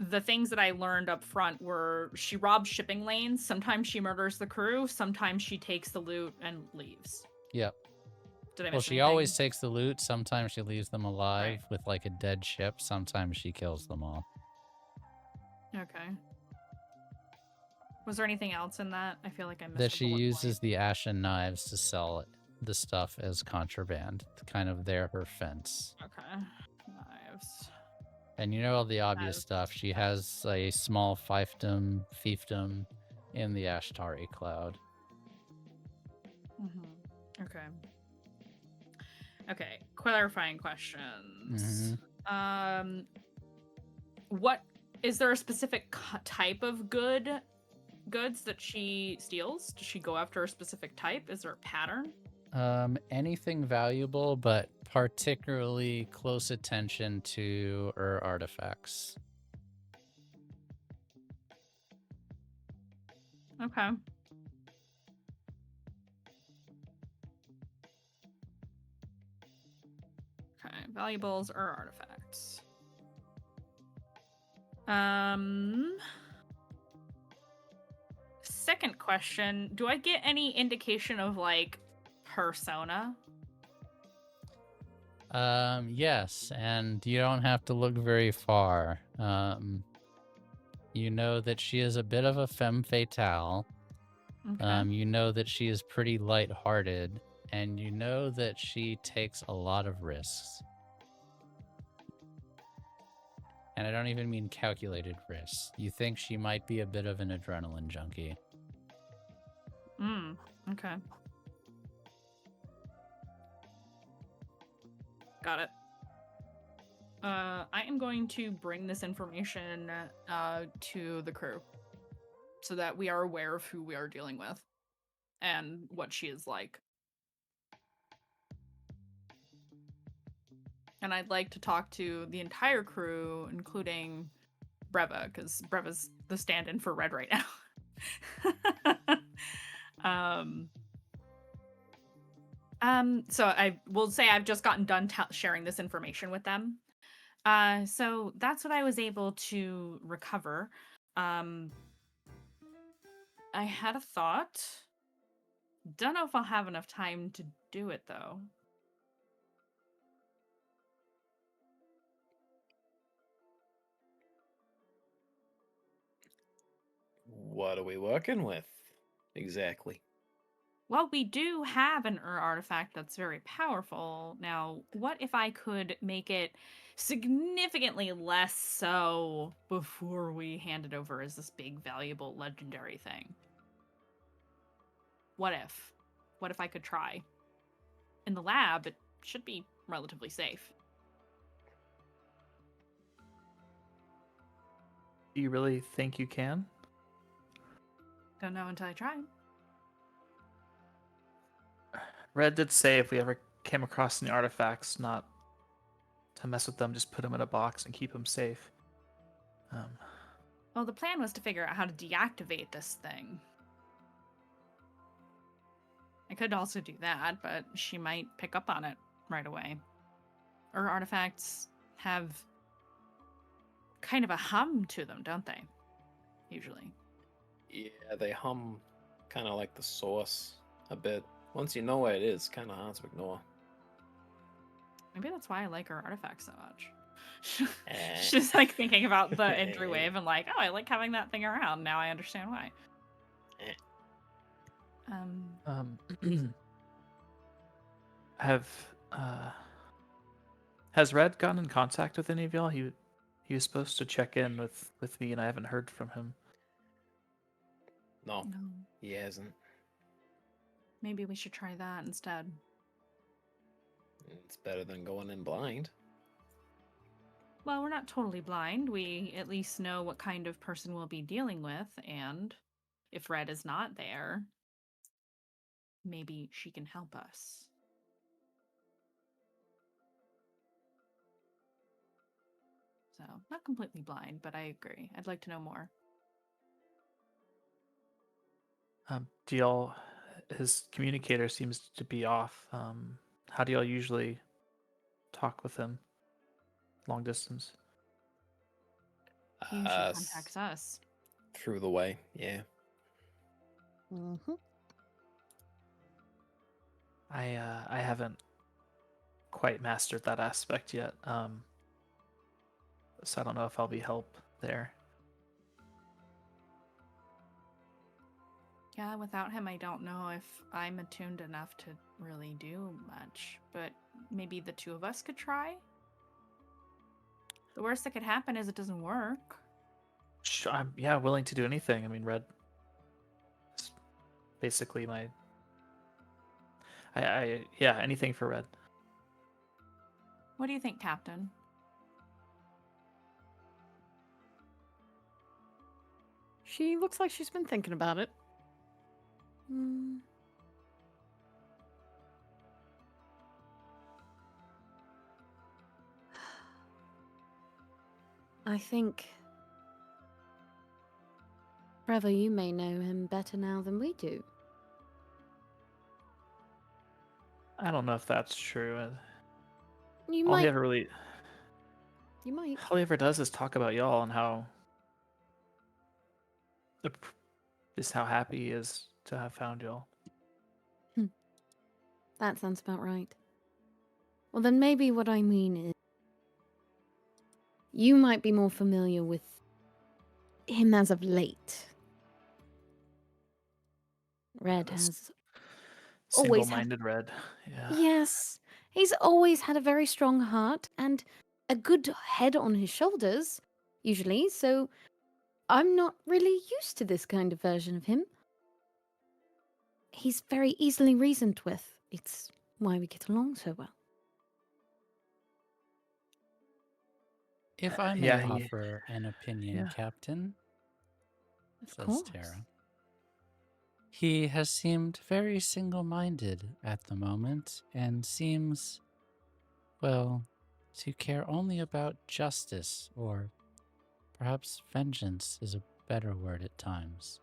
The things that I learned up front were she robs shipping lanes. Sometimes she murders the crew. Sometimes she takes the loot and leaves. Yep. Did I miss Well, she anything? always takes the loot. Sometimes she leaves them alive with like a dead ship. Sometimes she kills them all. Okay. Was there anything else in that? I feel like I missed That a she bullet uses point. the ashen knives to sell the stuff as contraband. Kind of her fence. Okay. Knives. And you know all the obvious Knives. stuff. She has a small fiefdom in the Ashtari cloud. Mm-hmm. Okay. Okay. Clarifying questions. What is there a specific type of goods that she steals? Does she go after a specific type? Is there a pattern? Anything valuable, but particularly close attention to her artifacts. Okay. valuables or artifacts. Second question, do I get any indication of like persona? Yes, and you don't have to look very far. You know that she is a bit of a femme fatale. Okay. You know that she is pretty lighthearted, and you know that she takes a lot of risks. And I don't even mean calculated risks. You think she might be a bit of an adrenaline junkie. Okay. Got it. I am going to bring this information to the crew so that we are aware of who we are dealing with and what she is like. And I'd like to talk to the entire crew, including Breva, because Breva's the stand-in for Red right now. So I will say I've just gotten done sharing this information with them. So that's what I was able to recover. I had a thought. Don't know if I'll have enough time to do it though. What are we working with? Exactly. Well, we do have an artifact that's very powerful. Now, what if I could make it significantly less so before we hand it over as this big, valuable, legendary thing? What if? What if I could try? In the lab, it should be relatively safe. Do you really think you can? Don't know until I try. Red did say if we ever came across any artifacts, not to mess with them, just put them in a box and keep them safe. Well, the plan was to figure out how to deactivate this thing. I could also do that, but she might pick up on it right away. Or artifacts have kind of a hum to them, don't they? Usually. Yeah, they hum kind of like the source a bit. Once you know what it is, kind of hard to ignore. Maybe that's why I like her artifacts so much. She's like thinking about the entry wave and like, oh, I like having that thing around. Now I understand why. Has Red gotten in contact with any of y'all? He was supposed to check in with me, and I haven't heard from him. No, No. he hasn't. Maybe we should try that instead. It's better than going in blind. Well, we're not totally blind. We at least know what kind of person we'll be dealing with, and if Red is not there, maybe she can help us. So, not completely blind, but I agree. I'd like to know more. Do y'all? His communicator seems to be off. How do y'all usually talk with him? Long distance. He usually contacts us. Through the way, yeah. Mm-hmm. I haven't quite mastered that aspect yet. So I don't know if I'll be help there. Yeah, without him, I don't know if I'm attuned enough to really do much, but maybe the two of us could try? The worst that could happen is it doesn't work. I'm willing to do anything. I mean, Red is basically my. Anything for Red. What do you think, Captain? She looks like she's been thinking about it. I think, Trevor, you may know him better now than we do. I don't know if that's true. You All he might. ever really, You might. all he ever does is talk about y'all and how, just how happy he is to have found y'all. That sounds about right. Well, then maybe what I mean is you might be more familiar with him as of late. Red That's has always had. Single-minded Red. Yeah. Yes, he's always had a very strong heart and a good head on his shoulders, usually, so I'm not really used to this kind of version of him. He's very easily reasoned with. It's why we get along so well. If I may Yeah, he- offer an opinion, yeah. Captain, Of says course. Tara. He has seemed very single-minded at the moment and seems, well, to care only about justice, or perhaps vengeance is a better word at times.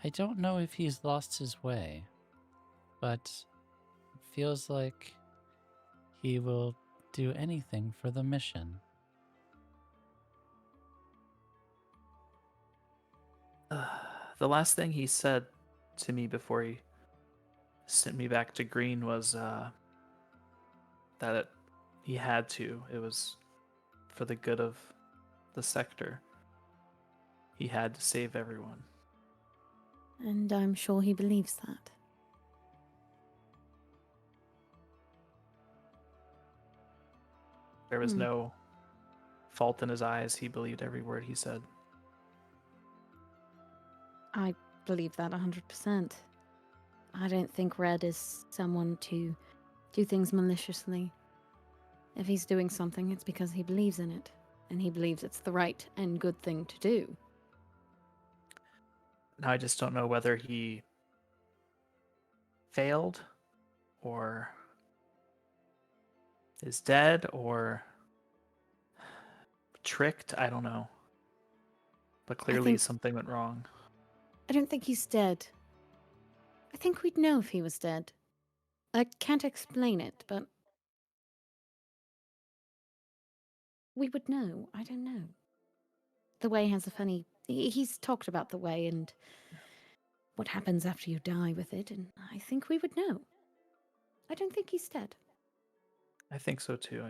I don't know if he's lost his way, but it feels like he will do anything for the mission. The last thing he said to me before he sent me back to Green was that he had to. It was for the good of the sector. He had to save everyone. And I'm sure he believes that. There was no fault in his eyes. He believed every word he said. I believe that 100%. I don't think Red is someone to do things maliciously. If he's doing something, it's because he believes in it, and he believes it's the right and good thing to do. Now I just don't know whether he failed or is dead or tricked. I don't know. But clearly think- something went wrong. I don't think he's dead. I think we'd know if he was dead. I can't explain it, but we would know. I don't know. The Way has a funny... He's talked about the Way and what happens after you die with it, and I think we would know. I don't think he's dead. I think so too.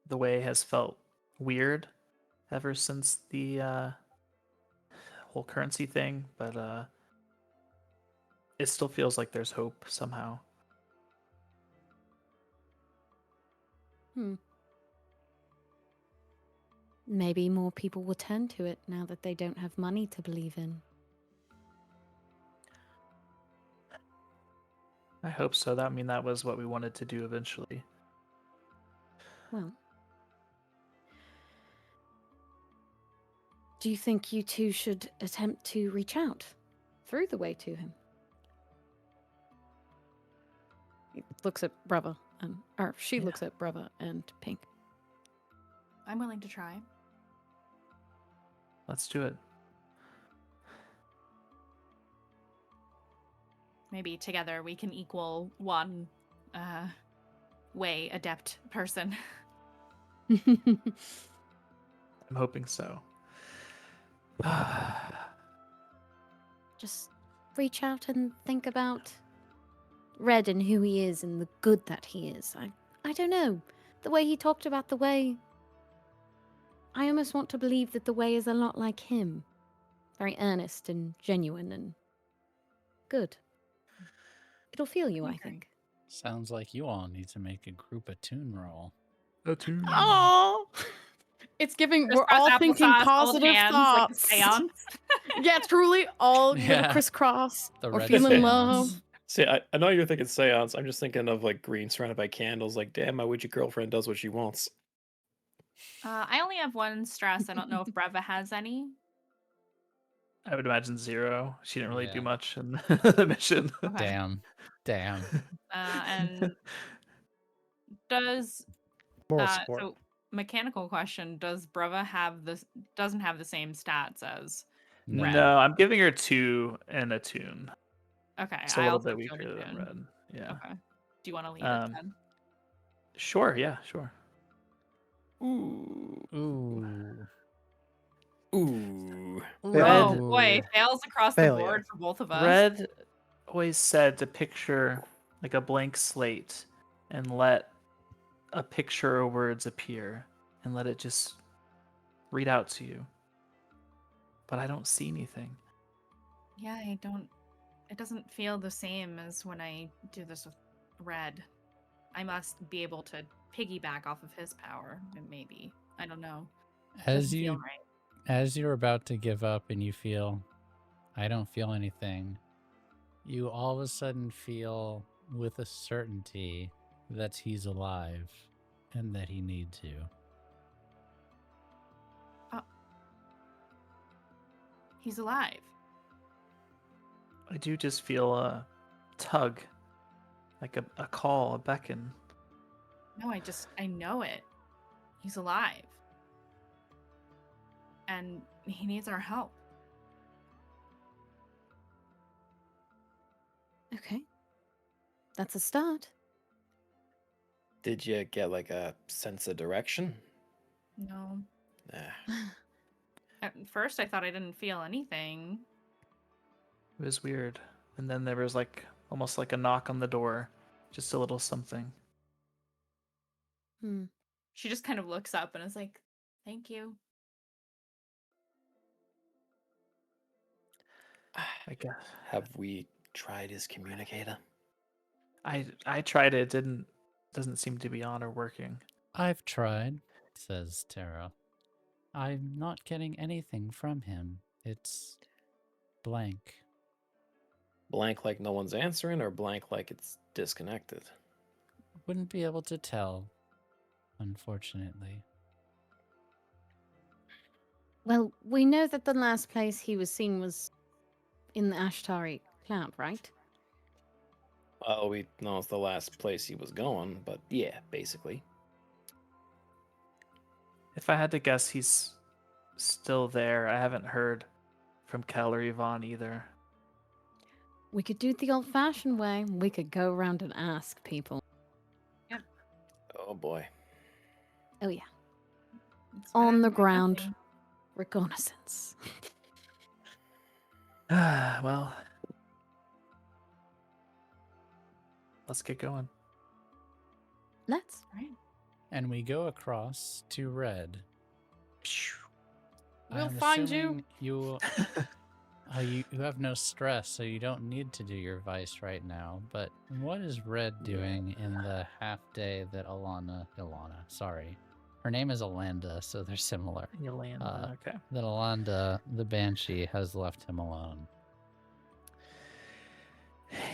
The way has felt weird ever since the whole currency thing, but it still feels like there's hope somehow. Maybe more people will turn to it now that they don't have money to believe in. I hope so. That was what we wanted to do eventually. Well, do you think you two should attempt to reach out through the Way to him? He looks at Brother, or she looks at Brother and Pink. I'm willing to try. Let's do it. Maybe together we can equal one Way adept person. I'm hoping so. Just reach out and think about Red and who he is and the good that he is. I don't know. The way he talked about the Way, I almost want to believe that the Way is a lot like him. Very earnest and genuine and good. It'll feel you, I think. Sounds like you all need to make a group attune roll. Oh, it's giving. We're all Crisscross thinking applesauce, hold positive hands, thoughts. Like a seance. Yeah, truly, all Yeah. little crisscross The or red feeling seance. love. See, I know you're thinking seance. I'm just thinking of like Green surrounded by candles. Like, damn, my witchy girlfriend does what she wants. I only have one stress. I don't know if Breva has any. I would imagine 0. She didn't really do Yeah. much in the mission. Okay. Damn. And does Moral support. so mechanical question, does Breva have this doesn't have the same stats as No. No, I'm giving her 2 and a tune. okay, It's a I little also bit killed weaker a than tune. Red. Yeah. Okay. Do you want to lead it then? Sure. Yeah. Sure. Ooh. Ooh. Ooh. Red. Oh boy, fails across the Failure. board for both of us. Red always said to picture like a blank slate and let a picture or words appear and let it just read out to you. But I don't see anything. Yeah, I don't. It doesn't feel the same as when I do this with Red. I must be able to piggyback off of his power, maybe. I don't know. As Doesn't feel you right. as you're about to give up and you feel, I don't feel anything, you all of a sudden feel with a certainty that he's alive and that he needs you. He's alive. I do just feel a tug, like a call, a beckon. No, I know it. He's alive. And he needs our help. Okay. That's a start. Did you get like a sense of direction? No. Nah. At first, I thought I didn't feel anything. It was weird. And then there was like almost like a knock on the door, just a little something. Hmm. She just kind of looks up and is like, "Thank you." I guess Have we tried his communicator? I tried it. Doesn't seem to be on or working. I've tried, says Tara. I'm not getting anything from him. It's blank. Blank like no one's answering, or blank like it's disconnected? Wouldn't be able to tell, unfortunately. Well, we know that the last place he was seen was in the Ashtari cloud, right? Well, we know it's the last place he was going, but yeah, basically. If I had to guess, he's still there. I haven't heard from Kel or Yvonne either. We could do it the old-fashioned way. We could go around and ask people. Oh boy. Oh yeah, It's better on than the doing ground, nothing. reconnaissance. Well, let's get going. Let's. Right. And we go across to Red. We'll I'm find you. assuming you have no stress, so you don't need to do your vice right now. But what is Red doing in the half day that sorry, her name is Alanda, so they're similar. Yolanda, okay. That Alanda, the Banshee, has left him alone.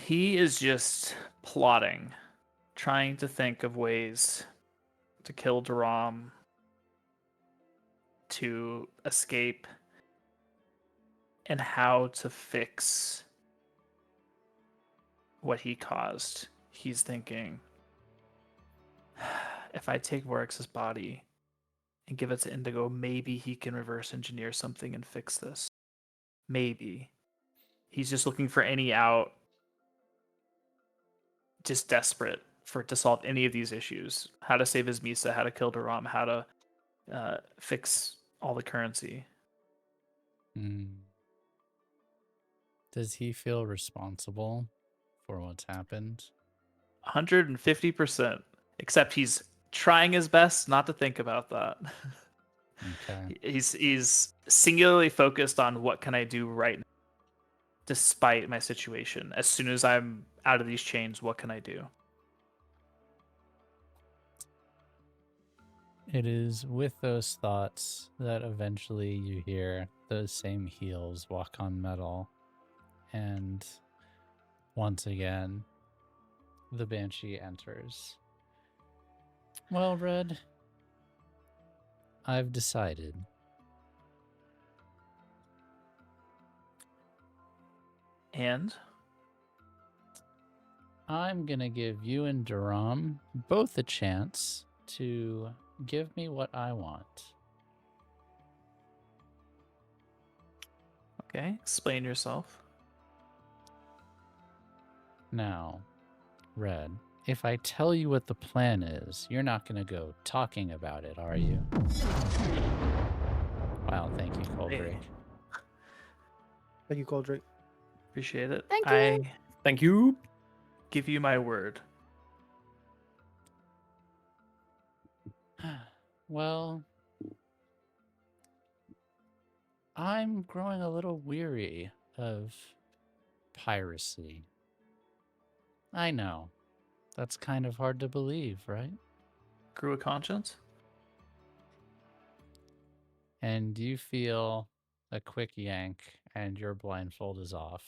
He is just plotting, trying to think of ways to kill Duram, to escape, and how to fix what he caused. He's thinking, if I take Vorix's body and give it to Indigo, maybe he can reverse engineer something and fix this. Maybe. He's just looking for any out, just desperate to solve any of these issues. How to save his Misa, how to kill Duram, how to fix all the currency. Hmm. Does he feel responsible for what's happened? 150%. Except he's trying his best not to think about that. Okay. He's singularly focused on what can I do right now, despite my situation. As soon as I'm out of these chains, what can I do? It is with those thoughts that eventually you hear those same heels walk on metal. And once again, the Banshee enters. Well, Red, I've decided. And I'm gonna give you and Duram both a chance to give me what I want. okay, explain yourself. Now, Red, if I tell you what the plan is, you're not going to go talking about it, are you? Wow, thank you, Coldrake. Thank you, Coldrake. Appreciate it. Thank you. I Thank you. give you my word. Well, I'm growing a little weary of piracy. I know. That's kind of hard to believe, right? Grew a conscience? And you feel a quick yank, and your blindfold is off.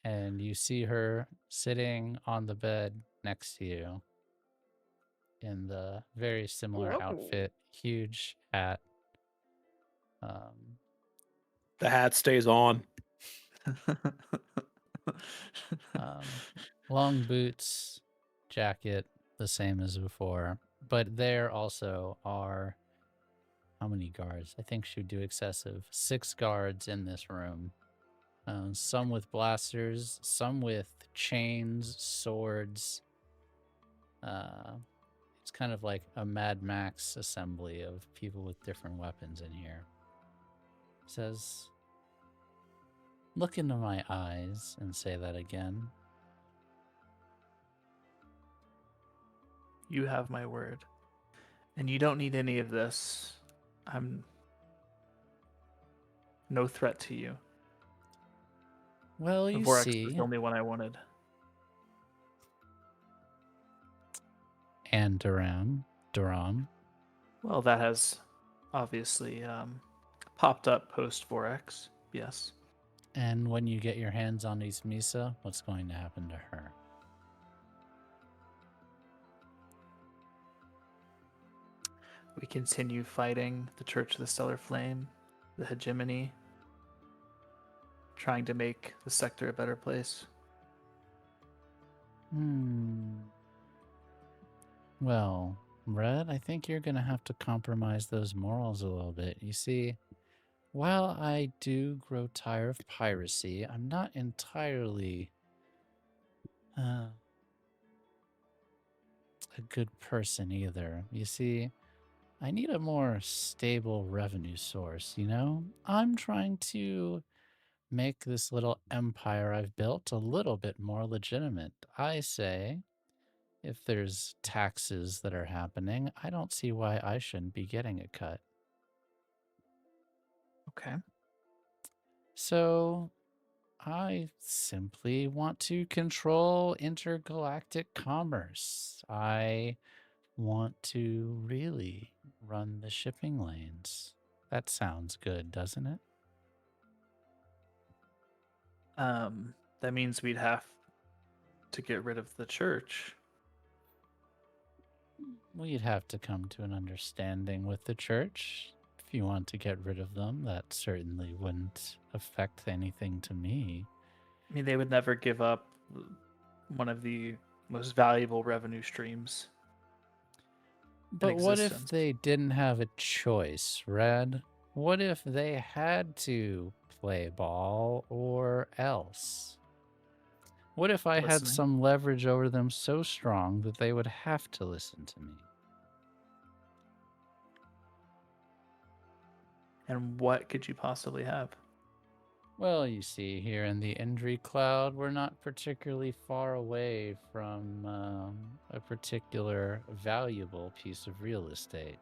And you see her sitting on the bed next to you in the very similar outfit, huge hat. The hat stays on. Long boots, jacket, the same as before. But there also are, how many guards? I think she would do excessive. 6 guards in this room. Some with blasters, some with chains, swords. It's kind of like a Mad Max assembly of people with different weapons in here. Says, look into my eyes and say that again. You have my word. And you don't need any of this. I'm no threat to you. Well, you Vorax see. is the only one I wanted. And Duram. Well, that has obviously popped up post Vorax. Yes. And when you get your hands on Ismisa, what's going to happen to her? We continue fighting the Church of the Stellar Flame, the hegemony, trying to make the sector a better place. Well, Red, I think you're going to have to compromise those morals a little bit. You see, while I do grow tired of piracy, I'm not entirely a good person either. You see, I need a more stable revenue source, you know? I'm trying to make this little empire I've built a little bit more legitimate. I say, if there's taxes that are happening, I don't see why I shouldn't be getting a cut. Okay. So I simply want to control intergalactic commerce. I want to really run the shipping lanes. That sounds good, doesn't it? That means we'd have to get rid of the church. We'd have to come to an understanding with the church. If you want to get rid of them, that certainly wouldn't affect anything to me. I mean, they would never give up one of the most valuable revenue streams. But what if existence. they didn't have a choice, Red? What if they had to play ball or else? What if I had Listening. some leverage over them so strong that they would have to listen to me? And what could you possibly have? Well, you see, here in the Indri Cloud, we're not particularly far away from a particular valuable piece of real estate.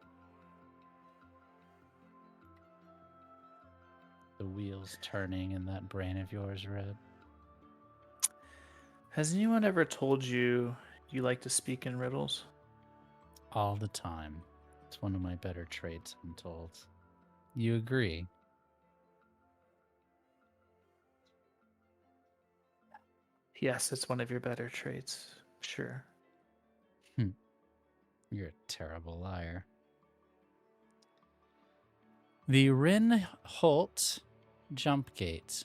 The wheels turning in that brain of yours, Red. Has anyone ever told you you like to speak in riddles? All the time. It's one of my better traits, I'm told. You agree? Yes, it's one of your better traits. Sure. You're a terrible liar. The Rin Holt jump gate.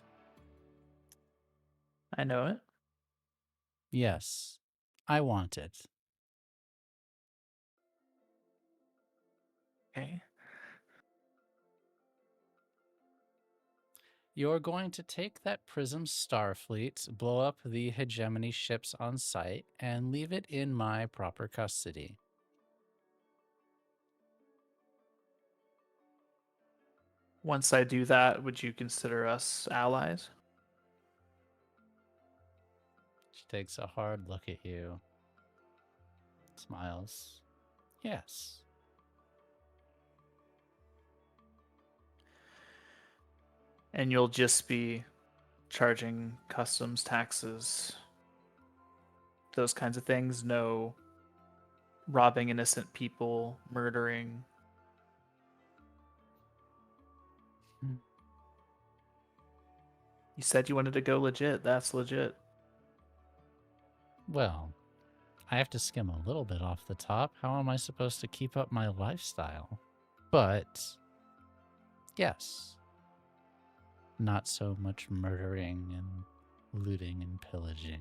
I know it. Yes, I want it. Okay. you're going to take that Prism Starfleet, blow up the hegemony ships on site, and leave it in my proper custody. Once I do that, would you consider us allies? She takes a hard look at you, smiles. Yes. And you'll just be charging customs taxes, those kinds of things. No robbing innocent people, murdering. Hmm. You said you wanted to go legit. That's legit. Well, I have to skim a little bit off the top. How am I supposed to keep up my lifestyle? But, yes. Not so much murdering and looting and pillaging.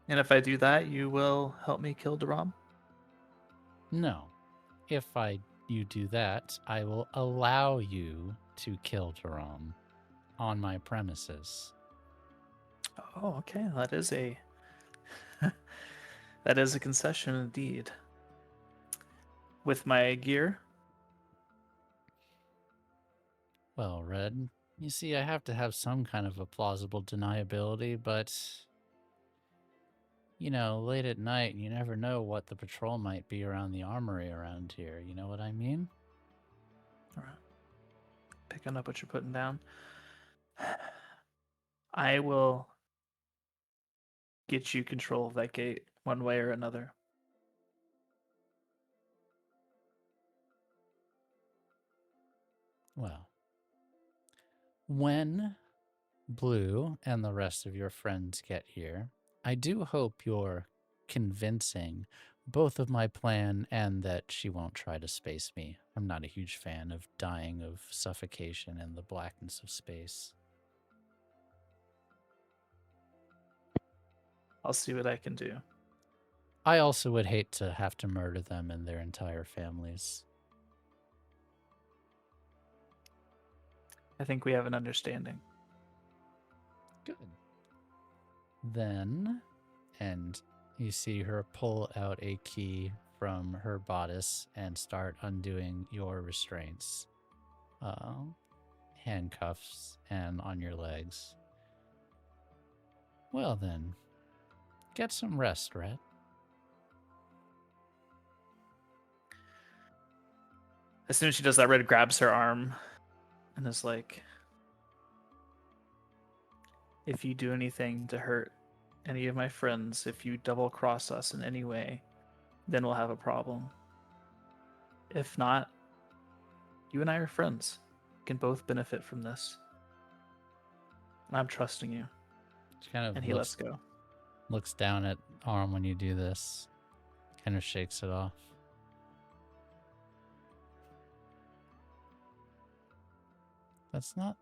And if I do that, you will help me kill Duram? No. If you do that, I will allow you to kill Jerome on my premises. Oh, okay. That is a that is a concession indeed. With my gear? Well, Red, you see, I have to have some kind of a plausible deniability, but you know, late at night, you never know what the patrol might be around the armory around here. You know what I mean? All right. Picking up what you're putting down. I will get you control of that gate one way or another. Well, when Blue and the rest of your friends get here, I do hope you're convincing both of my plan and that she won't try to space me. I'm not a huge fan of dying of suffocation in the blackness of space. I'll see what I can do. I also would hate to have to murder them and their entire families. I think we have an understanding. Good. Then, and you see her pull out a key from her bodice and start undoing your restraints. Handcuffs and on your legs. Well then, get some rest, Red. As soon as she does that, Red grabs her arm and is like, if you do anything to hurt any of my friends, if you double cross us in any way, then we'll have a problem. If not, you and I are friends. We can both benefit from this. And I'm trusting you. She kind of And he lets go. looks down at arm when you do this, kind of shakes it off. That's not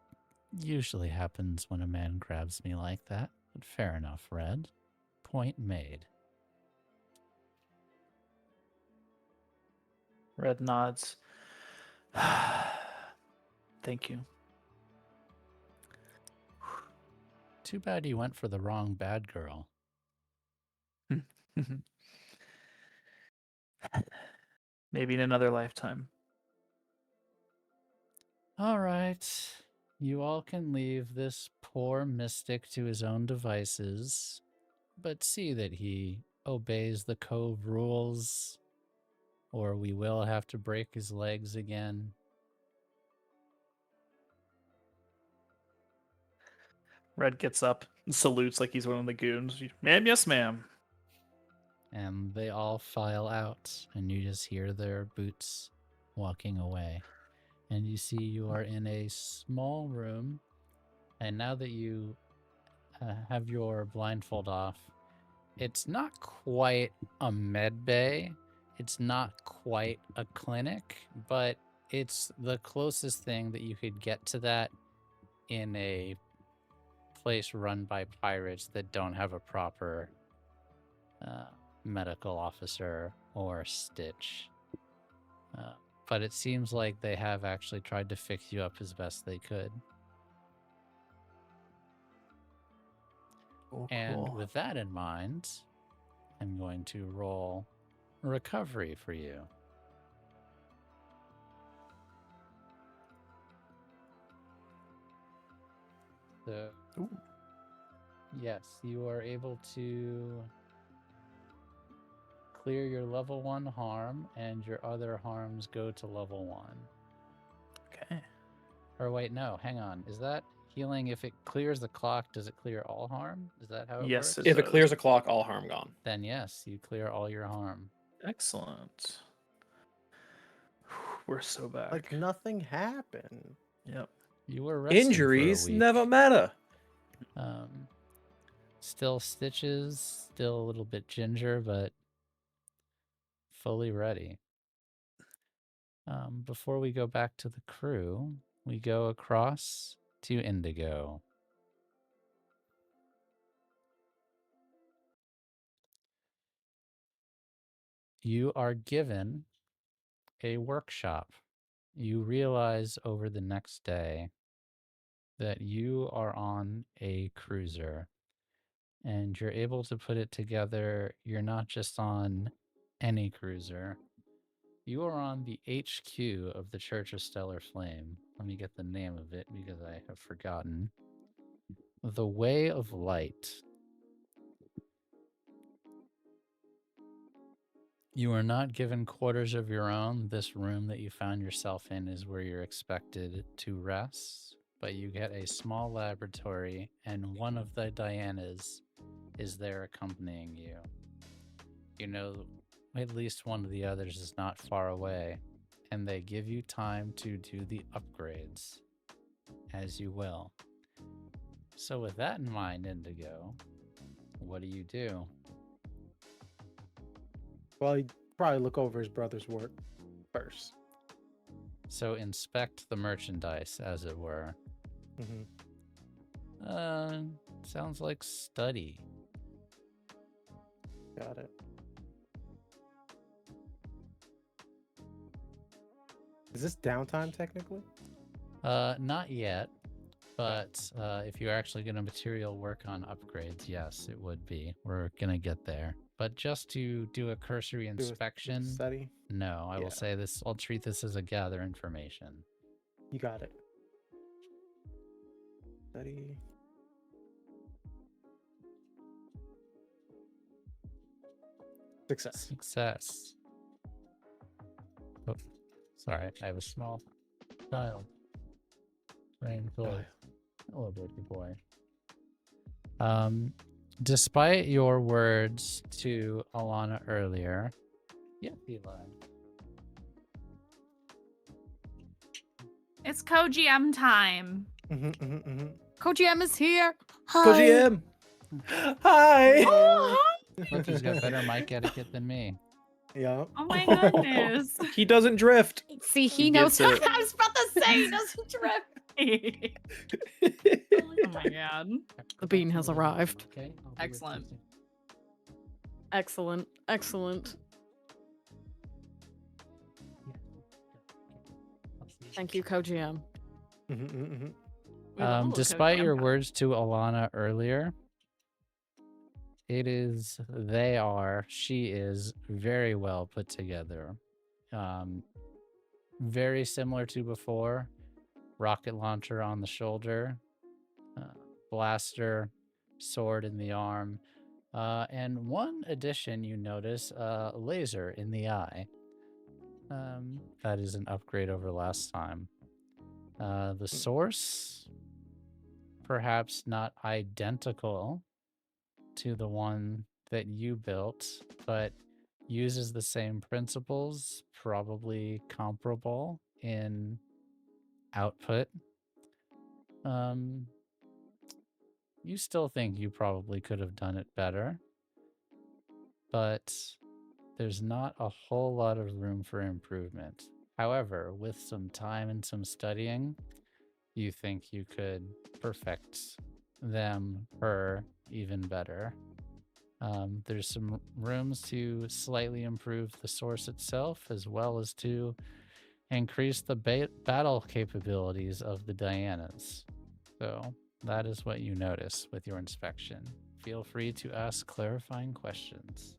usually happens when a man grabs me like that, but fair enough, Red. Point made. Red nods. Thank you. Too bad you went for the wrong bad girl. Maybe in another lifetime. All right. You all can leave this poor mystic to his own devices, but see that he obeys the cove rules, or we will have to break his legs again. Red gets up and salutes like he's one of the goons. Ma'am, yes, ma'am. And they all file out, and you just hear their boots walking away. And you see you are in a small room, and now that you have your blindfold off, it's not quite a med bay, it's not quite a clinic, but it's the closest thing that you could get to that in a place run by pirates that don't have a proper medical officer or stitch but it seems like they have actually tried to fix you up as best they could. Oh, And cool. with that in mind, I'm going to roll recovery for you. So, Ooh. yes, you are able to clear your level 1 harm, and your other harms go to level 1. Okay. Or wait, no, hang on. Is that healing? If it clears the clock, does it clear all harm? Is that how it Yes, works? it If it does. clears a clock, all harm gone. Then yes, you clear all your harm. Excellent. We're so back. Like nothing happened. Yep. You were resting Injuries for a week. never matter. Still stitches, still a little bit ginger, but fully ready. Before we go back to the crew, we go across to Indigo. You are given a workshop. You realize over the next day that you are on a cruiser, and you're able to put it together. You're not just on any cruiser. You are on the HQ of the Church of Stellar Flame. Let me get the name of it because I have forgotten. The Way of Light. You are not given quarters of your own. This room that you found yourself in is where you're expected to rest, but you get a small laboratory, and one of the Dianas is there accompanying you. You know, at least one of the others is not far away, and they give you time to do the upgrades as you will. So with that in mind, Indigo, what do? Well, he'd probably look over his brother's work first. So inspect the merchandise, as it were. Mm-hmm. Sounds like study. Got it. Is this downtime technically? Not yet, but if you're actually going to material work on upgrades, yes, it would be. We're going to get there. But just to do a cursory inspection, Study? no, I Yeah. will say this. I'll treat this as a gather information. You got it. Study. Success. Success. Oh, sorry, I have a small child. Playing toys. Hello, baby boy. Despite your words to Alana earlier, yeah, Eli. It's co-GM time. CoGM is here. Hi. GM. Hi. Look, he's got better mic etiquette than me. Yeah. Oh my goodness. He doesn't drift. See, he He knows. gets it. I was about to say he doesn't drift. Oh my god. The bean has arrived. Okay. I'll be with Excellent. you soon. Excellent. Excellent. Thank you, CoGM. We love a little Despite co-GM your talk. words to Alana earlier, she is very well put together. Very similar to before. Rocket launcher on the shoulder, blaster, sword in the arm, and one addition you notice, laser in the eye. That is an upgrade over last time. The source, perhaps not identical to the one that you built, but uses the same principles, probably comparable in output. You still think you probably could have done it better, but there's not a whole lot of room for improvement. However, with some time and some studying, you think you could perfect her even better. There's some rooms to slightly improve the source itself, as well as to increase the battle capabilities of the Dianas. So that is what you notice with your inspection. Feel free to ask clarifying questions.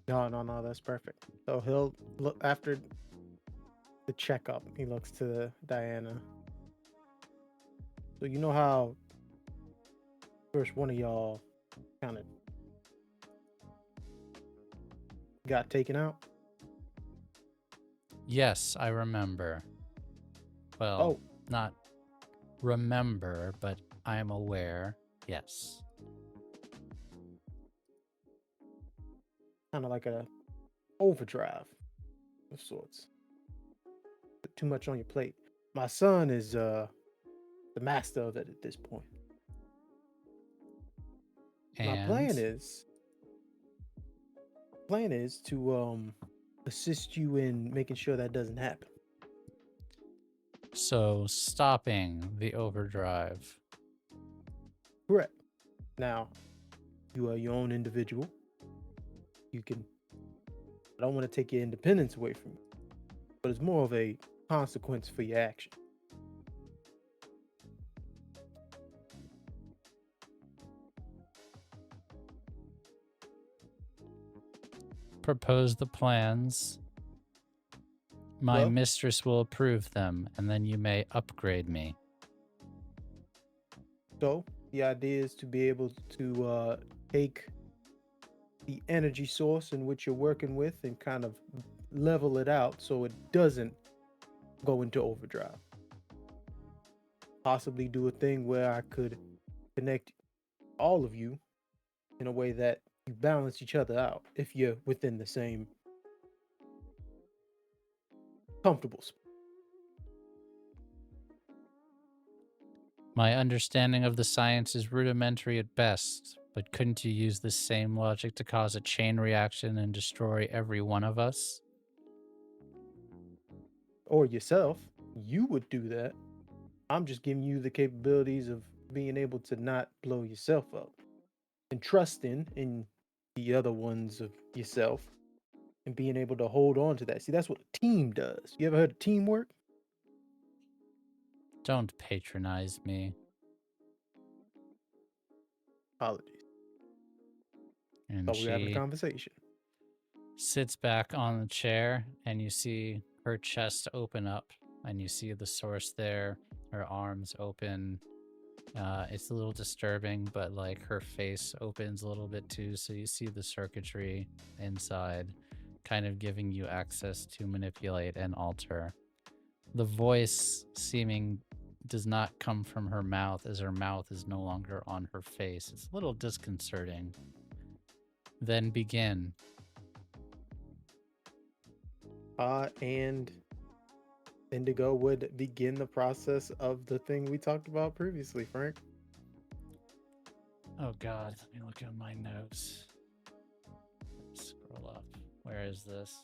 No, that's perfect. So he'll look after the checkup. He looks to Diana. So you know how first one of y'all kind of got taken out? Yes, I remember. Well, not remember, but I am aware. Yes. Kind of like a overdrive of sorts. Put too much on your plate. My son is the master of it at this point. And My plan is to assist you in making sure that doesn't happen. so stopping the overdrive. Correct. Now, you are your own individual. You can. I don't want to take your independence away from you, but it's more of a consequence for your action. Propose the plans. My Well- mistress will approve them, and then you may upgrade me. So the idea is to be able to take the energy source in which you're working with and kind of level it out so it doesn't go into overdrive. Possibly do a thing where I could connect all of you in a way that you balance each other out if you're within the same comfortable space. My understanding of the science is rudimentary at best, but couldn't you use the same logic to cause a chain reaction and destroy every one of us? Or yourself, you would do that. I'm just giving you the capabilities of being able to not blow yourself up and trusting in the other ones of yourself and being able to hold on to that. See, that's what a team does. You ever heard of teamwork? Don't patronize me. Apologies. And Thought we were having a she conversation. sits back on the chair, and you see her chest open up, and you see the source there, her arms open. It's a little disturbing, but like her face opens a little bit too, so you see the circuitry inside, kind of giving you access to manipulate and alter. The voice seeming does not come from her mouth, as her mouth is no longer on her face. It's a little disconcerting. Then begin. And Indigo would begin the process of the thing we talked about previously, Frank. Oh god, let me look at my notes. Scroll up. Where is this?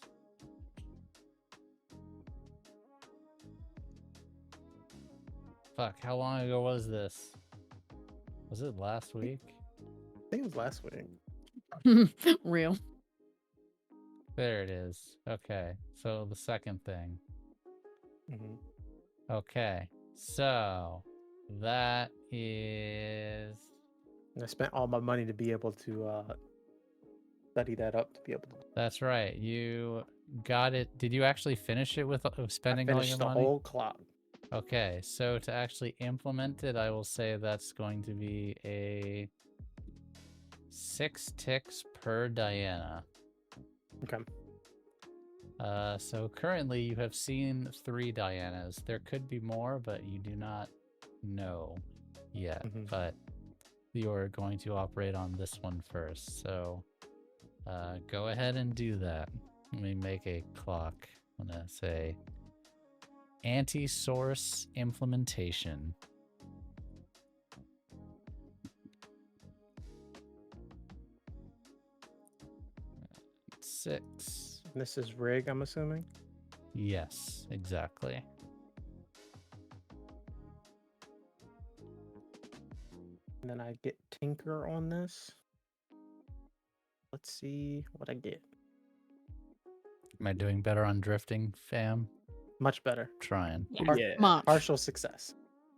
Fuck, how long ago was this? Was it last week? I think it was last week. Real. There it is. Okay, so the second thing. Mm-hmm. Okay, so that is... I spent all my money to be able to study that up to be able to. That's right. You got it. Did you actually finish it with spending all your Finish the money? whole clock. Okay, so to actually implement it, I will say that's going to be a 6 ticks per Diana. Okay. So currently you have seen 3 Dianas. There could be more, but you do not know yet. Mhm. But you're going to operate on this one first. So go ahead and do that. Let me make a clock. I'm going to say anti-source implementation. Six. This is Rig, I'm assuming. Yes, exactly. And then I get Tinker on this. Let's see what I get. Am I doing better on drifting, fam? Much better. Trying. Yeah. Much. Partial success.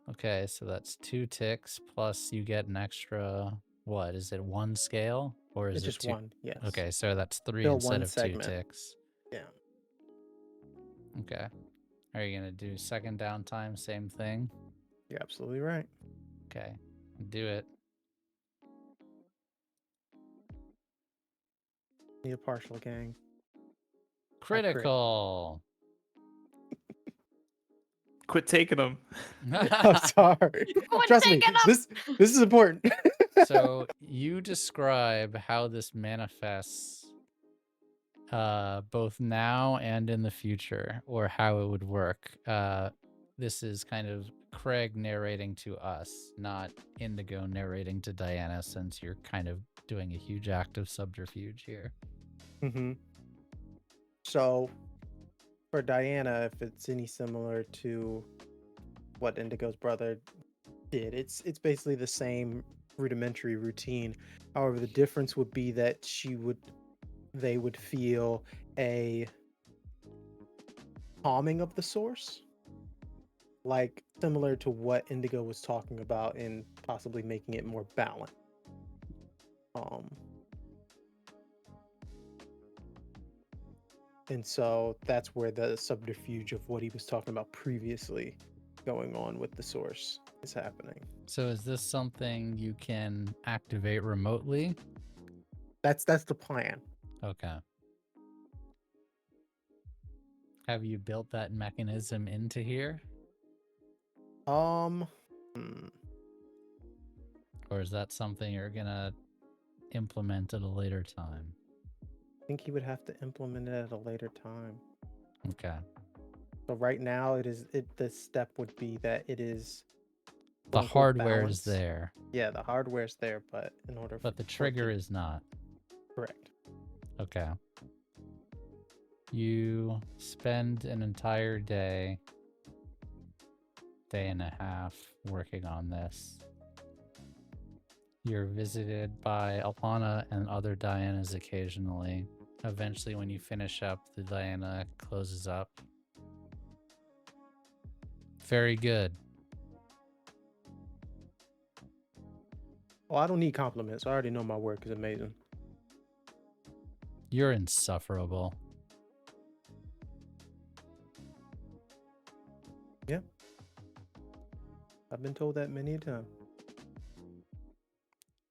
Okay, so that's 2 ticks plus you get an extra. What is it? 1 scale or is It's it just 2? one. Yes. Okay, so that's 3 Still instead one of 2 segment. ticks. Yeah. Okay. Are you gonna do second downtime? Same thing. You're absolutely right. Okay, do it. Need a partial, gang. crit. Critical. Quit taking them. I'm sorry. Trust me. This is important. So you describe how this manifests both now and in the future, or how it would work. This is kind of Craig narrating to us, not Indigo narrating to Diana, since you're kind of doing a huge act of subterfuge here. Mm-hmm. So, for Diana, if it's any similar to what Indigo's brother did, it's basically the same rudimentary routine. However, the difference would be that they would feel a calming of the source, like similar to what Indigo was talking about in possibly making it more balanced. And so that's where the subterfuge of what he was talking about previously going on with the source is happening. So is this something you can activate remotely? That's the plan. Okay. Have you built that mechanism into here? Hmm. Or is that something you're gonna implement at a later time? I think he would have to implement it at a later time. Okay. So right now the step would be that it is The quote-unquote hardware is balanced. there, Yeah, the hardware's there, but in order but the for it to- trigger is not. correct. Okay. You spend an entire day and a half working on this. You're visited by Alana and other Dianas occasionally. Eventually, when you finish up, the Diana closes up. Very good. Oh, I don't need compliments. I already know my work is amazing. You're insufferable. Yeah. I've been told that many a time.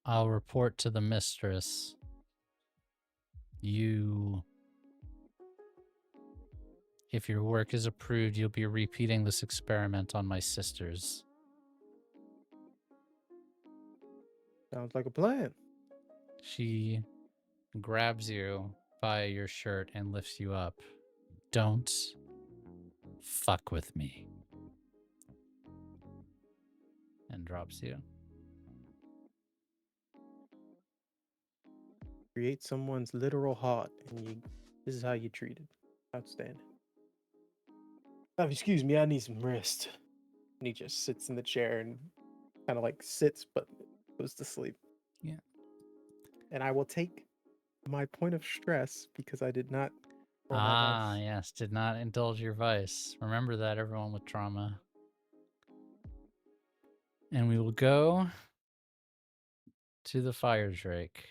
I'll report to the mistress. If your work is approved, you'll be repeating this experiment on my sisters. Sounds like a plan. She grabs you by your shirt and lifts you up. Don't fuck with me. And drops you. Create someone's literal heart, and this is how you treat it. Outstanding. Excuse me, I need some rest. And he just sits in the chair and kind of like sits, but goes to sleep. Yeah. And I will take my point of stress because I did not. roll my dice. Yes. Did not indulge your vice. Remember that, everyone with trauma. And we will go to the fire drake.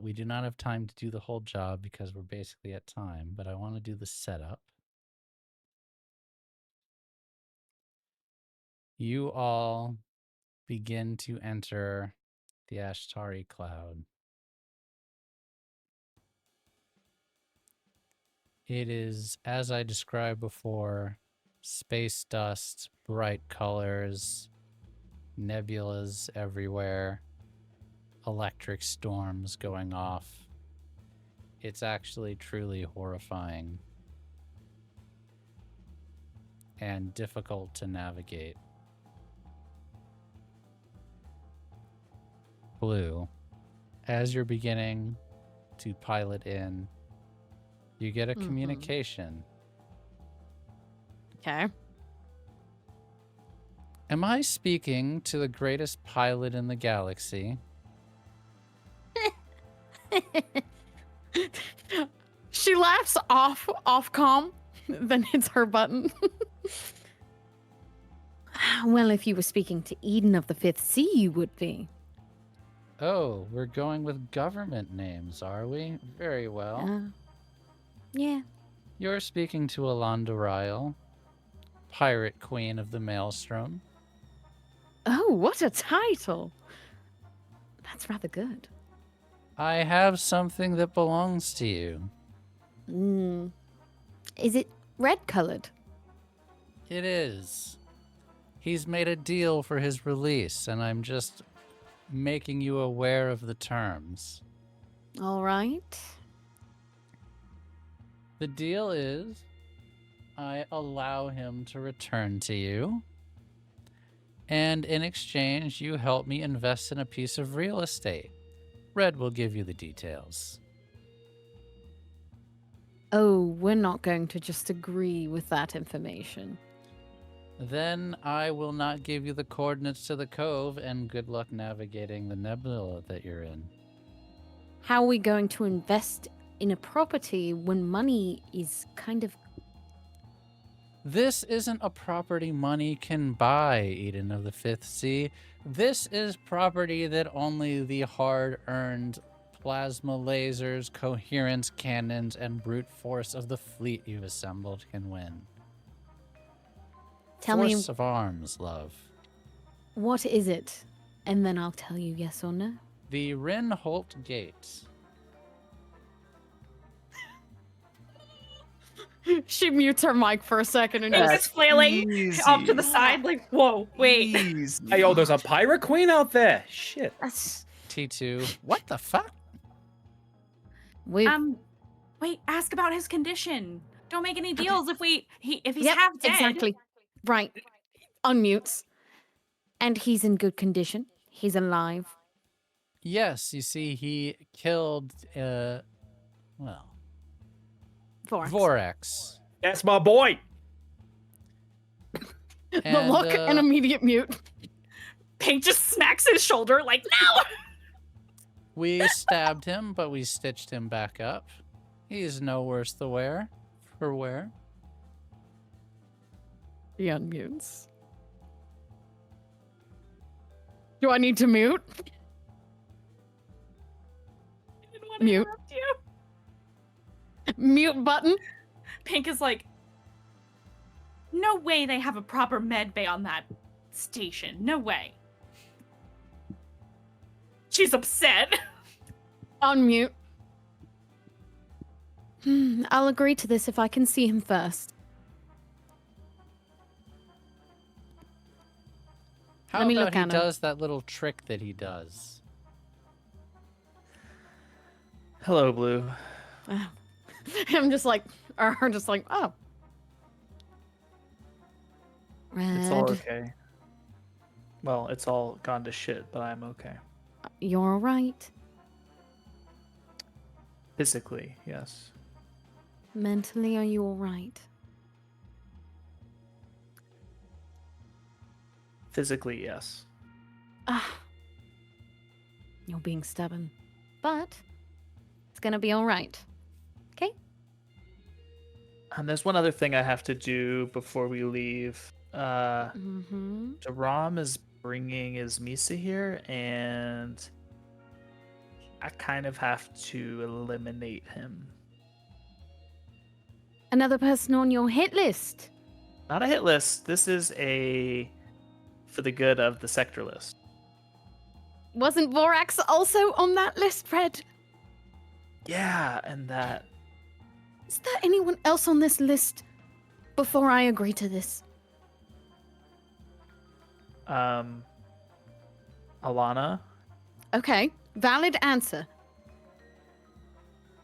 We do not have time to do the whole job because we're basically at time, but I want to do the setup. You all begin to enter the Ashtari cloud. It is, as I described before, space dust, bright colors, nebulas everywhere, electric storms going off. It's actually truly horrifying and difficult to navigate. Blue, as you're beginning to pilot in, you get a communication. Okay. Am I speaking to the greatest pilot in the galaxy? She laughs off comm, then hits her button. Well, if you were speaking to Eden of the Fifth Sea, you would be. Oh, we're going with government names, are we? Very well. Yeah. You're speaking to Alonda Ryle, Pirate Queen of the Maelstrom. Oh, what a title! That's rather good. I have something that belongs to you. Is it red-colored? It is. He's made a deal for his release, and I'm just making you aware of the terms. All right. The deal is I allow him to return to you, and in exchange, you help me invest in a piece of real estate. Red will give you the details. Oh, we're not going to just agree with that information. Then I will not give you the coordinates to the cove, and good luck navigating the nebula that you're in. How are we going to invest in a property when money is kind of... This isn't a property money can buy, Eden of the Fifth Sea. This is property that only the hard-earned plasma lasers, coherence cannons, and brute force of the fleet you've assembled can win. Tell me, Force of arms, love. what is it? And then I'll tell you yes or no. The Rinholt Gate. She mutes her mic for a second and Pink That's is flailing easy. off to the side, like, whoa, wait. Easy. Hey, yo, there's a pirate queen out there. Shit. That's... T2. What the fuck? We've... Wait, ask about his condition. Don't make any deals if he's Yep, half dead. exactly. Right. Unmutes. And he's in good condition. He's alive. Yes, you see, he killed, Vorax. Vorax. That's my boy. The And, look and immediate mute. Pink just smacks his shoulder like, no! We stabbed him, but we stitched him back up. He's no worse for wear. He unmutes. Do I need to mute? I didn't want to Mute. interrupt you. Mute button? Pink is like, no way they have a proper med bay on that station. No way. She's upset. Unmute. I'll agree to this if I can see him first. How Let me about look he at him. does that little trick that he does? Hello, Blue. I'm just like, or her just like, oh. It's all Red, okay. Well, it's all gone to shit, but I'm okay. you're all right. Physically, yes. Mentally, are you all right? Physically, yes. Ah, you're being stubborn, but it's gonna be all right. Okay? And there's one other thing I have to do before we leave. Ram is bringing his Misa here, and I kind of have to eliminate him. Another person on your hit list. Not a hit list. This is a for the good of the sector list. Wasn't Vorax also on that list, Fred? Yeah, and that Is there anyone else on this list before I agree to this? Alana. Okay, valid answer.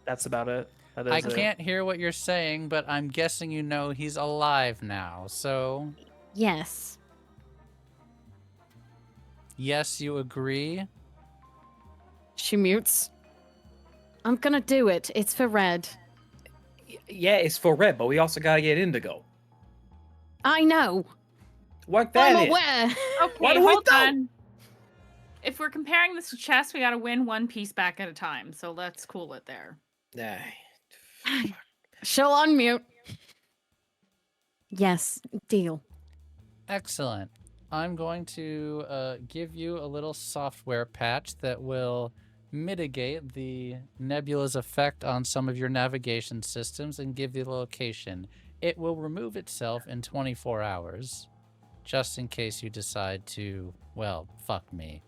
That's about it. That is I it. can't hear what you're saying, but I'm guessing you know he's alive now. So, Yes. yes, you agree? She mutes. I'm gonna do it. It's for Red. Yeah, it's for Red, but we also gotta get Indigo. I know. Work that I'm in. aware. Okay, What do we hold do? on. If we're comparing this to chess, we gotta win one piece back at a time. So let's cool it there. Nah. She'll unmute. Yes, deal. Excellent. I'm going to give you a little software patch that will mitigate the nebula's effect on some of your navigation systems and give you the location. It will remove itself in 24 hours, just in case you decide to, well, fuck me.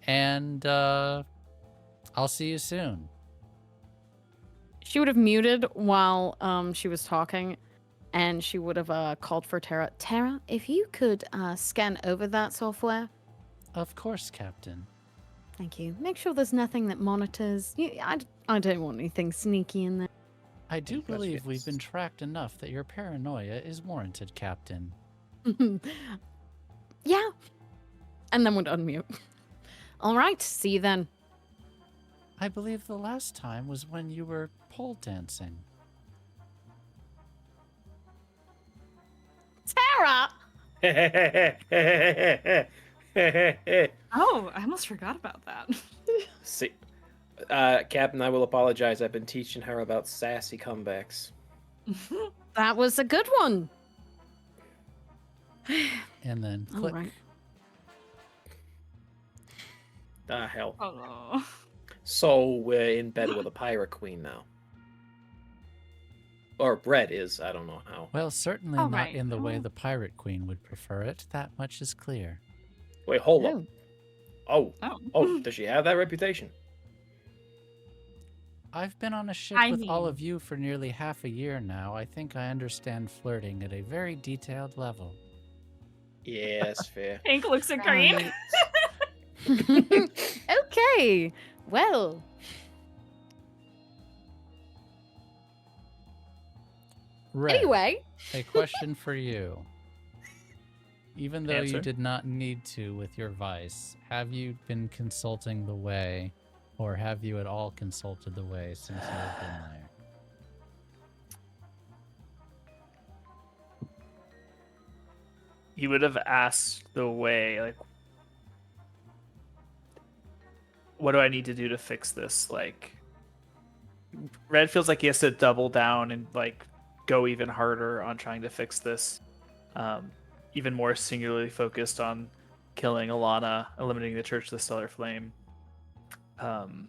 And I'll see you soon. She would have muted while she was talking, and she would have called for Tara. Tara, if you could scan over that software. Of course, Captain. Thank you. Make sure there's nothing that monitors. I don't want anything sneaky in there. I do believe we've been tracked enough that your paranoia is warranted, Captain. Yeah. And then would unmute. All right. See you then. I believe the last time was when you were pole dancing. Tara! Oh, I almost forgot about that. See, Captain, I will apologize. I've been teaching her about sassy comebacks. That was a good one. And then All click. right. Ah, hell. Oh. So we're in bed with a pirate queen now. Or Brett is, I don't know how. Well, certainly Oh, not right. in the way Oh. the pirate queen would prefer it. That much is clear. Wait, hold up. Oh. Oh, does she have that reputation? I've been on a ship I with all mean- of you for nearly half a year now. I think I understand flirting at a very detailed level. Yeah, that's fair. Pink looks at green. Okay. Well. Red, Anyway. a question for you. Even though you Answer. did not need to with your vice, have you been consulting the way, or have you at all consulted the way since you have been there? You would have asked the way, like, what do I need to do to fix this? Like, Red feels like he has to double down and like go even harder on trying to fix this. Even more singularly focused on killing Alana, eliminating the Church of the Stellar Flame, and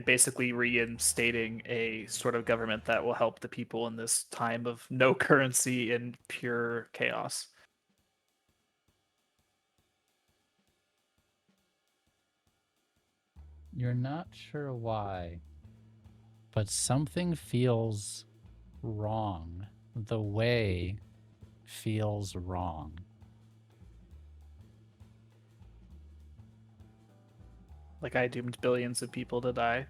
basically reinstating a sort of government that will help the people in this time of no currency and pure chaos. You're not sure why, but something feels wrong. The way feels wrong. Like I doomed billions of people to die.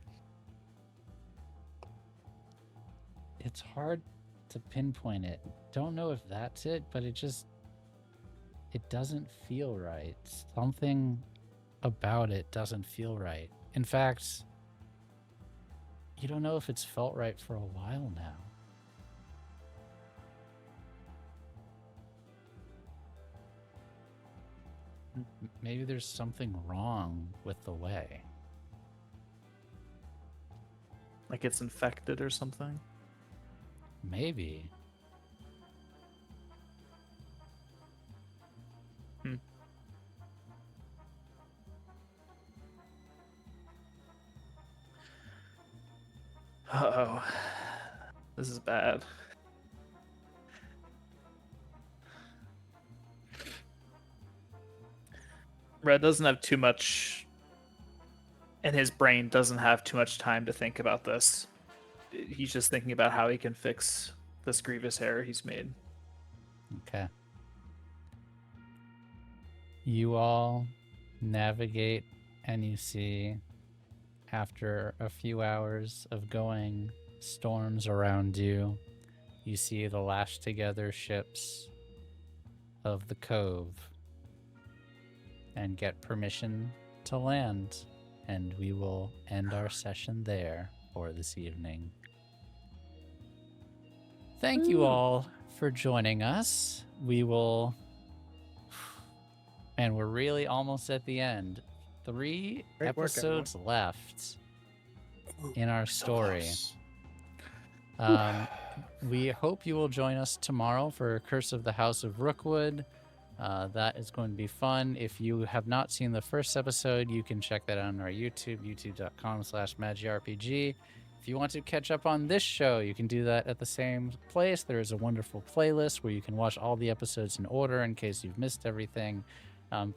It's hard to pinpoint it. Don't know if that's it, but it doesn't feel right. Something about it doesn't feel right. In fact, you don't know if it's felt right for a while now. Maybe there's something wrong with the way. Like it's infected or something. Maybe. Uh-oh. This is bad. Red doesn't have too much, and his brain doesn't have too much time to think about this. He's just thinking about how he can fix this grievous error he's made. Okay. You all navigate and you see, after a few hours of going storms around you, you see the lashed together ships of the Cove and get permission to land. And we will end our session there for this evening. Thank you all for joining us. We will... And we're really almost at the end. 3 Great work, episodes left in our story. We hope you will join us tomorrow for Curse of the House of Rookwood. That is going to be fun. If you have not seen the first episode, you can check that out on our YouTube, youtube.com/MagiRPG. If you want to catch up on this show, you can do that at the same place. There is a wonderful playlist where you can watch all the episodes in order in case you've missed everything.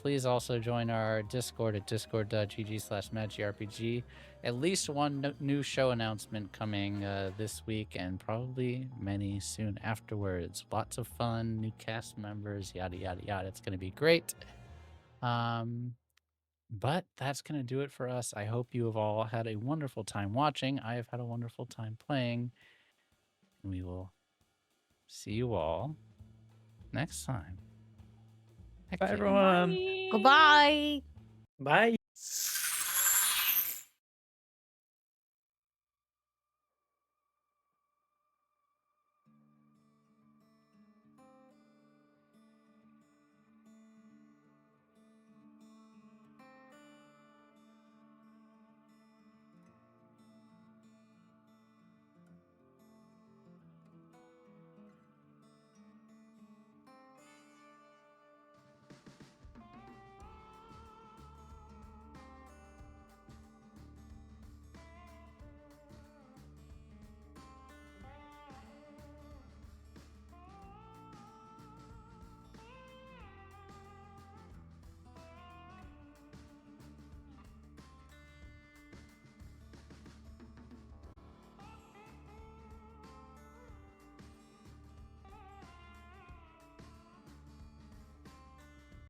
Please also join our Discord at discord.gg/MagiRPG. At least one new show announcement coming this week and probably many soon afterwards. Lots of fun, new cast members, yada, yada, yada. It's going to be great. But that's going to do it for us. I hope you have all had a wonderful time watching. I have had a wonderful time playing. We will see you all next time. Bye, everyone. Bye. Goodbye. Bye.